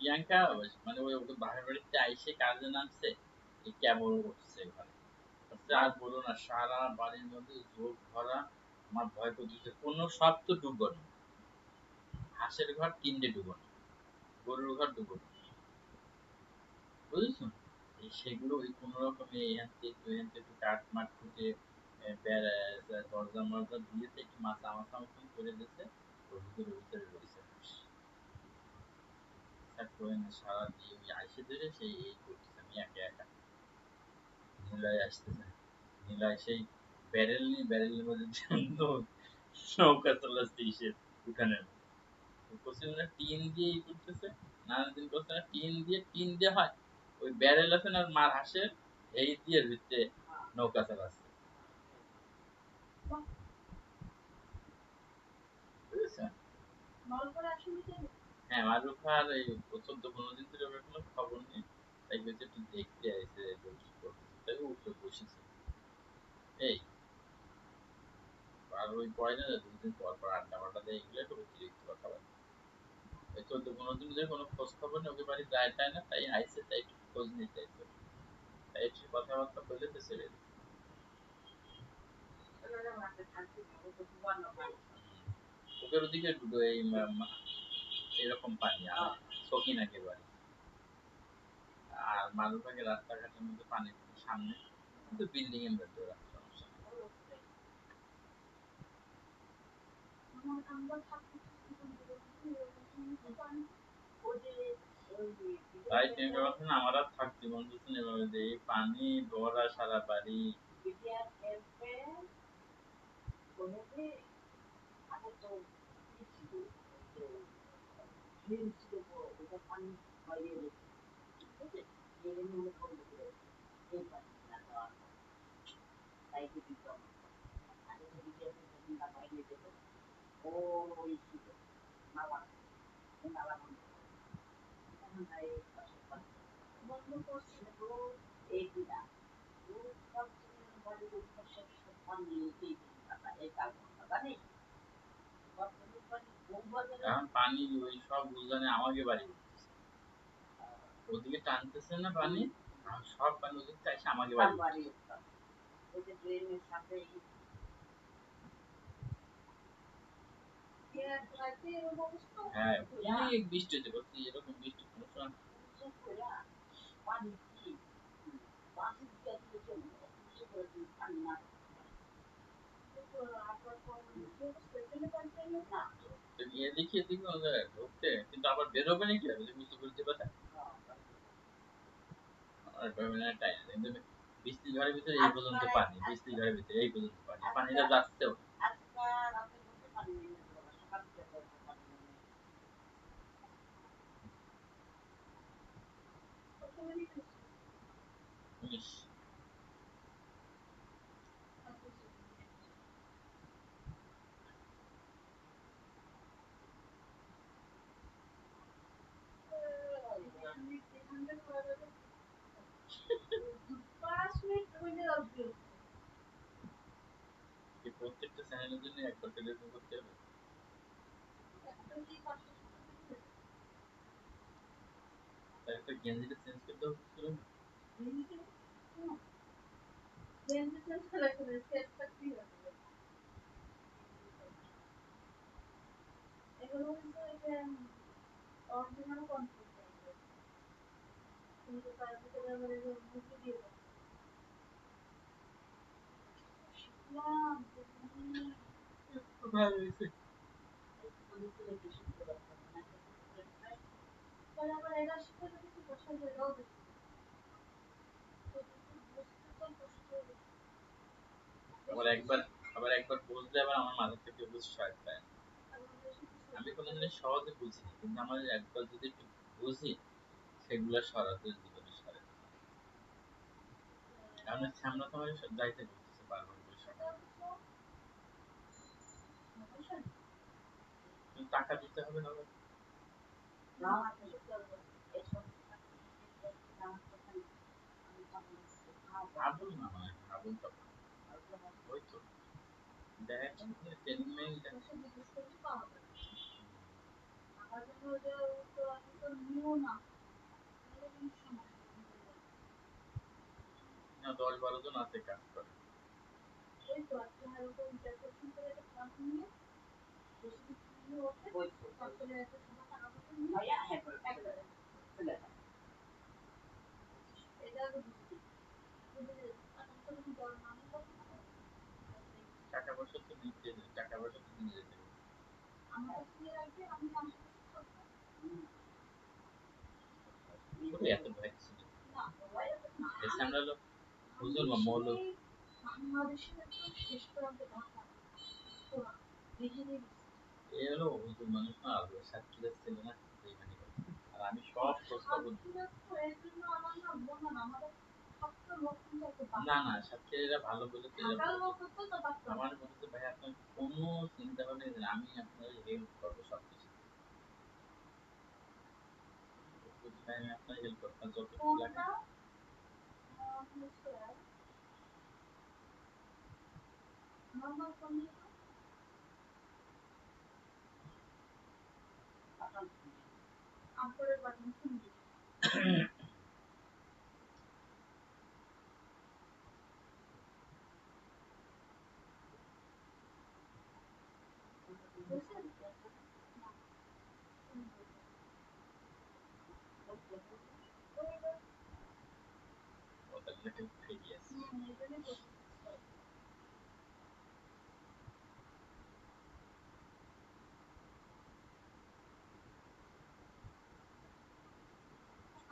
Speaker 9: প্রিয়াঙ্কা মানে ওই ওকে বাপের বাড়িতে আইসে কাজে নামছে, এই কেবল উঠছে ঘরে। বলছে, আর বলো না, সারা বাড়ির মধ্যে জোক ভরা, আমার ভয় করতেছে। কোনো সব তো ডুবন, হাঁসের ঘর 3টে ডুবন, গরুর ঘর ডুবন, বুঝেছো? সেগুলো ওই কোনো রকমে এখান থেকে একটু কাঠ মাঠ খুঁটে দরজা মরজা দিয়েছে, একটু মাথা মতন করে দিয়েছে, ওর ভিতরে রয়েছে হাঁস। করে না সারা দিয়ে ওই আইসে ধরে সেই এই করতেছে, আমি একা একা। নীলয় আসতেছে, নীলয় সেই ব্যারেলের মধ্যে নৌকা চালাচ্ছে ইসের উঠানের মধ্যে টিন দিয়ে ই করতেছে, নানা দিন করছে না, টিন দিয়ে হয় ওই ব্যারেল আছে না মার হাঁসের, এই দিয়ে ভিতরে নৌকা চালাচ্ছে, বুঝেছেন? হ্যাঁ, মারুফার এই 14-15 দিন ধরে ওর কোনো খবর নেই, তাই বলছে একটু দেখতে আইসে, তাই উঠে বসেছে। এই আর ওই কয় না 2 দিন পর পর আড্ডা মাড্ডা দেয়, এগুলো একটু অতিরিক্ত কথাবার্তা। এই 14-15 দিন ধরে কোনো খোঁজ খবর নেই, ওকে বাড়ি যায় টায় না, তাই আইসে, তাই একটু খোঁজ নিতে আইসে, তাই একটু কথাবার্তা বলে তো ছেড়ে দিই। ওদের ওদিকে এই এরকম পানি আর সকিনাকে বাড়ি, আর মালুপাকে রাস্তাঘাটের মধ্যে পানি সামনে, কিন্তু বিল্ডিং এর মধ্যে ওরা সমস্যা নেই। তাই তুমি বলছেন আমার আর থাকতে মন চাচ্ছে না এভাবে, যে এই পানি ভরা সারা বাড়ি। এখন পানি ওই সব উজানে আমাকে বাড়ি উঠতেছে, ওদিকে টানতেছে না পানি, আর সব পানি ওদিকে এসে আমাকে বাড়ি উঠতেছে। হ্যাঁ, অনেক বৃষ্টি হচ্ছে, বলছি এরকম বৃষ্টি কোনো সময় এদিকে এদিকে ঢুকতে, কিন্তু আবার বেরোবে নাকি বুঝতে বুঝতে পারে কিন্তু বৃষ্টি ঘরের ভিতরে এই পর্যন্ত পানি, বৃষ্টি ঘরের ভিতরে এই পর্যন্ত পানি, পানিটা যাচ্ছেও। ইস, প্রত্যেকটা চ্যানেল লাইনের জন্য একবার টেলিফোন করতে হবে। তাই একটা গেঞ্জিটা চেঞ্জ করতে হবে।
Speaker 10: এগুলো কিন্তু এই যে অরিজিনাল কনফিউজ কিন্তু তার ভিতরে আবার এই যে মুখে দিয়ে দেয়। শিখলাম
Speaker 9: ভালো হয়েছে।
Speaker 10: তাহলে আবার এরা শিখে যদি কি বসে এরাও দেখি তো বুঝতে তো কষ্ট হবে।
Speaker 9: আবার একবার বুঝলে আবার আমার মাথা থেকে বুঝতে হয় পায়। আমি কোনো জিনিস সহজে বুঝি না, কিন্তু আমার একবার যদি একটু বুঝি সেগুলো সরাতে জীবনে সরে। কারণ সামনে তো আমার যাইতে বলতেছে বারবার করে সকালে। কিন্তু টাকা দিতে হবে না?
Speaker 10: না
Speaker 9: আবুল না মানে আবুল তো ওই তো দেখ ট্রেনিং মেয়ে
Speaker 10: আমার জন্য যে তো আমি তো নিও না
Speaker 9: না 10-12 জন আছে কাজ করে।
Speaker 10: ওই তো আজকে এরকম ইন্টারপ্রেশন করে একটা ক্লাস নিয়ে বেশি কিছু নিয়ে ওঠে তারপরে একটা সময় টাকা পয়সা নিয়ে এটা আগে বুঝতে
Speaker 9: টাকা পয়সা তো নিতে, টাকা পয়সা তো নিয়ে যেতে হবে।
Speaker 10: আমার কাছে নিয়ে রাখবে আমি আশেপাশে থাকবো
Speaker 9: পুরো এত ভয় ছিল।
Speaker 10: না সবাই না
Speaker 9: এসে আমরা হলো হুজুর বা মৌলভী
Speaker 10: বাংলাদেশের একদম শেষ প্রান্তে ঢাকা দেখে নিয়ে
Speaker 9: এ হলো হুজুর মানুষ না, আর সাতক্ষীরা ছিল না বেইমানি করে। আর আমি সব খোঁজ খবর না না সাতক্ষীরা ভালো বলে তো আমার বলতে ভাই আপনার কোনো চিন্তা ভাবনা নেই, আমি আপনার হেল্প করবো সব কিছু। ভাই আমি আপনার হেল্প করবো, আপনার যত লাগে। ওদের হেল্প পেয়ে গিয়েছে।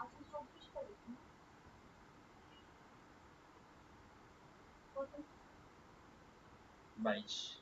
Speaker 10: আচ্ছা 24 তারিখ
Speaker 9: 22